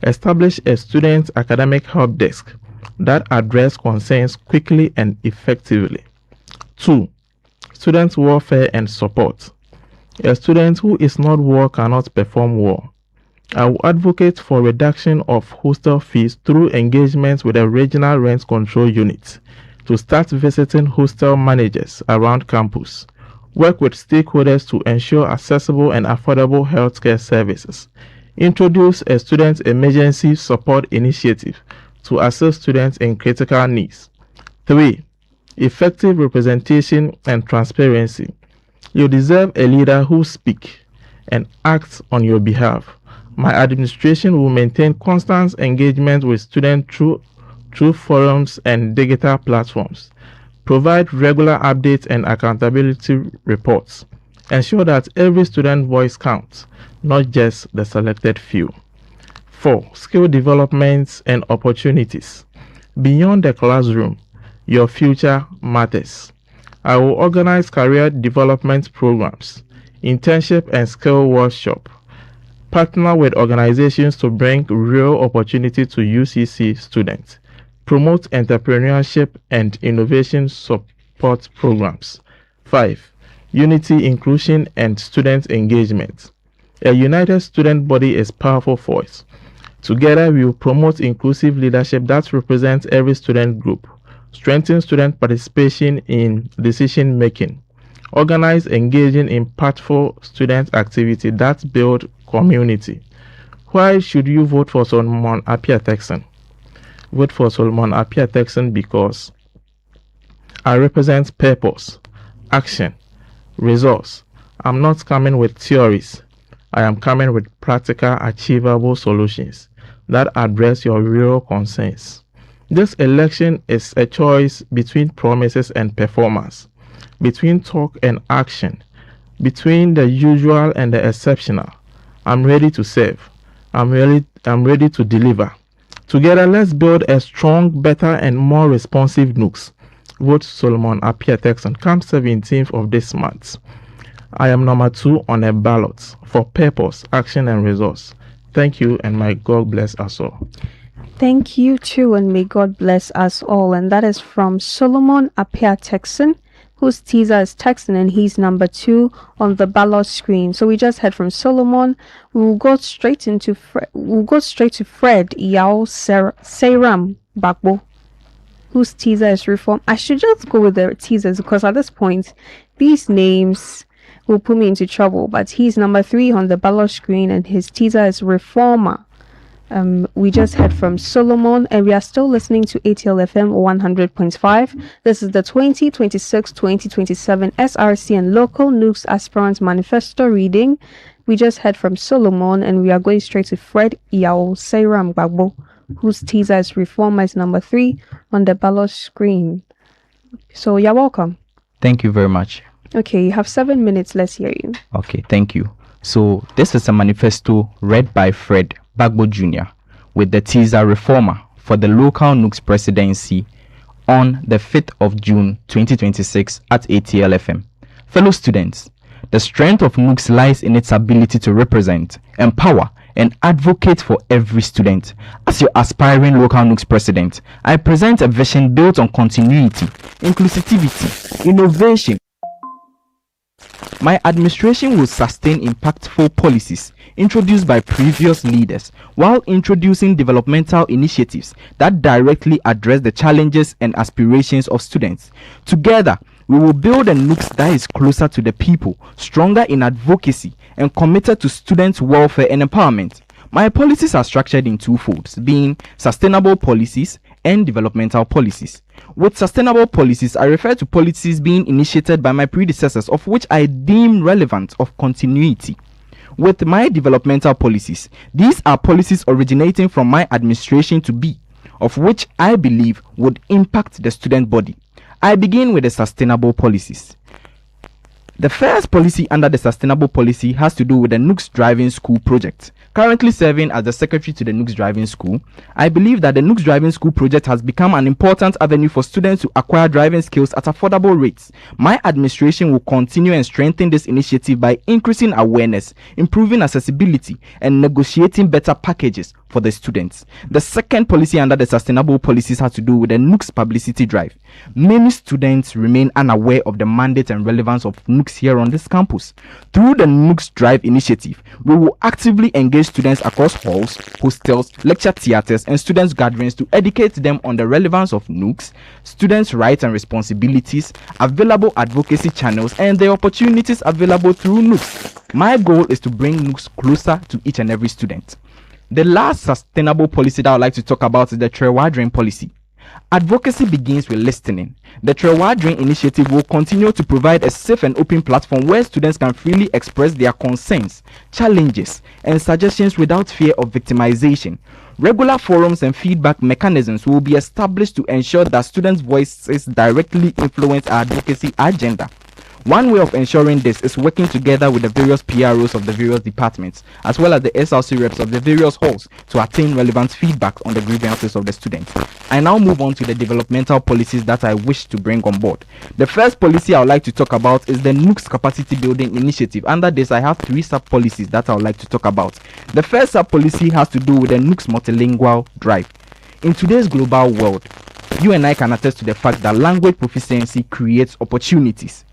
Establish a student academic help desk that address concerns quickly and effectively. 2. Student welfare and support. A student who is not well cannot perform well. I will advocate for reduction of hostel fees through engagement with the regional rent control unit to start visiting hostel managers around campus. Work with stakeholders to ensure accessible and affordable healthcare services. Introduce a student emergency support initiative to assist students in critical needs. 3. Effective representation and transparency. You deserve a leader who speaks and acts on your behalf. My administration will maintain constant engagement with students through through forums and digital platforms. Provide regular updates and accountability reports. Ensure that every student voice counts, not just the selected few. 4. Skill developments and opportunities. Beyond the classroom, your future matters. I will organize career development programs, internship and skill workshop. Partner with organizations to bring real opportunity to UCC students. Promote entrepreneurship and innovation support programs. 5. Unity, inclusion, and student engagement. A united student body is a powerful force. Together, we will promote inclusive leadership that represents every student group, strengthen student participation in decision making, organize engaging impactful student activity that build community. Why should you vote for Solomon Appiah-Texan? Vote for Solomon Appiah-Texan because I represent purpose, action, resource. I'm not coming with theories. I am coming with practical, achievable solutions that address your real concerns. This election is a choice between promises and performance, between talk and action, between the usual and the exceptional. I'm ready to serve. I'm ready to deliver. Together, let's build a strong, better, and more responsive NUGS. Vote Solomon Appiah-Texan come 17th of this month. I am number 2 on a ballot for purpose, action, and resource. Thank you, and may God bless us all. Thank you too, and may God bless us all. And that is from Solomon Appiah-Texan, whose teaser is Texan, and he's number 2 on the ballot screen. So we just heard from Solomon. We'll go straight to Fred Yao Seiram Bagbo, whose teaser is reform. I should just go with the teasers because at this point, these names will put me into trouble. But he's number 3 on the ballot screen, and his teaser is reformer. We just heard from Solomon, and we are still listening to ATL FM 100.5. This is the 2026-2027 SRC and Local NUGS Aspirants Manifesto reading. We just heard from Solomon, and we are going straight to Fred Yao Seiram Bagbo, whose teaser is reformer is number 3 on the ballot screen. So you're welcome. Thank you very much. Okay, you have 7 minutes. Let's hear you. Okay, thank you. So this is a manifesto read by Fred Bagbo Jr. with the teaser reformer for the local NUGS presidency on the 5th of June 2026 at ATL FM. Fellow students, the strength of NUGS lies in its ability to represent, empower, and advocate for every student. As your aspiring local NUGS president, I present a vision built on continuity, inclusivity, innovation. My administration will sustain impactful policies introduced by previous leaders while introducing developmental initiatives that directly address the challenges and aspirations of students. Together, we will build a NUGS that is closer to the people, stronger in advocacy, and committed to students' welfare and empowerment. My policies are structured in 2 folds, being sustainable policies and developmental policies. With sustainable policies, I refer to policies being initiated by my predecessors, of which I deem relevant of continuity. With my developmental policies, these are policies originating from my administration to be, of which I believe would impact the student body. I begin with the sustainable policies. The first policy under the sustainable policy has to do with the NUGS Driving School project. Currently serving as the secretary to the NUGS Driving School, I believe that the NUGS Driving School project has become an important avenue for students to acquire driving skills at affordable rates. My administration will continue and strengthen this initiative by increasing awareness, improving accessibility, and negotiating better packages for the students. The second policy under the sustainable policies has to do with the NUGS publicity drive. Many students remain unaware of the mandate and relevance of NUGS here on this campus. Through the NUGS Drive initiative, we will actively engage students across halls, hostels, lecture theaters, and students' gatherings to educate them on the relevance of NUGS, students' rights and responsibilities, available advocacy channels, and the opportunities available through NUGS. My goal is to bring NUGS closer to each and every student. The last sustainable policy that I would like to talk about is the Trewadrin policy. Advocacy begins with listening. The Trewadrin initiative will continue to provide a safe and open platform where students can freely express their concerns, challenges, and suggestions without fear of victimization. Regular forums and feedback mechanisms will be established to ensure that students' voices directly influence our advocacy agenda. One way of ensuring this is working together with the various PROs of the various departments, as well as the SRC reps of the various halls to attain relevant feedback on the grievances of the students. I now move on to the developmental policies that I wish to bring on board. The first policy I would like to talk about is the NUGS Capacity Building Initiative. Under this, I have 3 sub-policies that I would like to talk about. The first sub-policy has to do with the NUGS Multilingual Drive. In today's global world, you and I can attest to the fact that language proficiency creates opportunities.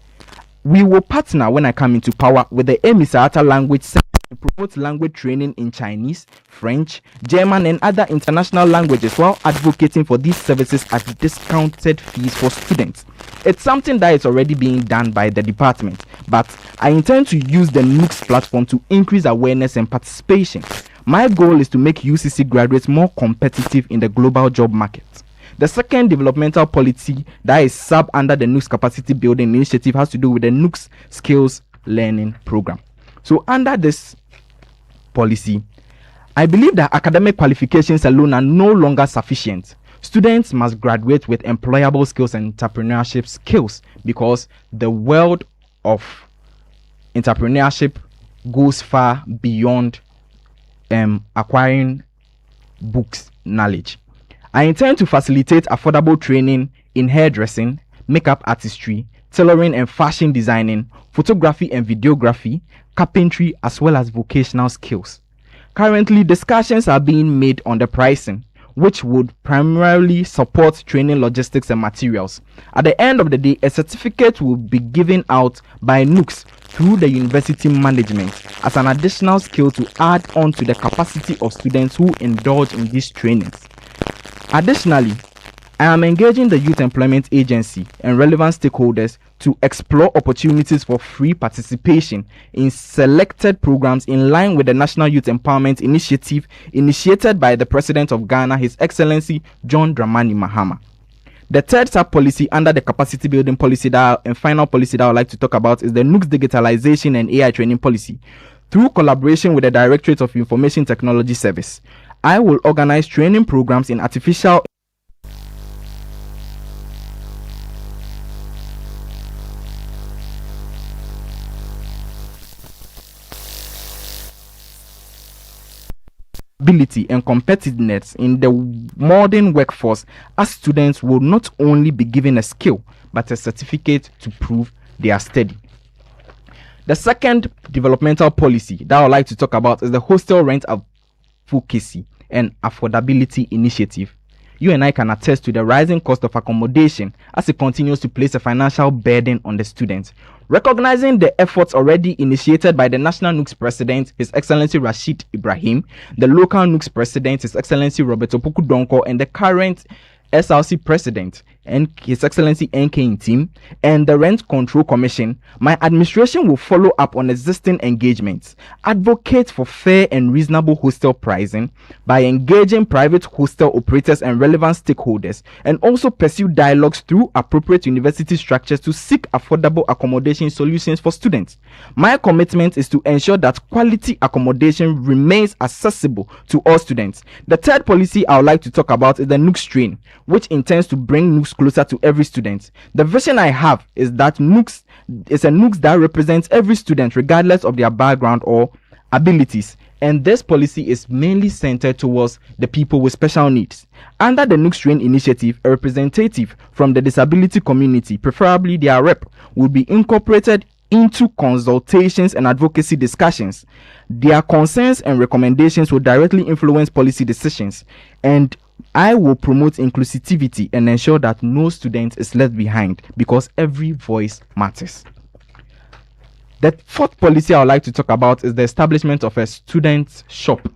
We will partner when I come into power with the Emisata Language Center to promote language training in Chinese, French, German, and other international languages while advocating for these services at discounted fees for students. It's something that is already being done by the department, but I intend to use the NUGS platform to increase awareness and participation. My goal is to make UCC graduates more competitive in the global job market. The second developmental policy that is sub under the NUGS Capacity Building Initiative has to do with the NUGS Skills Learning Program. So under this policy, I believe that academic qualifications alone are no longer sufficient. Students must graduate with employable skills and entrepreneurship skills, because the world of entrepreneurship goes far beyond acquiring books knowledge. I intend to facilitate affordable training in hairdressing, makeup artistry, tailoring and fashion designing, photography and videography, carpentry, as well as vocational skills. Currently, discussions are being made on the pricing, which would primarily support training logistics and materials. At the end of the day, a certificate will be given out by NUGS through the university management as an additional skill to add on to the capacity of students who indulge in these trainings. Additionally, I am engaging the Youth Employment Agency and relevant stakeholders to explore opportunities for free participation in selected programs in line with the National Youth Empowerment Initiative initiated by the President of Ghana, His Excellency John Dramani Mahama. The third sub-policy under the capacity building policy and final policy that I would like to talk about is the NUGS Digitalization and AI Training Policy. Through collaboration with the Directorate of Information Technology Service, I will organize training programs in artificial ability and competitiveness in the modern workforce, as students will not only be given a skill but a certificate to prove they are steady. The second developmental policy that I would like to talk about is the hostel rent advocacy and affordability initiative. You and I can attest to the rising cost of accommodation as it continues to place a financial burden on the students. Recognizing the efforts already initiated by the National NUGS President, His Excellency Rashid Ibrahim, the local NUGS President, His Excellency Robert Opoku Donko, and the current SRC President, and His Excellency NK Team, and the Rent Control Commission, my administration will follow up on existing engagements, advocate for fair and reasonable hostel pricing by engaging private hostel operators and relevant stakeholders, and also pursue dialogues through appropriate university structures to seek affordable accommodation solutions for students. My commitment is to ensure that quality accommodation remains accessible to all students. The third policy I would like to talk about is the NUGS Train, which intends to bring NUGS closer to every student. The vision I have is that NUGS is a NUGS that represents every student regardless of their background or abilities, and this policy is mainly centered towards the people with special needs. Under the NUGS Train initiative, a representative from the disability community, preferably their rep, will be incorporated into consultations and advocacy discussions. Their concerns and recommendations will directly influence policy decisions, and I will promote inclusivity and ensure that no student is left behind, because every voice matters. The fourth policy I would like to talk about is the establishment of a student shop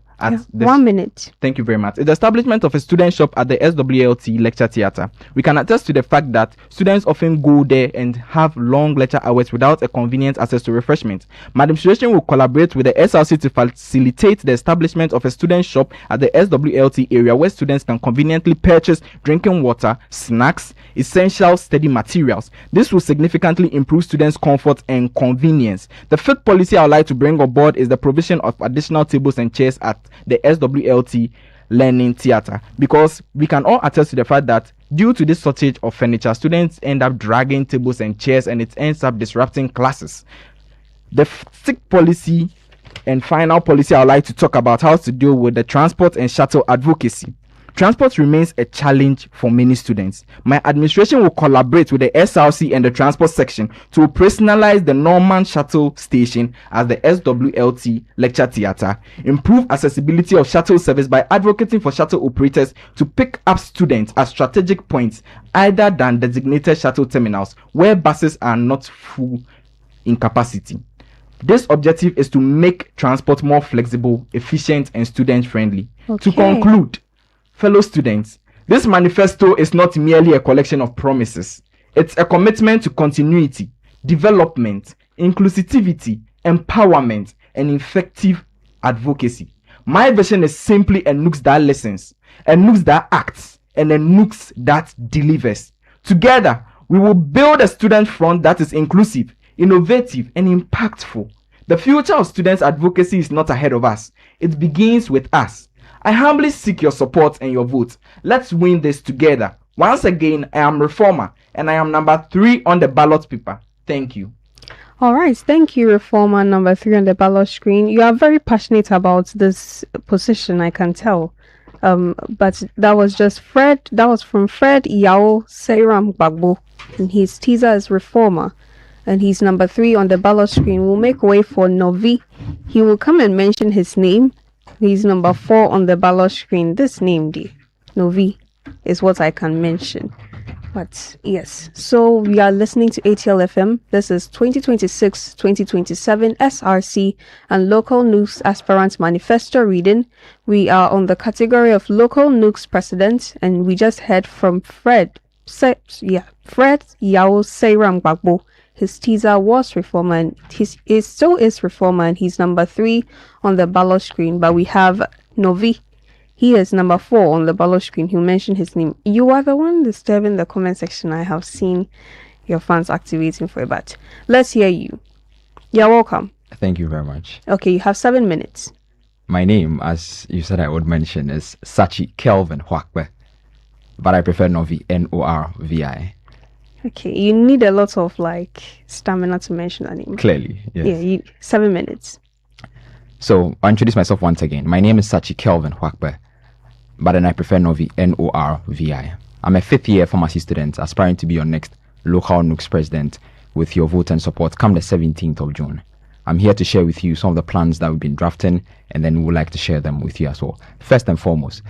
1 minute. Thank you very much. It's the establishment of a student shop at the SWLT Lecture Theatre. We can attest to the fact that students often go there and have long lecture hours without a convenient access to refreshment. My administration will collaborate with the SRC to facilitate the establishment of a student shop at the SWLT area where students can conveniently purchase drinking water, snacks, essential study materials. This will significantly improve students' comfort and convenience. The fifth policy I would like to bring on board is the provision of additional tables and chairs at the SWLT Learning Theatre, because we can all attest to the fact that due to this shortage of furniture, students end up dragging tables and chairs and it ends up disrupting classes. The sixth policy and final policy I would like to talk about how to deal with the transport and shuttle advocacy. Transport remains a challenge for many students. My administration will collaborate with the SRC and the transport section to personalize the Norman Shuttle Station as the SWLT Lecture Theatre, improve accessibility of shuttle service by advocating for shuttle operators to pick up students at strategic points other than designated shuttle terminals where buses are not full in capacity. This objective is to make transport more flexible, efficient, and student-friendly. Okay. To conclude, fellow students, this manifesto is not merely a collection of promises. It's a commitment to continuity, development, inclusivity, empowerment, and effective advocacy. My vision is simply a NUGS that listens, a NUGS that acts, and a NUGS that delivers. Together, we will build a student front that is inclusive, innovative, and impactful. The future of students' advocacy is not ahead of us. It begins with us. I humbly seek your support and your vote. Let's win this together. Once again, I am Reformer and I am number 3 on the ballot paper. Thank you. All right, thank you, Reformer number 3 on the ballot screen. You are very passionate about this position, I can tell. But that was just Fred. That was from Fred Yao Seiram Bagbo, and his teaser is Reformer, and he's number 3 on the ballot screen. We'll make way for Novi. He will come and mention his name. He's number 4 on the ballot screen. This name, Novi, is what I can mention. But yes, so we are listening to ATL FM. This is 2026-2027 SRC and Local NUGS Aspirants Manifesto reading. We are on the category of Local NUGS President, and we just heard from Fred Yao Seiram Bagbo. His teaser was Reformer, and still is Reformer, and he's number 3 on the ballot screen. But we have Novi. He is number 4 on the ballot screen. He'll mention his name. You are the one disturbing the comment section. I have seen your fans activating for it, but let's hear you. You're welcome. Thank you very much. Okay, you have 7 minutes. My name, as you said I would mention, is Sachi Kelvin Hwakbe, but I prefer Novi, Norvi. Okay, you need a lot of stamina to mention that name. Clearly, yes. Yeah, 7 minutes. So I'll introduce myself once again. My name is Sachi Kelvin Hwakbe, but then I prefer Novi, Norvi. I'm a 5th year pharmacy student aspiring to be your next local NUGS president with your vote and support come the 17th of June. I'm here to share with you some of the plans that we've been drafting, and then we would like to share them with you as well. First and foremost,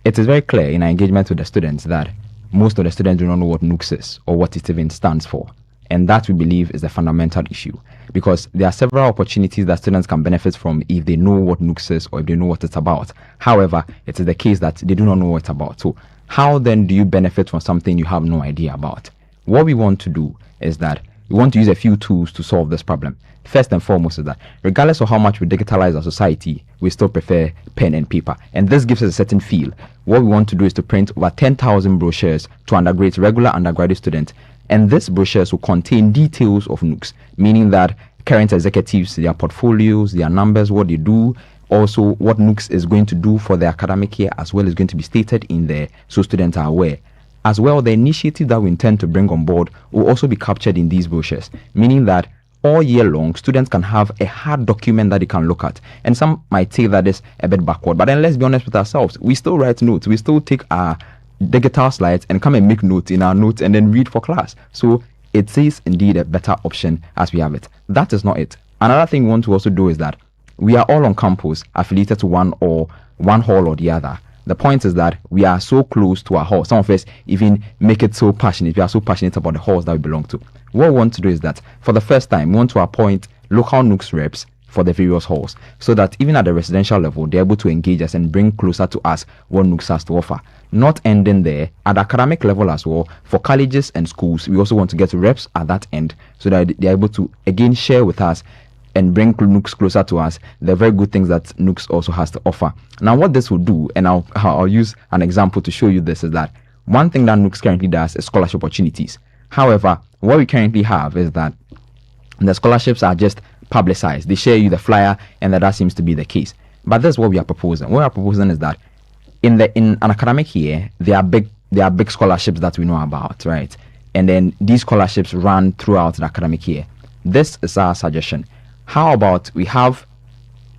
it is very clear in our engagement with the students that most of the students do not know what NUGS is or what it even stands for. And that, we believe, is the fundamental issue, because there are several opportunities that students can benefit from if they know what NUGS is or if they know what it's about. However, it is the case that they do not know what it's about. So how then do you benefit from something you have no idea about? What we want to do is that we want to use a few tools to solve this problem. First and foremost is that regardless of how much we digitalize our society, we still prefer pen and paper. And this gives us a certain feel. What we want to do is to print over 10,000 brochures to undergraduate, regular undergraduate students. And these brochures will contain details of NUGS, meaning that current executives, their portfolios, their numbers, what they do, also what NUGS is going to do for the academic year as well is going to be stated in there so students are aware. As well, the initiative that we intend to bring on board will also be captured in these brochures, meaning that all year long, students can have a hard document that they can look at. And some might say that is a bit backward, but then let's be honest with ourselves. We still write notes. We still take our digital slides and come and make notes in our notes and then read for class. So it is indeed a better option as we have it. That is not it. Another thing we want to also do is that we are all on campus affiliated to one hall or the other. The point is that we are so close to our hall. Some of us even make it so passionate. We are so passionate about the halls that we belong to. What we want to do is that for the first time, we want to appoint local NUGS reps for the various halls, so that even at the residential level, they're able to engage us and bring closer to us what NUGS has to offer. Not ending there, at the academic level as well, for colleges and schools, we also want to get reps at that end, so that they're able to again share with us and bring NUGS closer to us the very good things that NUGS also has to offer. Now, what this will do, and I'll use an example to show you this, is that one thing that NUGS currently does is scholarship opportunities. However, what we currently have is that the scholarships are just publicized. They share you the flyer, and that seems to be the case. But this is what we are proposing. What we are proposing is that in an academic year, there are big scholarships that we know about, right? And then these scholarships run throughout the academic year. This is our suggestion. How about we have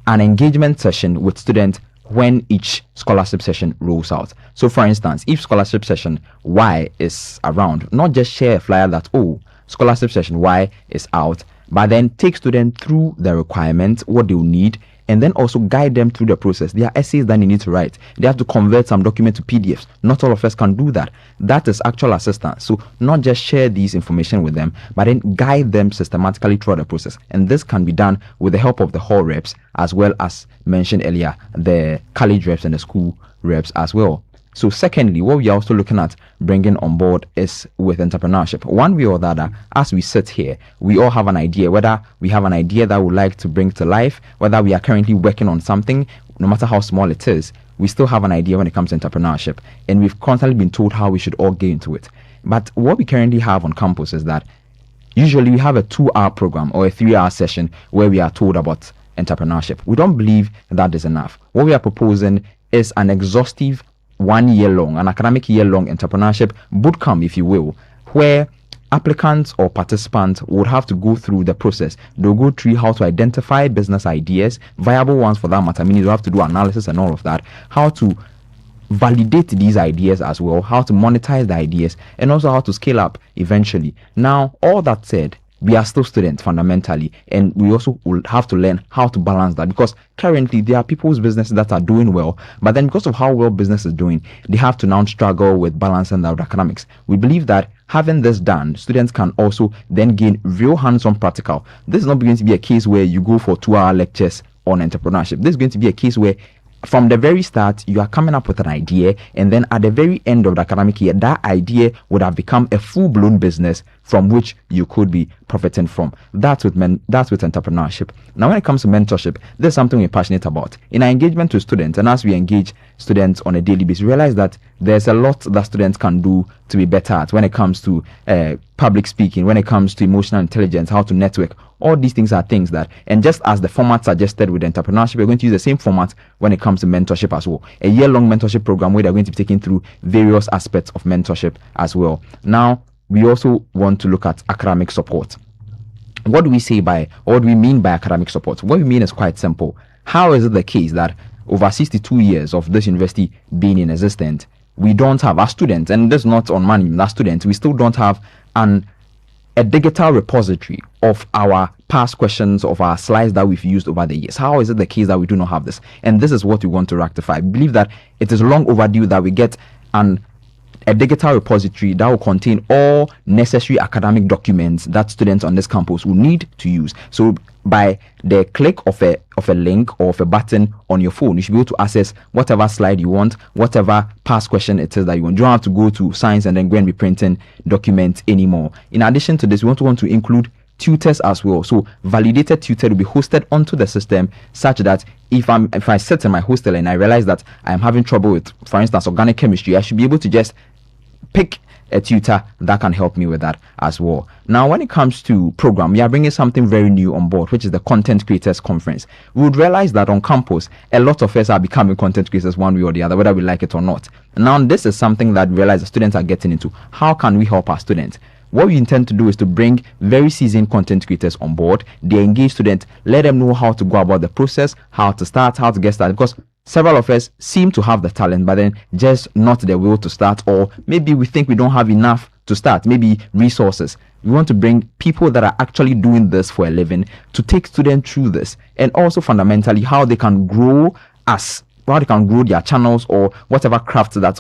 an engagement session with students when each scholarship session rolls out? So, for instance, if scholarship session Y is around, not just share a flyer that, oh, scholarship session Y is out, but then take students through the requirements, what they will need, and then also guide them through the process. There are essays that they need to write. They have to convert some document to PDFs. Not all of us can do that. That is actual assistance. So not just share these information with them, but then guide them systematically throughout the process. And this can be done with the help of the hall reps, as well as mentioned earlier, the college reps and the school reps as well. So secondly, what we are also looking at bringing on board is with entrepreneurship. One way or the other, as we sit here, we all have an idea, whether we have an idea that we would like to bring to life, whether we are currently working on something, no matter how small it is, we still have an idea when it comes to entrepreneurship. And we've constantly been told how we should all get into it. But what we currently have on campus is that usually we have a 2-hour program or a 3-hour session where we are told about entrepreneurship. We don't believe that is enough. What we are proposing is an exhaustive 1 year long, an academic year long entrepreneurship bootcamp, if you will, where applicants or participants would have to go through the process. They'll go through how to identify business ideas, viable ones for that matter, meaning they'll have to do analysis and all of that, how to validate these ideas as well, how to monetize the ideas, and also how to scale up eventually. Now, all that said, we are still students fundamentally, and we also will have to learn how to balance that, because currently there are people's businesses that are doing well, but then because of how well business is doing, they have to now struggle with balancing out academics. We believe that having this done, students can also then gain real hands-on practical. This is not going to be a case where you go for 2-hour lectures on entrepreneurship. This is going to be a case where from the very start, you are coming up with an idea, and then at the very end of the academic year, that idea would have become a full-blown business from which you could be profiting from. That's with entrepreneurship. Now, when it comes to mentorship, this is something we're passionate about. In our engagement with students, and as we engage students on a daily basis, we realize that there's a lot that students can do to be better at when it comes to public speaking, when it comes to emotional intelligence, how to network. All these things are things that, and just as the format suggested with entrepreneurship, we're going to use the same format when it comes to mentorship as well. A year-long mentorship program where they're going to be taken through various aspects of mentorship as well. Now, we also want to look at academic support. What do we say by, or what do we mean by academic support? What we mean is quite simple. How is it the case that over 62 years of this university being in existence, we don't have, as students, and this is not on money, as students, we still don't have a digital repository of our past questions, of our slides that we've used over the years? How is it the case that we do not have this? And this is what we want to rectify. I believe that it is long overdue that we get a digital repository that will contain all necessary academic documents that students on this campus will need to use. So by the click of a link or of a button on your phone, you should be able to access whatever slide you want, whatever past question it is that you want. You don't have to go to science and then go and be printing documents anymore. In addition to this, we want to include tutors as well. So validated tutor will be hosted onto the system, such that if I sit in my hostel and I realize that I'm having trouble with, for instance, organic chemistry, I should be able to just pick a tutor that can help me with that as well. Now, when it comes to program, we are bringing something very new on board, which is the Content Creators Conference. We would realize that on campus, a lot of us are becoming content creators one way or the other, whether we like it or not. Now, this is something that we realize the students are getting into. How can we help our students? What we intend to do is to bring very seasoned content creators on board. They engage students, let them know how to go about the process, how to start, how to get started, because several of us seem to have the talent, but then just not the will to start, or maybe we think we don't have enough to start, maybe resources. We want to bring people that are actually doing this for a living to take students through this, and also fundamentally how they can grow their channels or whatever craft that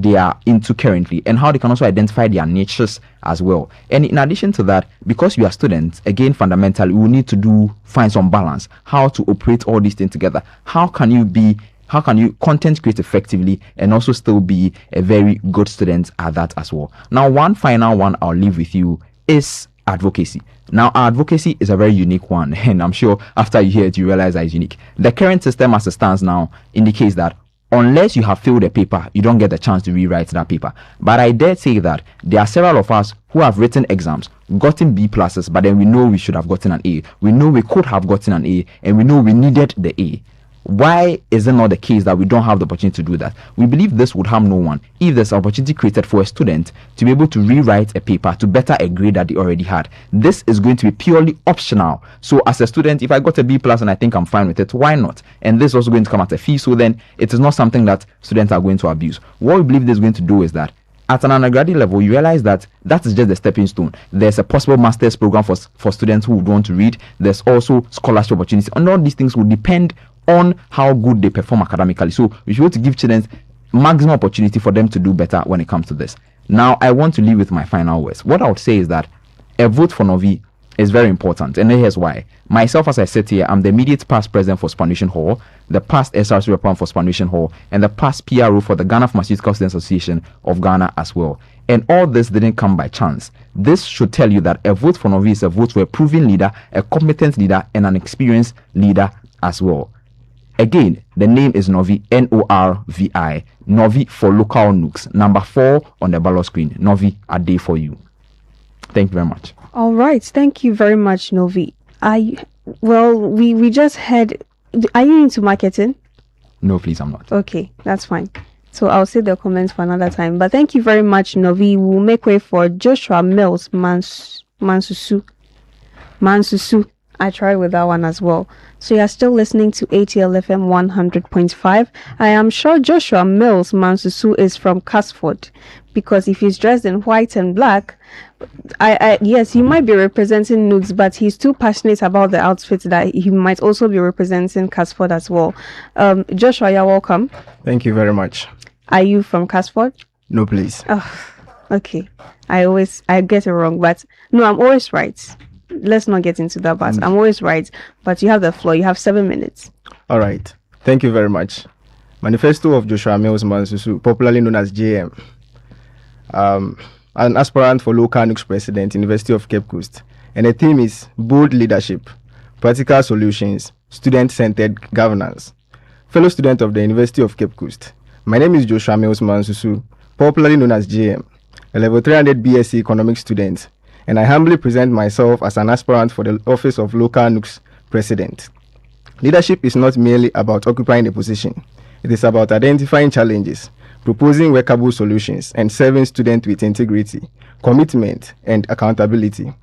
they are into currently, and how they can also identify their niches as well. And in addition to that, because we are students, again, fundamentally, we need to find some balance, how to operate all these things together. How can you content create effectively and also still be a very good student at that as well? Now, one final one I'll leave with you is advocacy. Now, our advocacy is a very unique one, and I'm sure after you hear it, you realize that it's unique. The current system as it stands now indicates that unless you have filled a paper, you don't get the chance to rewrite that paper. But I dare say that there are several of us who have written exams, gotten B pluses, but then we know we should have gotten an A. We know we could have gotten an A, and we know we needed the A. Why is it not the case that we don't have the opportunity to do that? We believe this would harm no one if there's an opportunity created for a student to be able to rewrite a paper to better a grade that they already had. This is going to be purely optional. So as a student, if I got a B plus and I think I'm fine with it, why not? And this is also going to come at a fee, so then it is not something that students are going to abuse. What we believe this is going to do is that at an undergraduate level, you realize that that is just the stepping stone. There's a possible master's program for students who would want to read. There's also scholarship opportunities, and all these things will depend on how good they perform academically. So we should be able to give students maximum opportunity for them to do better when it comes to this. Now, I want to leave with my final words. What I would say is that a vote for Novi is very important, and here's why. Myself, as I sit here, I'm the immediate past president for Spanish Hall, the past SRC representative for Spanish Hall, and the past PRO for the Ghana Pharmaceutical Students Association of Ghana as well. And all this didn't come by chance. This should tell you that a vote for Novi is a vote for a proven leader, a competent leader, and an experienced leader as well. Again, the name is Novi, Norvi, Novi for Local NUGS, number 4 on the ballot screen. Novi, a day for you. Thank you very much. All right, thank you very much, Novi. We just heard. Are you into marketing? No, please, I'm not. Okay, that's fine. So I'll save the comments for another time. But thank you very much, Novi. We'll make way for Joshua Mills Mansusu. I tried with that one as well. So you're still listening to ATL FM 100.5. I am sure Joshua Mills Mansusu is from Casford, because if he's dressed in white and black, yes, he might be representing NUGS, but he's too passionate about the outfit that he might also be representing Casford as well. Joshua, you're welcome. Thank you very much. Are you from Casford? No, please. Oh, okay. I get it wrong, but no, I'm always right. Let's not get into that, but I'm always right. But you have the floor. You have 7 minutes. All right. Thank you very much. Manifesto of Joshua Mills Mansusu, popularly known as JM. An aspirant for Local NUGS president, University of Cape Coast. And the theme is bold leadership, practical solutions, student-centered governance. Fellow student of the University of Cape Coast. My name is Joshua Mills Mansusu, popularly known as JM, a level 300 BSc economics student. And I humbly present myself as an aspirant for the office of Local NUGS president. Leadership is not merely about occupying a position. It is about identifying challenges, proposing workable solutions, and serving students with integrity, commitment, and accountability.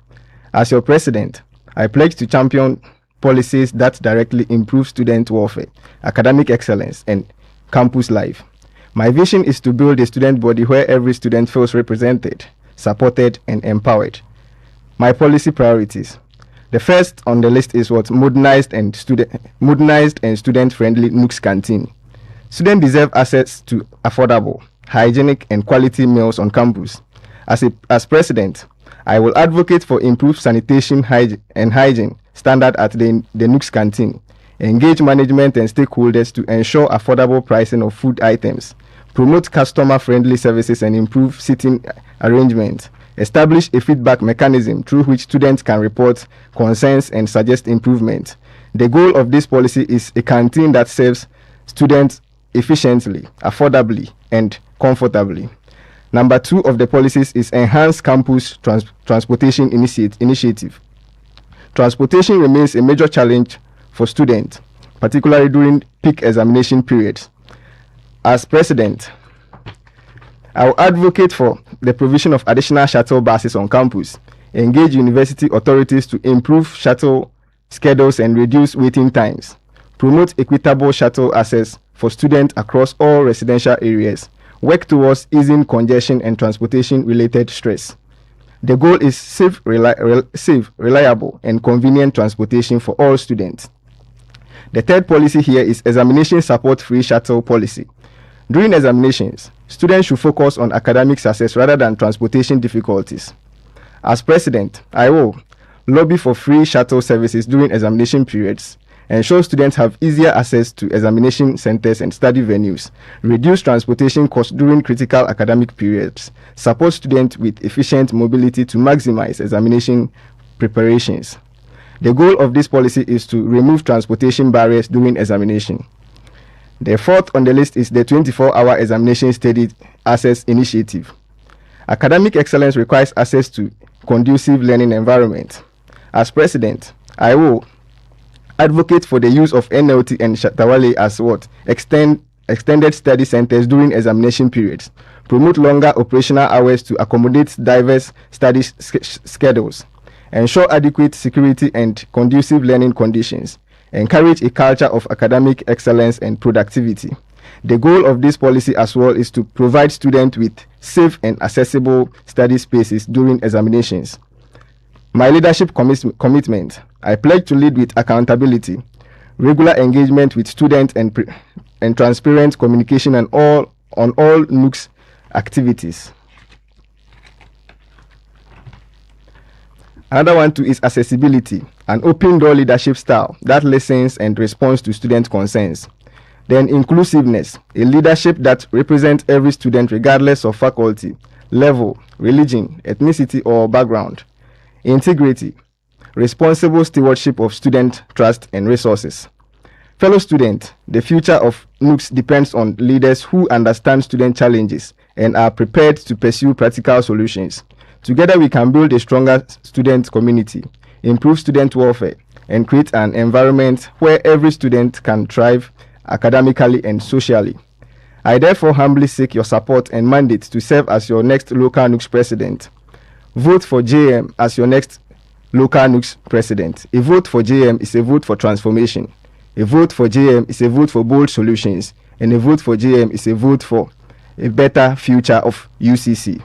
As your president, I pledge to champion policies that directly improve student welfare, academic excellence, and campus life. My vision is to build a student body where every student feels represented, supported, and empowered. My policy priorities. The first on the list is modernized and student-friendly NUGS canteen. Students deserve access to affordable, hygienic, and quality meals on campus. As president, I will advocate for improved sanitation and hygiene standard at the NUGS canteen, engage management and stakeholders to ensure affordable pricing of food items, promote customer-friendly services and improve seating arrangements, establish a feedback mechanism through which students can report concerns and suggest improvement. The goal of this policy is a canteen that serves students efficiently, affordably, and comfortably. Number 2 of the policies is enhanced campus transportation initiative. Transportation remains a major challenge for students, particularly during peak examination periods. As president, I will advocate for the provision of additional shuttle buses on campus, engage university authorities to improve shuttle schedules and reduce waiting times, promote equitable shuttle access for students across all residential areas, work towards easing congestion and transportation-related stress. The goal is safe, reliable, and convenient transportation for all students. The third policy here is examination support free shuttle policy. During examinations, Students should focus on academic success rather than transportation difficulties. As president, I will lobby for free shuttle services during examination periods, ensure students have easier access to examination centers and study venues, reduce transportation costs during critical academic periods, support students with efficient mobility to maximize examination preparations. The goal of this policy is to remove transportation barriers during examination. The fourth on the list is the 24-hour examination study access initiative. Academic excellence requires access to conducive learning environment. As president, I will advocate for the use of NLT and Shatawale as extended study centers during examination periods, promote longer operational hours to accommodate diverse study schedules, ensure adequate security and conducive learning conditions, encourage a culture of academic excellence and productivity. The goal of this policy as well is to provide students with safe and accessible study spaces during examinations. My leadership commitment, I pledge to lead with accountability, regular engagement with students and transparent communication on all NUGS activities. Another one too is accessibility, an open door leadership style that listens and responds to student concerns. Then inclusiveness, a leadership that represents every student regardless of faculty, level, religion, ethnicity, or background. Integrity, responsible stewardship of student trust and resources. Fellow students, the future of NUGS depends on leaders who understand student challenges and are prepared to pursue practical solutions. Together we can build a stronger student community, improve student welfare, and create an environment where every student can thrive academically and socially. I therefore humbly seek your support and mandate to serve as your next local NUGS president. Vote for JM as your next local NUGS president. A vote for JM is a vote for transformation. A vote for JM is a vote for bold solutions. And a vote for JM is a vote for a better future of UCC.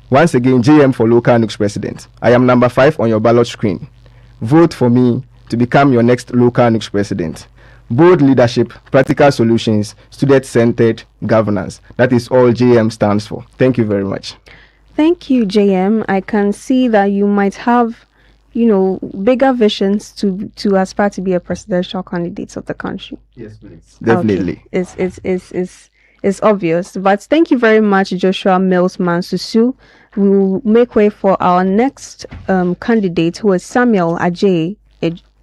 Once again, JM for local NUGS president. I am number 5 on your ballot screen. Vote for me to become your next local NUGS president. Bold leadership, practical solutions, student-centered governance. That is all JM stands for. Thank you very much. Thank you, JM. I can see that you might have, bigger visions to aspire to be a presidential candidate of the country. Yes, please. Definitely. Okay. It's obvious. But thank you very much, Joshua Mills Mansusu. We will make way for our next candidate, who is Samuel Ajay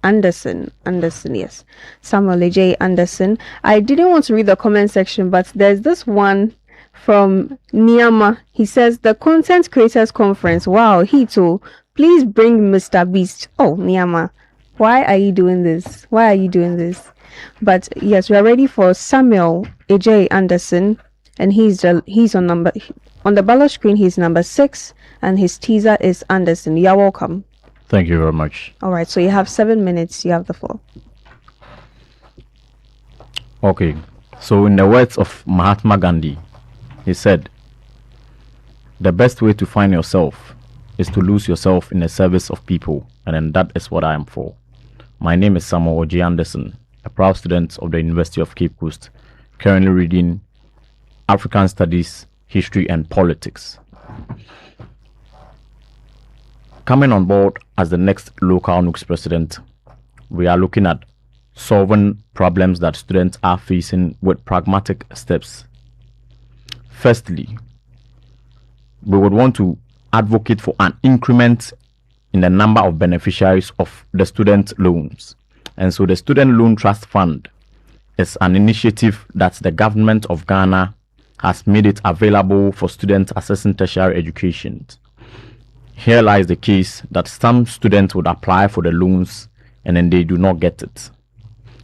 Anderson, yes. Samuel Ajay Anderson. I didn't want to read the comment section, but there's this one from Niama. He says, the Content Creators Conference. Wow, he too. Please bring Mr. Beast. Oh, Niama, why are you doing this? But yes, we are ready for Samuel Ajay Anderson, and he's on the ballot screen. He's number 6, and his teaser is Anderson. You're welcome. Thank you very much. All right, so you have 7 minutes. You have the floor. Okay, so in the words of Mahatma Gandhi, he said, the best way to find yourself is to lose yourself in the service of people, and then that is what I am for. My name is Samuel Ajay Anderson, a proud student of the University of Cape Coast, currently reading African Studies, History and Politics. Coming on board as the next local NUGS president, we are looking at solving problems that students are facing with pragmatic steps. Firstly, we would want to advocate for an increment in the number of beneficiaries of the student loans. And so the Student Loan Trust Fund is an initiative that the government of Ghana has made it available for students accessing tertiary education. Here lies the case that some students would apply for the loans and then they do not get it.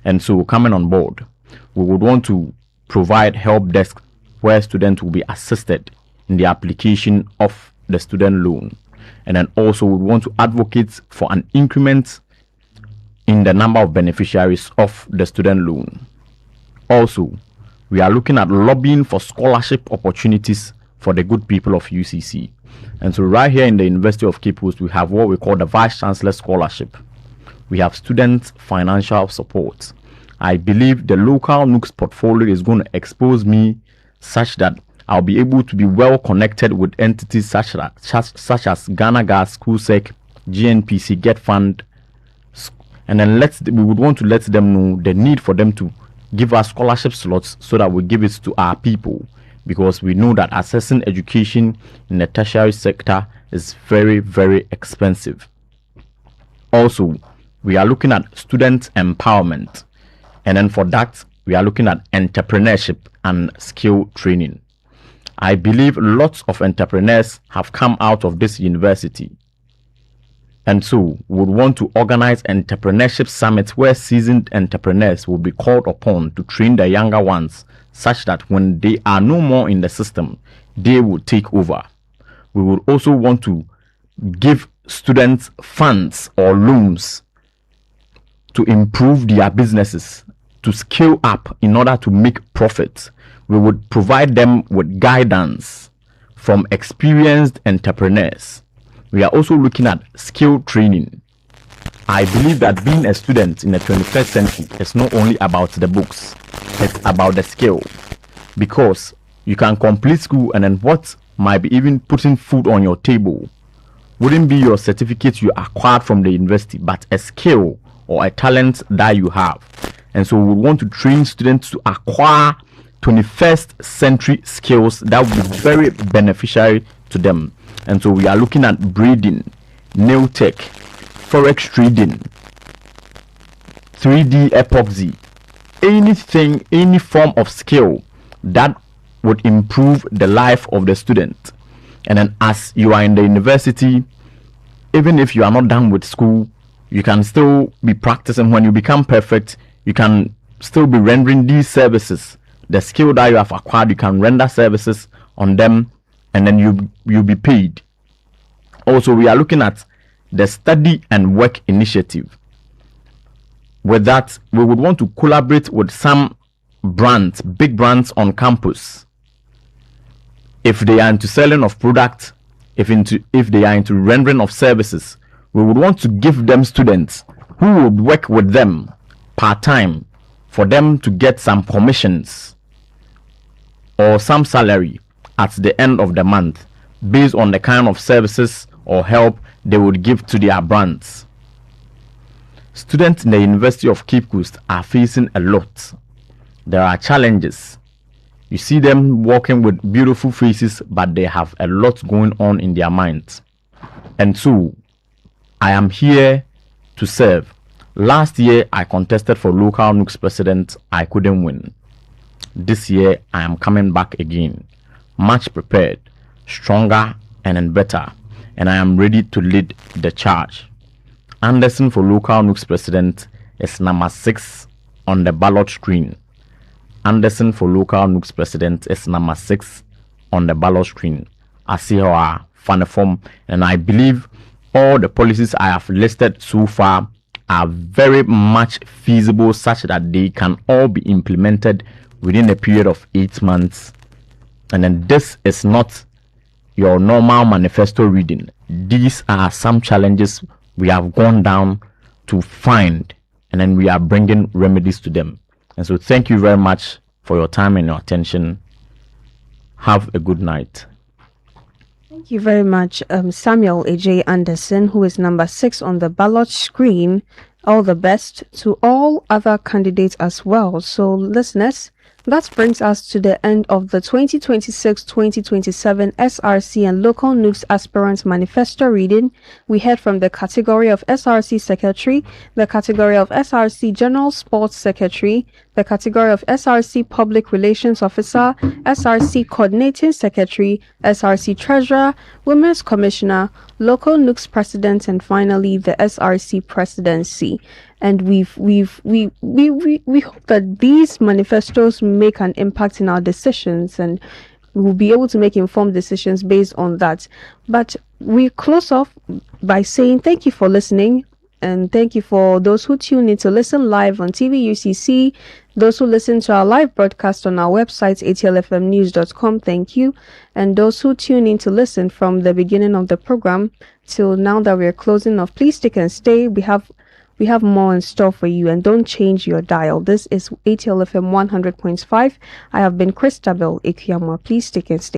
And so coming on board, we would want to provide help desk where students will be assisted in the application of the student loan. And then also we want to advocate for an increment in the number of beneficiaries of the student loan. Also, we are looking at lobbying for scholarship opportunities for the good people of UCC. And so right here in the University of Cape Coast, we have what we call the Vice Chancellor Scholarship. We have student financial support. I believe the local NUGS portfolio is going to expose me such that I'll be able to be well connected with entities such as Ghana Gas, Tvucc, GNPC, Get Fund, and then we would want to let them know the need for them to give us scholarship slots so that we give it to our people, because we know that accessing education in the tertiary sector is very, very expensive. Also, we are looking at student empowerment, and then for that we are looking at entrepreneurship and skill training. I believe lots of entrepreneurs have come out of this university, and so we would want to organize entrepreneurship summits where seasoned entrepreneurs will be called upon to train the younger ones, such that when they are no more in the system, they will take over. We would also want to give students funds or loans to improve their businesses, to scale up in order to make profits. We would provide them with guidance from experienced entrepreneurs. We are also looking at skill training. I believe that being a student in the 21st century is not only about the books, it's about the skill. Because you can complete school and then what might be even putting food on your table wouldn't be your certificate you acquired from the university, but a skill or a talent that you have. And so we want to train students to acquire 21st century skills that will be very beneficial to them. And so we are looking at breeding, nail tech, forex trading, 3D epoxy, anything, any form of skill that would improve the life of the student. And then as you are in the university, even if you are not done with school, you can still be practicing. When you become perfect, you can still be rendering these services. The skill that you have acquired, you can render services on them, and then you'll be paid. Also, we are looking at the study and work initiative. With that, we would want to collaborate with some brands, big brands on campus. If they are into selling of products, if they are into rendering of services, we would want to give them students who would work with them part-time for them to get some commissions or some salary at the end of the month based on the kind of services or help they would give to their brands. Students in the University of Cape Coast are facing a lot. There are challenges. You see them walking with beautiful faces, but they have a lot going on in their minds. And so, I am here to serve. Last year, I contested for local NUGS president. I couldn't win. This year, I am coming back again, much prepared, stronger and better, and I am ready to lead the charge. Anderson for local NUGS president is number 6 on the ballot screen. Anderson for local NUGS president is number 6 on the ballot screen. I see our fan form, and I believe all the policies I have listed so far are very much feasible, such that they can all be implemented within a period of 8 months. And then this is not your normal manifesto reading. These are some challenges we have gone down to find, and then we are bringing remedies to them. And so thank you very much for your time and your attention. Have a good night. Thank you very much, Samuel A.J. Anderson, who is number 6 on the ballot screen. All the best to all other candidates as well. So, listeners, that brings us to the end of the 2026-2027 SRC and Local NUGS Aspirants Manifesto reading. We heard from the category of SRC Secretary, the category of SRC General Sports Secretary, the category of SRC Public Relations Officer, SRC Coordinating Secretary, SRC Treasurer, Women's Commissioner, Local NUGS President, and finally the SRC Presidency. And we hope that these manifestos make an impact in our decisions, and we'll be able to make informed decisions based on that. But we close off by saying thank you for listening, and thank you for those who tune in to listen live on TVUCC, those who listen to our live broadcast on our website, atlfmnews.com, thank you. And those who tune in to listen from the beginning of the program till now that we're closing off, please stick and stay. We We have more in store for you, and don't change your dial. This is ATL FM 100.5. I have been Christabel Ekiama. Please stick and stay.